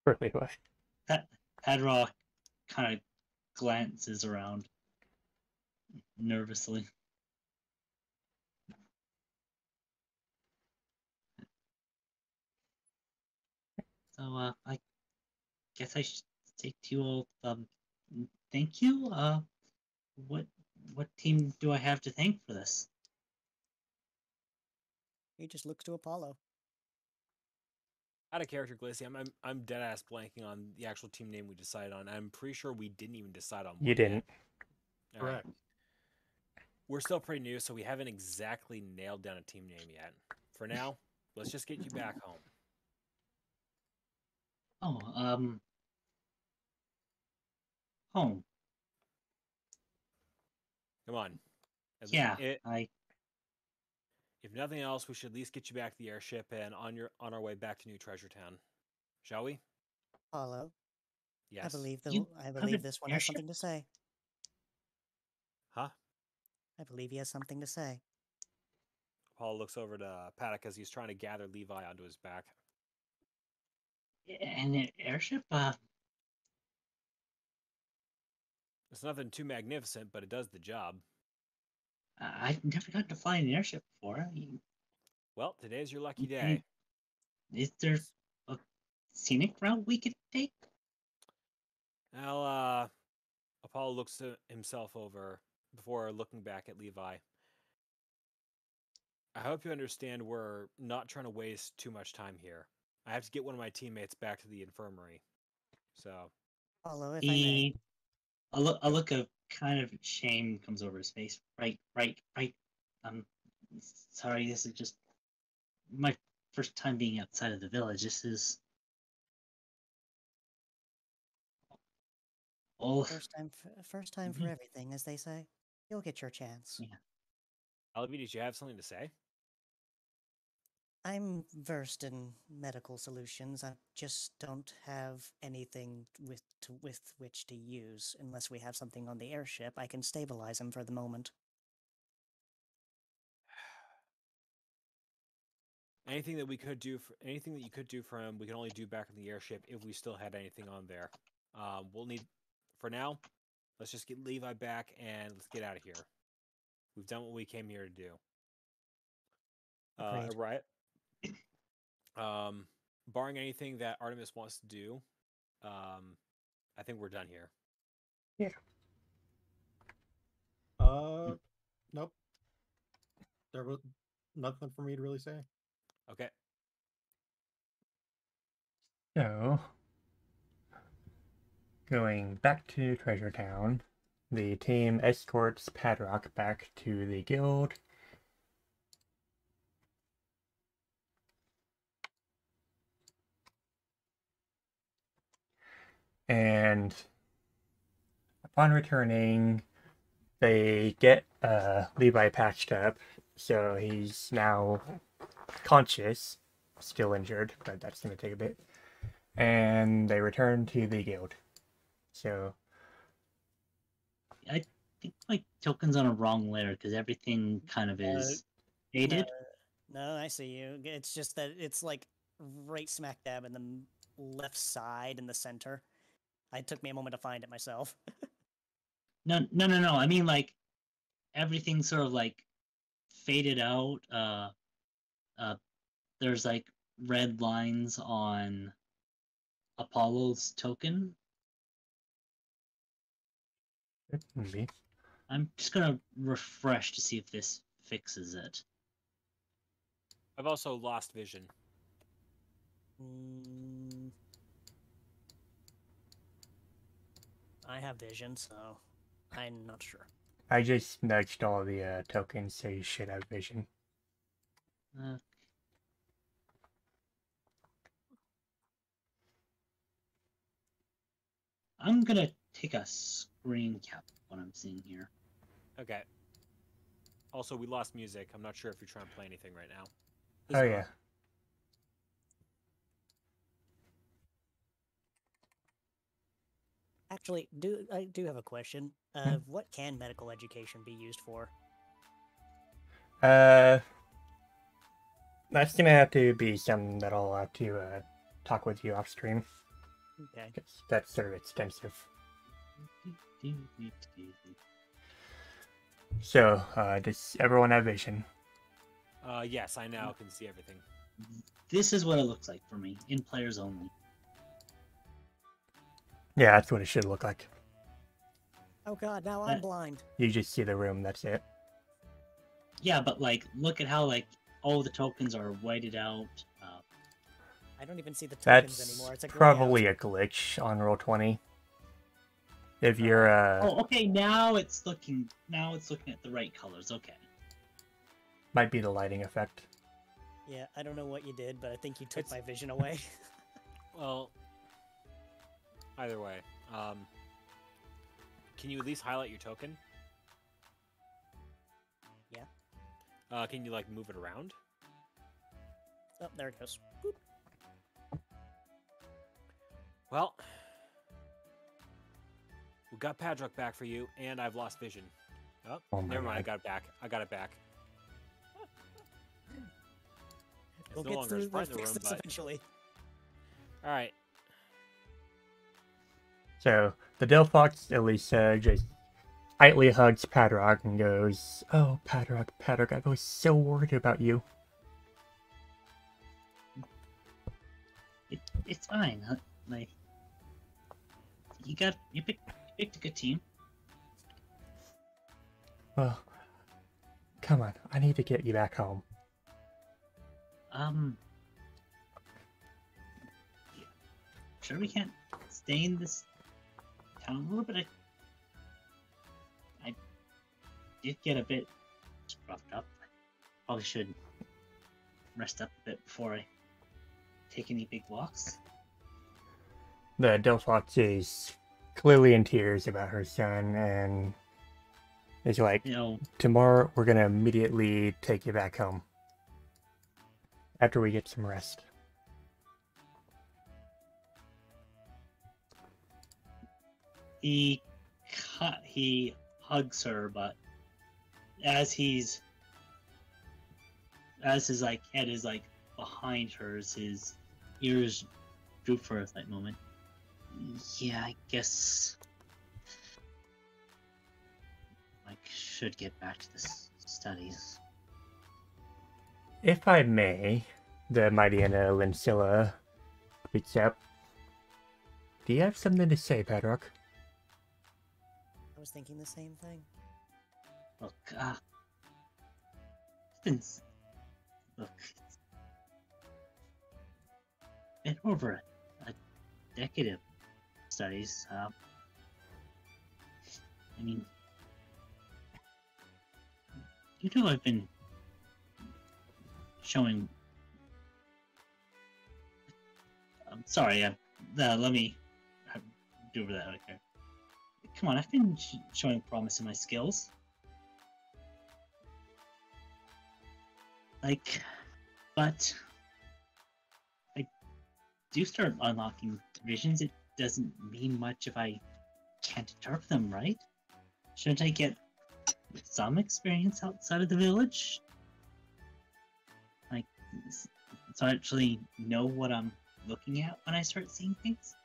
Really what? Padrok kind of glances around nervously. So I guess I should say to you all, thank you. What team do I have to thank for this? He just looks to Apollo. Out of character, Glacy, I'm dead ass blanking on the actual team name we decided on. I'm pretty sure we didn't even decide on one. You didn't. All right. Correct. We're still pretty new, so we haven't exactly nailed down a team name yet. For now, let's just get you back home. Oh, home. Come on. Yeah, If nothing else, we should at least get you back to the airship and on our way back to New Treasure Town. Shall we? Apollo, Yes. I believe You this one have has an something to say. Huh? I believe he has something to say. Paul looks over to Paddock as he's trying to gather Levi onto his back. an airship. It's nothing too magnificent, but it does the job. I've never gotten to fly an airship before. Well, today's your lucky Okay. day. Is there a scenic route we could take? Now, Apollo looks at himself over before looking back at Levi. I hope you understand we're not trying to waste too much time here. I have to get one of my teammates back to the infirmary. So, Follow if I may. A look of kind of shame comes over his face. Right. I'm sorry, this is just my first time being outside of the village. This is First time for everything, as they say. You'll get your chance. Yeah. Alvy, did you have something to say? I'm versed in medical solutions. I just don't have anything with which to use. Unless we have something on the airship, I can stabilize him for the moment. Anything that you could do for him, we can only do back on the airship if we still had anything on there. We'll need, for now, let's just get Levi back and let's get out of here. We've done what we came here to do. Agreed. Right. Barring anything that Artemis wants to do, I think we're done here. Yeah. Nope. There was nothing for me to really say. Okay. So, going back to Treasure Town, the team escorts Padrok back to the guild. And upon returning, they get Levi patched up, so he's now conscious, still injured, but that's going to take a bit. And they return to the guild. So I think my token's on a wrong layer because everything kind of is faded. No, I see you. It's just that it's like right smack dab in the left side in the center. It took me a moment to find it myself. No. I mean, like, everything sort of like faded out. There's like red lines on Apollo's token. maybe. I'm just gonna refresh to see if this fixes it. I've also lost vision. I have vision, so I'm not sure. I just nudged all the tokens, so you should have vision. I'm gonna take a screen cap of what I'm seeing here. Okay. Also, we lost music. I'm not sure if you're trying to play anything right now. Oh, yeah. Actually, I do have a question. What can medical education be used for? That's gonna have to be something that I'll have to talk with you off stream. Okay. 'Cause that's sort of extensive. So, does everyone have vision? Yes, I now can see everything. This is what it looks like for me, in players only. Yeah, that's what it should look like. Oh god, now I'm blind. You just see the room, that's it. Yeah, but like, look at how like all the tokens are whited out. I don't even see the tokens That's anymore. It's a probably a glitch on Roll20. If you're Oh, okay. Now it's looking at the right colors. Okay. might be the lighting effect. Yeah, I don't know what you did, but I think you took my vision away. Well, either way, can you at least highlight your token? Yeah. Can you like move it around? Oh, there it goes. Boop. Well, we got Padrok back for you, and I've lost vision. Oh my Never mind, God. I got it back. It's We'll no get longer through a sprite we'll in the fix room, this but eventually. all right. So the Delphox Elisa just tightly hugs Padrok and goes, "Oh, Padrok, I was so worried about you." It's fine. Like you picked a good team. Well, come on, I need to get you back home. Yeah. Sure we can't stay in this town a little bit. I did get a bit scruffed up. Probably should rest up a bit before I take any big walks. The Delphox is clearly in tears about her son, and is like, You know, tomorrow we're gonna immediately take you back home. After we get some rest. he hugs her, but as his like head is like behind hers, his ears droop for a slight moment. Yeah, I guess I should get back to the studies. If I may, the mighty Anna Lincilla speaks up. Do you have something to say, Padrok? I was thinking the same thing. Look, it's been over a decade of studies. I mean, you know, I've been showing. I'm sorry. Let me do over that. Okay. Come on, I've been showing promise in my skills. Like, but I do start unlocking visions. It doesn't mean much if I can't interpret them, right? Shouldn't I get some experience outside of the village? Like, so I actually know what I'm looking at when I start seeing things?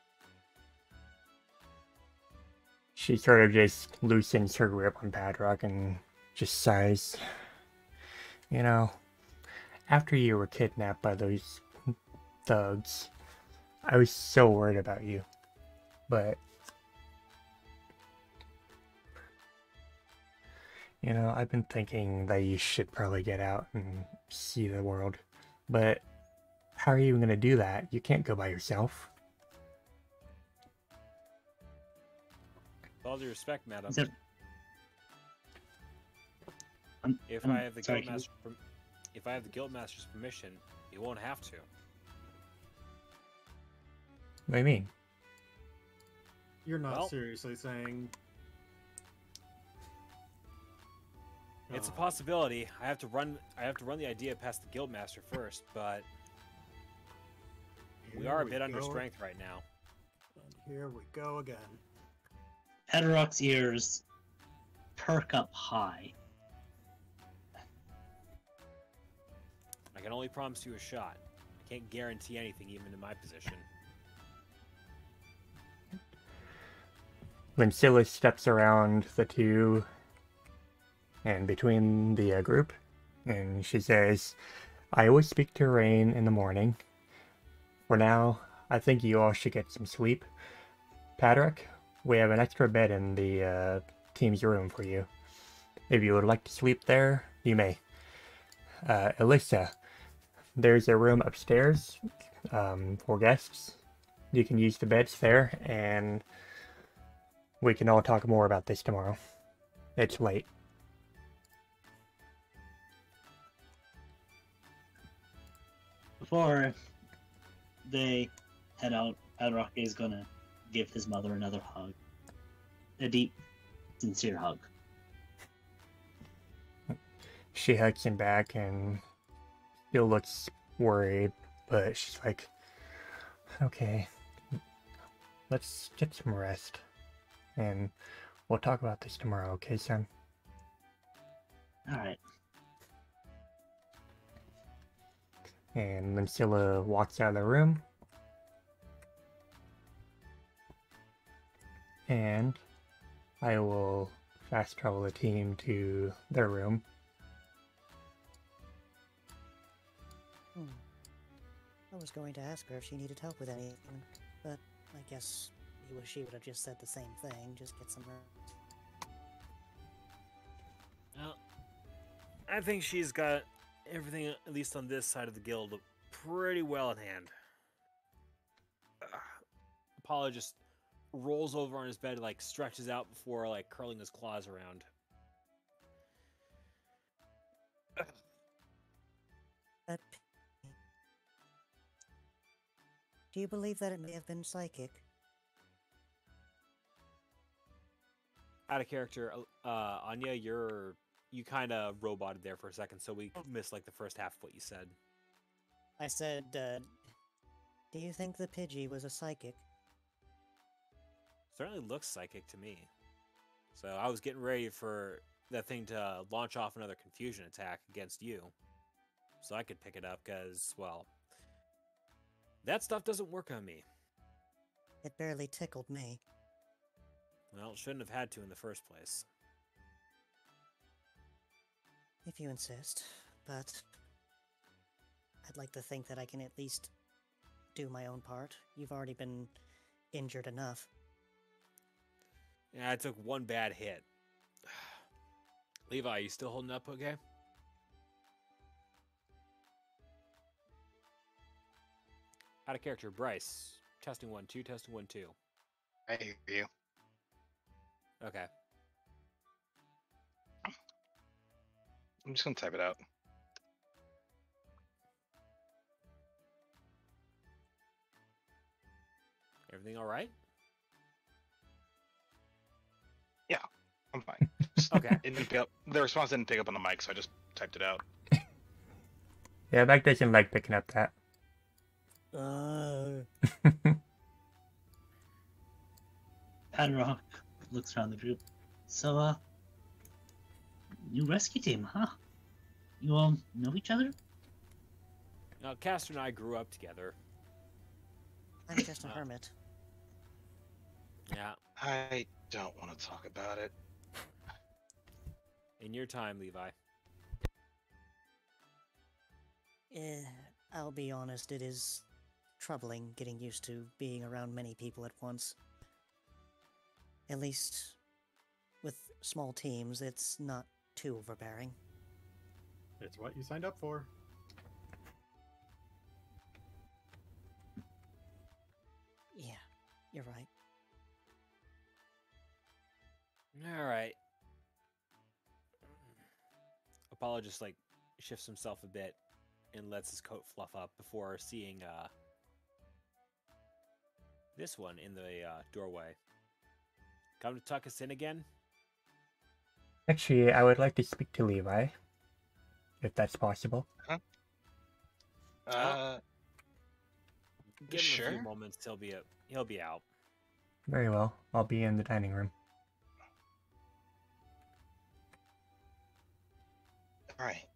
She sort of just loosens her grip on Padrok and just sighs. You know, after you were kidnapped by those thugs, I was so worried about you. But, you know, I've been thinking that you should probably get out and see the world. But how are you going to do that? You can't go by yourself. With all due respect, madam, Is that... if I have the Guildmaster's permission, you won't have to. What do you mean? You're not Well- seriously saying. It's a possibility. I have to run the idea past the Guildmaster first, but we are a bit under strength right now. And here we go again. Padrok's ears perk up high. I can only promise you a shot. I can't guarantee anything, even in my position. Lincilla steps around the two and between the group, and she says, I always speak to Rain in the morning. For now, I think you all should get some sleep. Padrok, we have an extra bed in the team's room for you. If you would like to sleep there, you may. Elisa, there's a room upstairs for guests. You can use the beds there, and we can all talk more about this tomorrow. It's late. Before they head out, Padrok is gonna give his mother another hug. A deep, sincere hug. She hugs him back and still looks worried, but she's like, okay, let's get some rest. And we'll talk about this tomorrow, okay, son? Alright. And Lincilla walks out of the room. and I will fast travel the team to their room. I was going to ask her if she needed help with anything, but I guess she would have just said the same thing, just get some rest. Well, I think she's got everything, at least on this side of the guild, pretty well in hand. Apollo just rolls over on his bed, like stretches out before like curling his claws around. That. Do you believe that it may have been psychic? Out of character, Anya, you kind of roboted there for a second, so we missed like the first half of what you said. I said, do you think the Pidgey was a psychic? Certainly looks psychic to me. So I was getting ready for that thing to launch off another confusion attack against you. So I could pick it up because, well, that stuff doesn't work on me. It barely tickled me. Well, it shouldn't have had to in the first place. If you insist, but I'd like to think that I can at least do my own part. You've already been injured enough. Yeah, I took one bad hit. Levi, you still holding up okay? Out of character, Bryce. Testing 1, 2, testing 1, 2. I hear you. Okay. I'm just gonna type it out. Everything all right? Yeah, I'm fine. Okay. It didn't pick up, the response didn't pick up on the mic, so I just typed it out. Yeah, Mike doesn't like picking up that. Padrok looks around the group. So, new rescue team, huh? You all know each other? Now, Castor and I grew up together. I'm just a hermit. Yeah. I don't want to talk about it. In your time, Levi. I'll be honest, it is troubling getting used to being around many people at once. At least, with small teams, it's not too overbearing. It's what you signed up for. Yeah, you're right. All right. Apollo just like shifts himself a bit and lets his coat fluff up before seeing this one in the doorway. Come to tuck us in again? Actually, I would like to speak to Levi, if that's possible. Huh? Give him a sure. few moments. He'll be out. Very well. I'll be in the dining room. All right.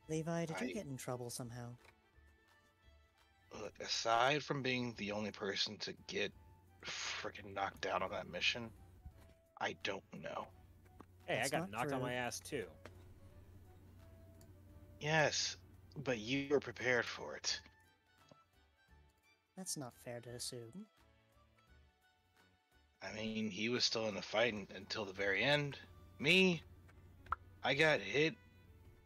Levi, did you get in trouble somehow? Look, aside from being the only person to get freaking knocked out on that mission, I don't know. Hey, That's I got not knocked on true. my ass too. Yes, but you were prepared for it. That's not fair to assume. I mean, he was still in the fight until the very end. Me, I got hit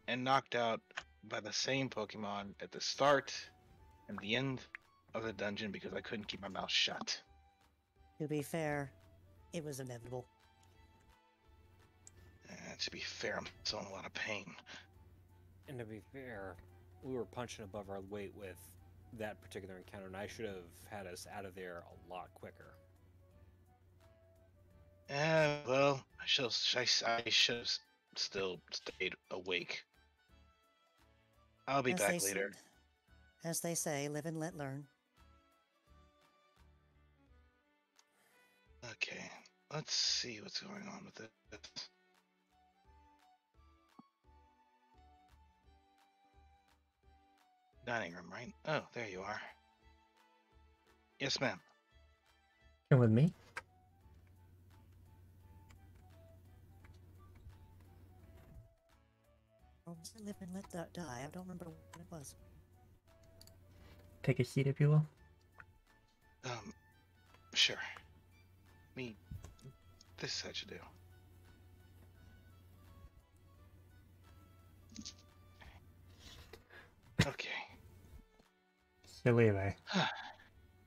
and knocked out by the same Pokemon at the start and the end of the dungeon because I couldn't keep my mouth shut. To be fair, it was inevitable. To be fair, I'm still in a lot of pain. And to be fair, we were punching above our weight with that particular encounter, and I should have had us out of there a lot quicker. Well, I should have still stayed awake. I'll be back later. As they say, live and let learn. Okay, let's see what's going on with this. Dining room, right? Oh, there you are. Yes, ma'am. Come with me. Or was it Live and Let Die? I don't remember what it was. Take a seat, if you will. Sure. This I should do. Okay. So Levi,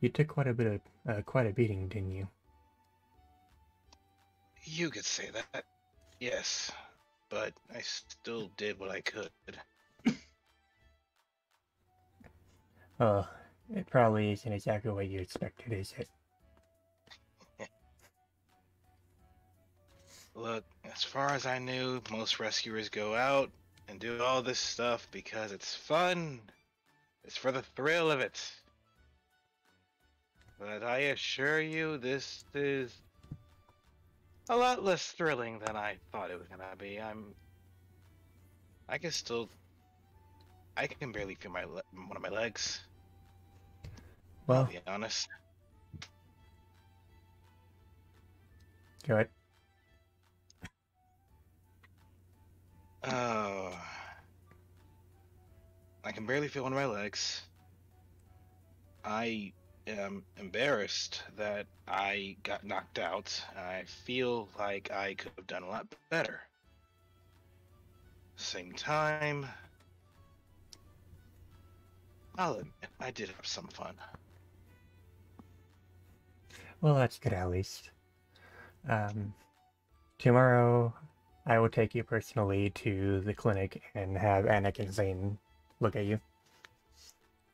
you took quite a beating, didn't you? You could say that. Yes. But I still did what I could. Oh, it probably isn't exactly what you expected, is it? Look, as far as I knew, most rescuers go out and do all this stuff because it's fun. It's for the thrill of it. But I assure you, this is a lot less thrilling than I thought it was gonna be. I can barely feel one of my legs. I'll Well, be honest. go ahead. Oh, I can barely feel one of my legs. I am embarrassed that I got knocked out. I feel like I could have done a lot better. Same time, I'll admit, I did have some fun. Well, that's good at least. Tomorrow, I will take you personally to the clinic and have Anik and Zane look at you.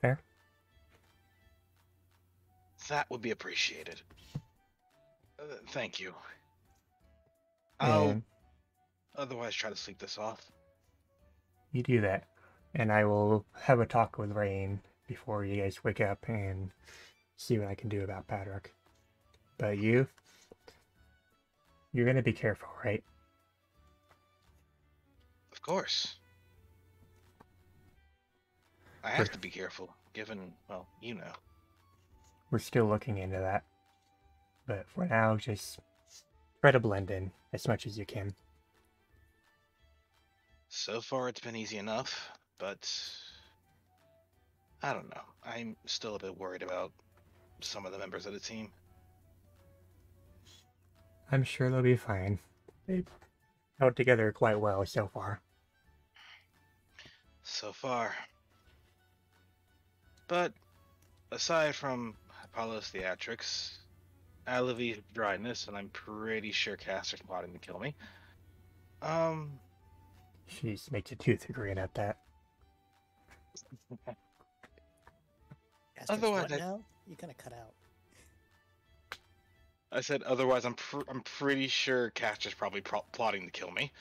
Fair? That would be appreciated. Thank you. I'll And otherwise try to sleep this off. you do that. And I will have a talk with Rain before you guys wake up and see what I can do about Padrok. But you're gonna be careful, right? Of course. I have to be careful, given, well, you know. We're still looking into that. But for now, just try to blend in as much as you can. So far, it's been easy enough, but I don't know. I'm still a bit worried about some of the members of the team. I'm sure they'll be fine. They've held together quite well so far. So far. But aside from Apollo's theatrics, Alivi's dryness, and I'm pretty sure Caster's plotting to kill me. She makes a tooth grin at that. Otherwise, what now? You kind of cut out. I said otherwise. I'm pretty sure Caster's probably plotting to kill me.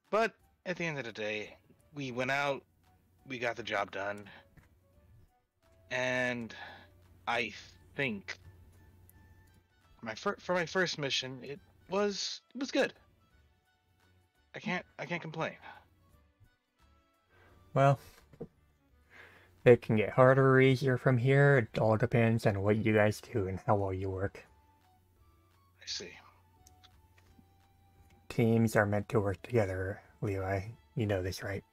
But at the end of the day, we went out, we got the job done, and I think for my first mission, it was good. I can't complain. Well, it can get harder or easier from here. It all depends on what you guys do and how well you work. I see. Teams are meant to work together, Levi. You know this, right?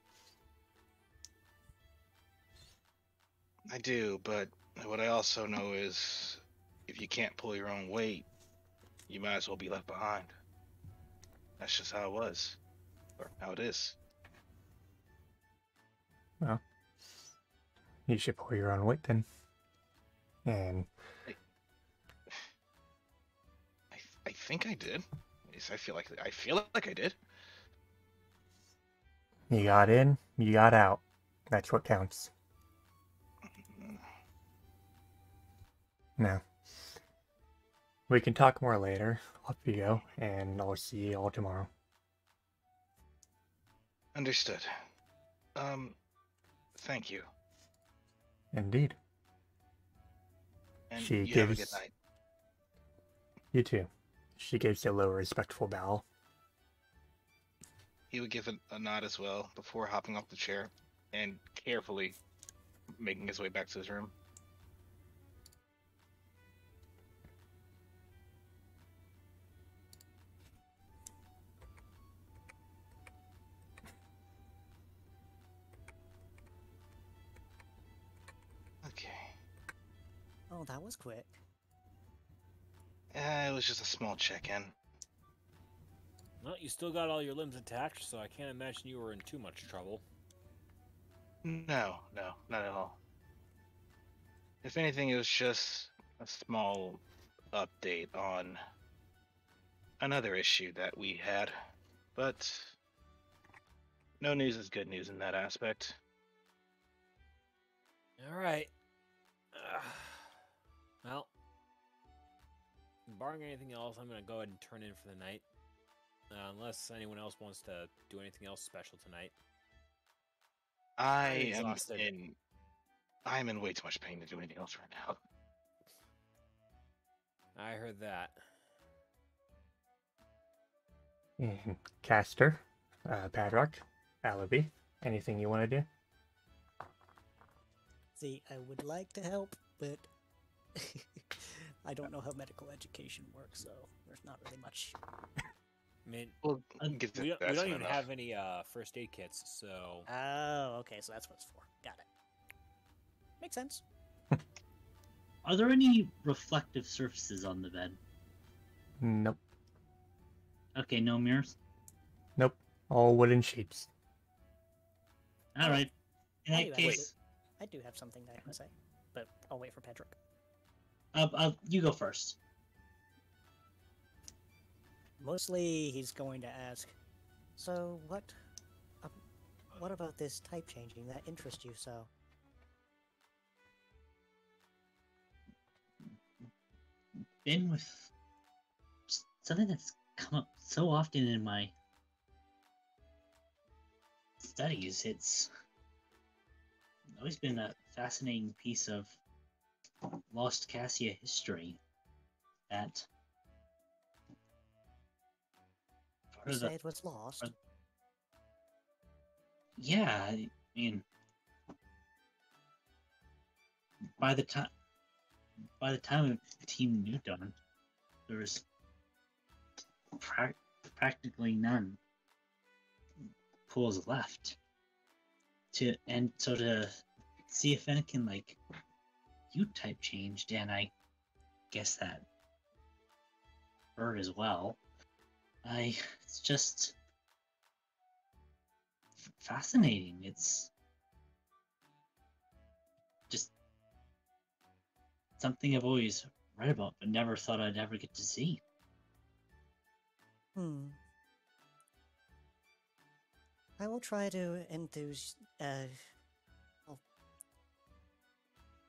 I do, but what I also know is if you can't pull your own weight, you might as well be left behind. That's just how it was, or how it is. Well, you should pull your own weight then. And I think I did. At least I feel like I did. you got in, you got out. That's what counts. Now, we can talk more later. Off you go, and I'll see you all tomorrow. Understood. Thank you. Indeed. And She you have a gives- good night. You too. She gives you a low, respectful bow. He would give a nod as well before hopping off the chair and carefully making his way back to his room. Oh, that was quick. It was just a small check-in. Well, you still got all your limbs attached, so I can't imagine you were in too much trouble. No, not at all. If anything, it was just a small update on another issue that we had. But no news is good news in that aspect. All right. Well, barring anything else, I'm going to go ahead and turn in for the night. Unless anyone else wants to do anything else special tonight. I I'm am exhausted. I'm in way too much pain to do anything else right now. I heard that. Caster, Padrok, Alibi, anything you want to do? See, I would like to help, but I don't know how medical education works, so there's not really much. I mean, Well, we don't even have any first aid kits, so... Oh, okay, so that's what it's for. Got it. Makes sense. Are there any reflective surfaces on the bed? Nope. Okay, no mirrors? Nope. All wooden sheets. Alright. In I do that have- case, I do have something that I want to say, but I'll wait for Padrok. you go first. Mostly, he's going to ask, so what about this type changing that interests you so? Been with something that's come up so often in my studies. It's always been a fascinating piece of lost Cassia history that You say it was lost? yeah, I mean, by the time of Team Newton, there was practically none pools left. To see if anything like U-type changed, and I guess that bird as well. It's just fascinating. It's just something I've always read about, but never thought I'd ever get to see. I will try to enthuse. Well,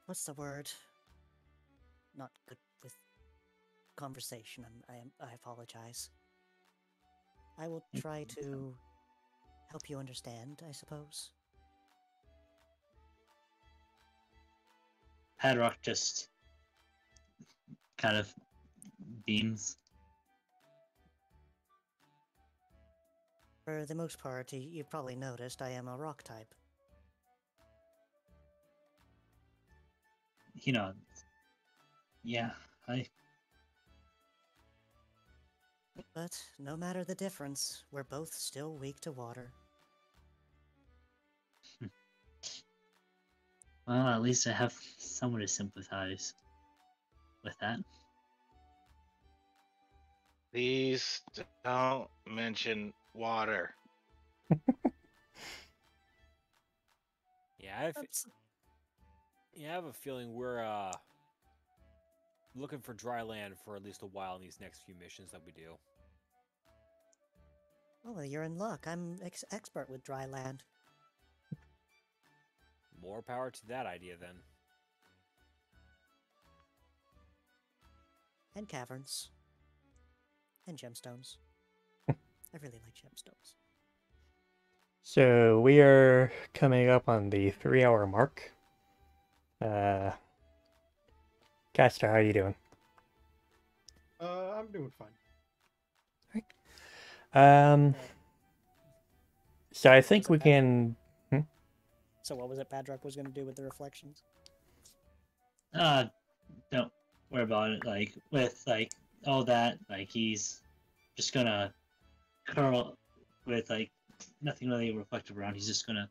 what's the word? Not good with conversation. I apologize. I will try to help you understand, I suppose. Padrok just kind of beams. For the most part, you've probably noticed I am a rock type. You know, yeah, But no matter the difference, we're both still weak to water. well, at least I have someone to sympathize with that. Please don't mention water. Yeah, I have a feeling we're looking for dry land for at least a while in these next few missions that we do. Oh, well, you're in luck. I'm expert with dry land. More power to that idea, then. And caverns. And gemstones. I really like gemstones. So we are coming up on the 3-hour mark. Caster, how are you doing? I'm doing fine. So I think we can. So what was it Padrok was going to do with the reflections? Don't worry about it. Like with like all that, like he's just gonna curl with like nothing really reflective around. He's just gonna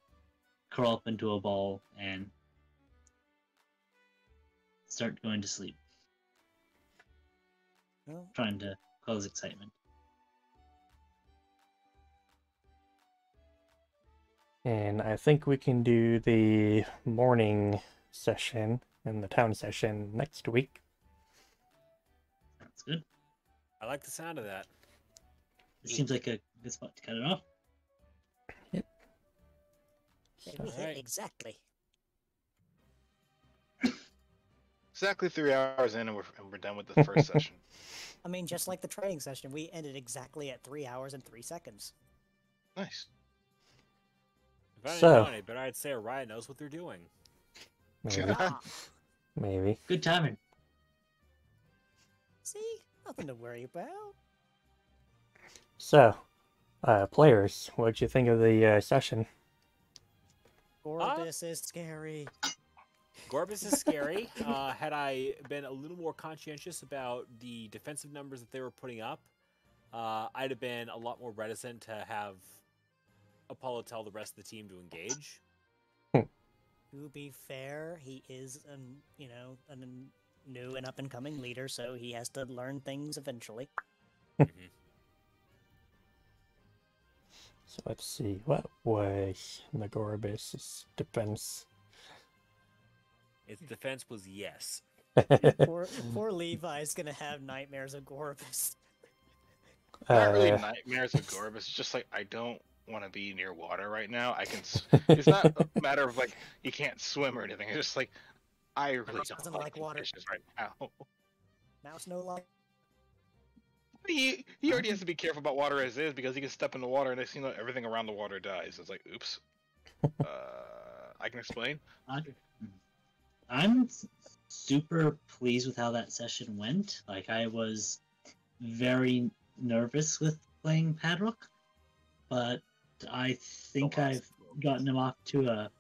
curl up into a ball and start going to sleep, Well, trying to cause excitement. And I think we can do the morning session and the town session next week. Sounds good. I like the sound of that. It seems like a good spot to cut it off. okay, So- we hit Alright. exactly. Exactly 3 hours in, and we're done with the first session. I mean, just like the training session, we ended exactly at 3 hours and 3 seconds. Nice. If I didn't So- know any better, I'd say Orion knows what they're doing. Maybe. Ah, Maybe. Good timing. see? Nothing to worry about. So, players, what'd you think of the session? Gorbis is scary. Gorbis is scary. Had I been a little more conscientious about the defensive numbers that they were putting up, I'd have been a lot more reticent to have Apollo tell the rest of the team to engage. To be fair, he is a new and up and coming leader, so he has to learn things eventually. So let's see, what was Nagorbis' defense? Its defense was yes. Poor Levi's gonna have nightmares of Gorbis. Not really Uh, nightmares of Gorbis. It's just like I don't want to be near water right now. I can. It's not a matter of like you can't swim or anything. It's just like I really don't Doesn't like like water. conditions right now. Now it's no longer. He already has to be careful about water as is because he can step in the water and next thing you know everything around the water dies. It's like oops. I can explain. I'm super pleased with how that session went. Like, I was very nervous with playing Padrok, but I think I've gotten him off to a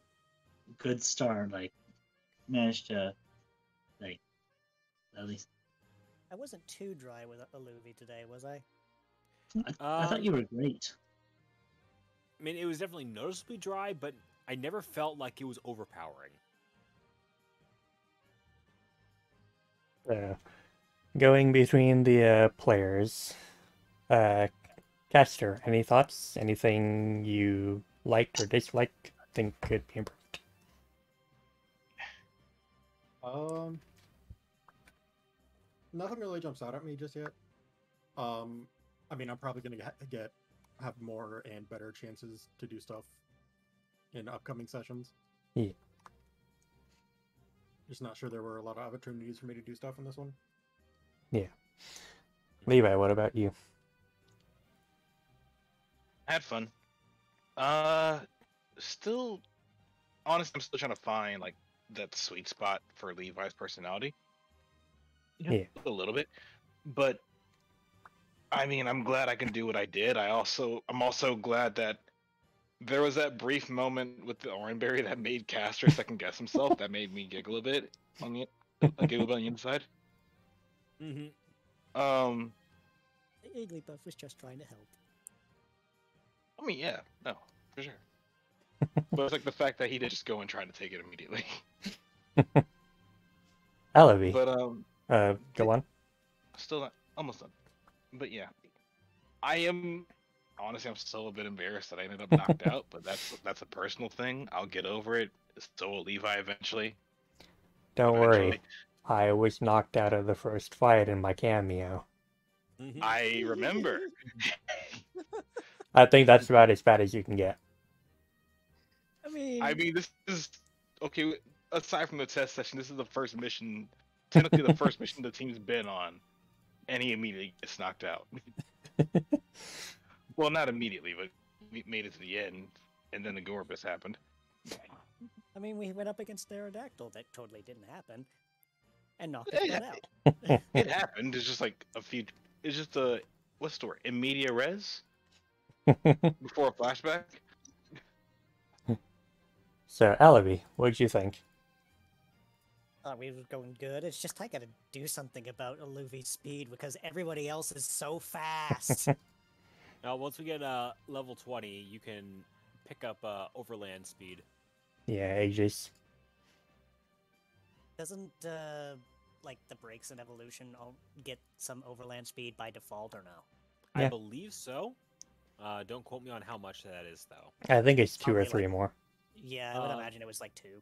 good start. Like, managed to, like, at least. I wasn't too dry with Aluvi today, was I? I thought you were great. I mean, it was definitely noticeably dry, but I never felt like it was overpowering. going between the players, Caster, any thoughts? Anything you liked or disliked? Think could be improved? Nothing really jumps out at me just yet. I mean, I'm probably gonna have more and better chances to do stuff in upcoming sessions. Yeah. Just not sure there were a lot of opportunities for me to do stuff in this one. Levi, what about you? I had fun. Still, honestly, I'm still trying to find like that sweet spot for Levi's personality. Yeah. A little bit, but I mean, I'm glad I can do what I did. I'm also glad that there was that brief moment with the Oranberry that made Castor second guess himself. That made me giggle a bit on the giggle on the inside. Mm-hmm. Igglybuff was just trying to help. I mean, yeah, no, for sure. But it's like the fact that he did just go and try to take it immediately. Alavi, But go on. still not almost done. But yeah, I'm still a bit embarrassed that I ended up knocked out. But that's a personal thing. I'll get over it. So will Levi eventually. Don't Eventually. worry. I was knocked out of the first fight in my cameo. Mm-hmm. I remember. I think that's about as bad as you can get. I mean, This is okay. Aside from the test session, this is the first mission, technically the first mission the team's been on, and he immediately gets knocked out. Well, not immediately, but we made it to the end, and then the Gorbis happened. we went up against Aerodactyl. That totally didn't happen. And knocked Yeah, us yeah. both out. It happened. It's just like a few. It's just a what's the word? In media res before a flashback. So, Alavi, what did you think? Thought we were going good. It's just I gotta do something about Aluvi's speed because everybody else is so fast. Now, once we get level 20, you can pick up overland speed. Yeah, Aegis. Doesn't like the brakes in Evolution get some overland speed by default or no? I Yeah. believe so. Don't quote me on how much that is, though. I think it's 2 or Probably 3 like- more. Yeah, I would imagine it was like 2.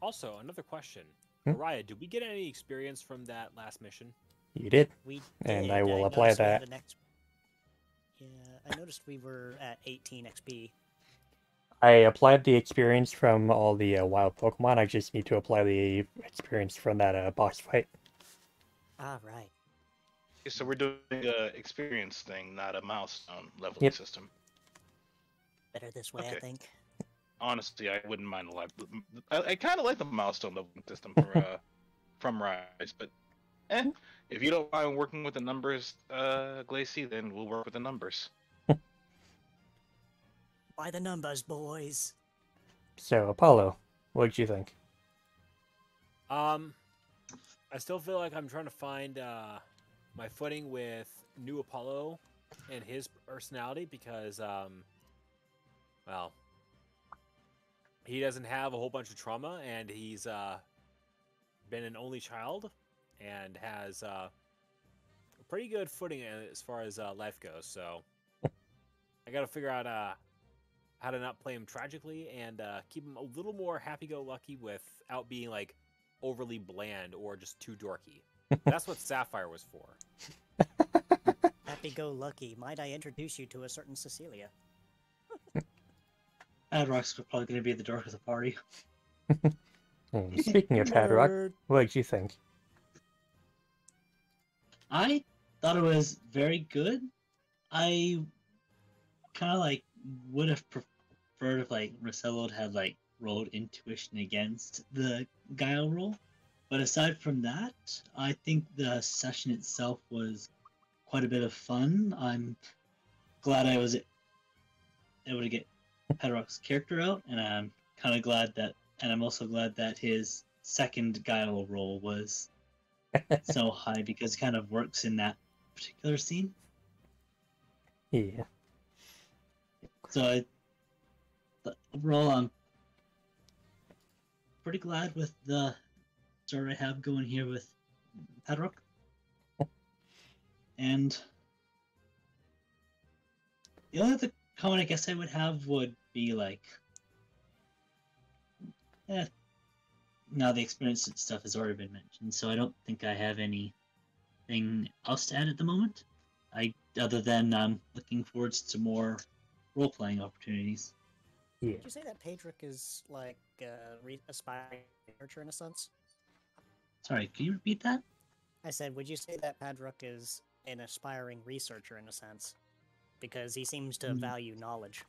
Also, another question. Hmm? Mariah, did we get any experience from that last mission? You did. We And did. I will apply noticed we had that. Yeah, I noticed we were at 18 XP. I applied the experience from all the wild Pokemon. I just need to apply the experience from that boss fight. Ah, right. Okay, so we're doing a experience thing, not a milestone leveling Yep. system. Better this way, I Okay. think. Honestly, I wouldn't mind the life. I kind of like the milestone leveling system for from Rise, but if you don't mind working with the numbers, Glacy, then we'll work with the numbers. By the numbers, boys. So, Apollo, what did you think? I still feel like I'm trying to find my footing with new Apollo and his personality because, well, he doesn't have a whole bunch of trauma and he's been an only child and has a pretty good footing as far as life goes. So I got to figure out how to not play him tragically and keep him a little more happy-go-lucky without being like overly bland or just too dorky. That's what Sapphire was for. Happy-go-lucky. Might I introduce you to a certain Cecilia? Padrok's probably going to be the dork of the party. Speaking of Padrok, Nerd. what did you think? I thought it was very good. I kind of like would have preferred if like Rosello had like rolled intuition against the guile roll, but aside from that, I think the session itself was quite a bit of fun. I'm glad I was able to get Padrok's character out, and I'm kind of glad that, and I'm also glad that his second guile roll was so high because it kind of works in that particular scene. Yeah. So overall, I'm pretty glad with the start I have going here with Padrok. And the only other comment I guess I would have would be like, now the experience and stuff has already been mentioned, so I don't think I have anything else to add at the moment. Other than I'm looking forward to more role-playing opportunities. Yeah. Did you say that Padrok is like aspiring researcher in a sense? Sorry, can you repeat that? I said, would you say that Padrok is an aspiring researcher in a sense? Because he seems to value knowledge.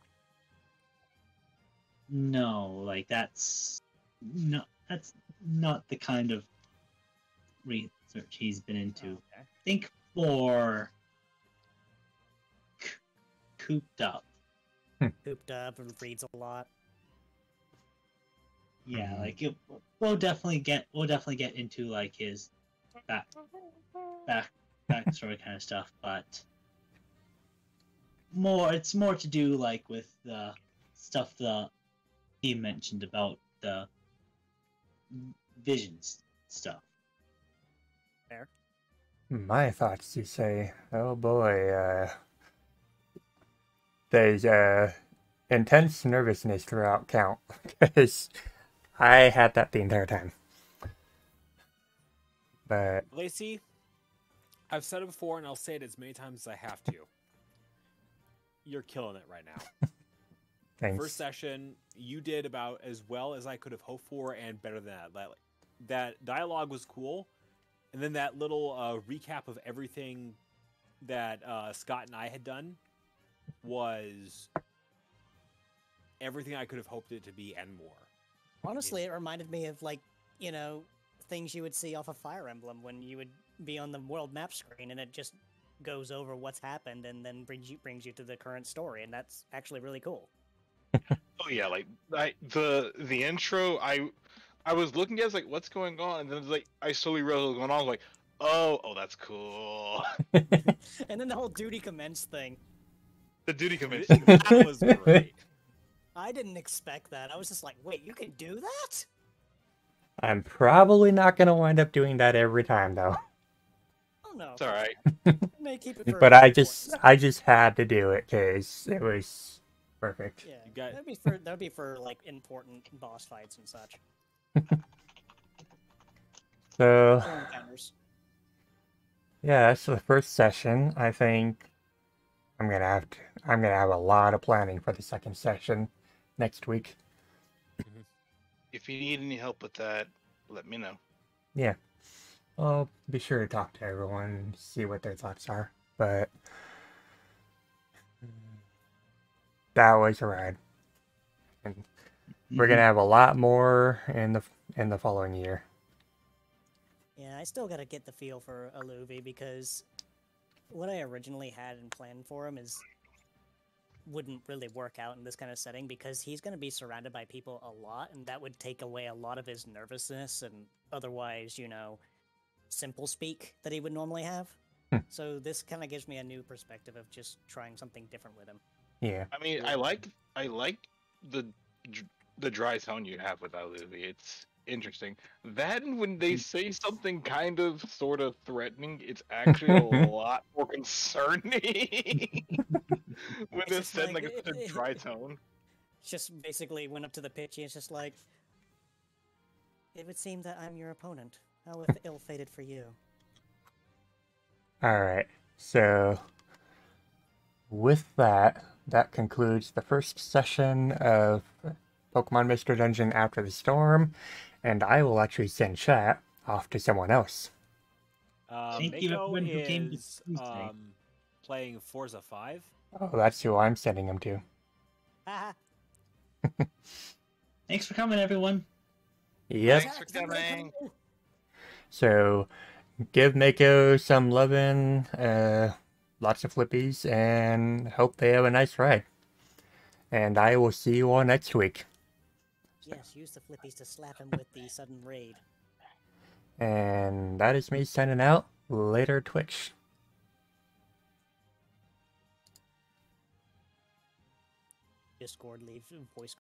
No, like that's not the kind of research he's been into. Okay. Think more cooped up. Cooped up and reads a lot. Yeah, like we'll definitely get into like his backstory kind of stuff, but it's more to do like with the stuff that he mentioned about the visions stuff. Fair. My thoughts, you say, oh boy, there's intense nervousness throughout count, because I had that the entire time. But Lacey, I've said it before and I'll say it as many times as I have to. You're killing it right now. thanks. First session, you did about as well as I could have hoped for and better than that. That dialogue was cool. And then that little recap of everything that Scott and I had done was everything I could have hoped it to be and more. Honestly, it reminded me of, like, you know, things you would see off of Fire Emblem when you would be on the world map screen and it just goes over what's happened and then brings you to the current story, and that's actually really cool. Oh yeah, like the intro, I was looking at it, like what's going on, and then like I slowly realized what was going on. I was like, oh, that's cool. And then the whole duty commence thing. The duty commits. That was great. I didn't expect that. I was just like, wait, you can do that? I'm probably not going to wind up doing that every time, though. Oh no. It's all right. May keep it for But important stuff. I just had to do it because it was perfect. Yeah, You got- that'd be for like important boss fights and such. So Or encounters. yeah, that's the first session. I think I'm gonna have a lot of planning for the second session next week. If you need any help with that, let me know. Yeah, I'll be sure to talk to everyone, see what their thoughts are. But that was a ride, and we're gonna have a lot more in the following year. Yeah, I still gotta get the feel for Aluvi because what I originally had and planned for him wouldn't really work out in this kind of setting because he's going to be surrounded by people a lot, and that would take away a lot of his nervousness and otherwise, simple speak that he would normally have. So this kind of gives me a new perspective of just trying something different with him. Yeah. I mean, I like the dry tone you have with Aluvi. It's interesting. Then when they say something kind of sort of threatening, it's actually a lot more concerning. When It's it's just said like- like a dry tone. Just basically went up to the pitch and it's just like, it would seem that I'm your opponent. How ill-fated for you. All right. So with that, that concludes the first session of Pokemon Mystery Dungeon After the Storm, and I will actually send chat off to someone else. Thank you, Mako everyone who came to is Tuesday. playing Forza 5. Oh, that's who I'm sending them to. Haha. Thanks for coming, everyone. Yep. Thanks for coming. So give Mako some loving, lots of flippies, and hope they have a nice ride. And I will see you all next week. Yes, use the flippies to slap him with the sudden raid. And that is me signing out. Later, Twitch. Discord, leave voice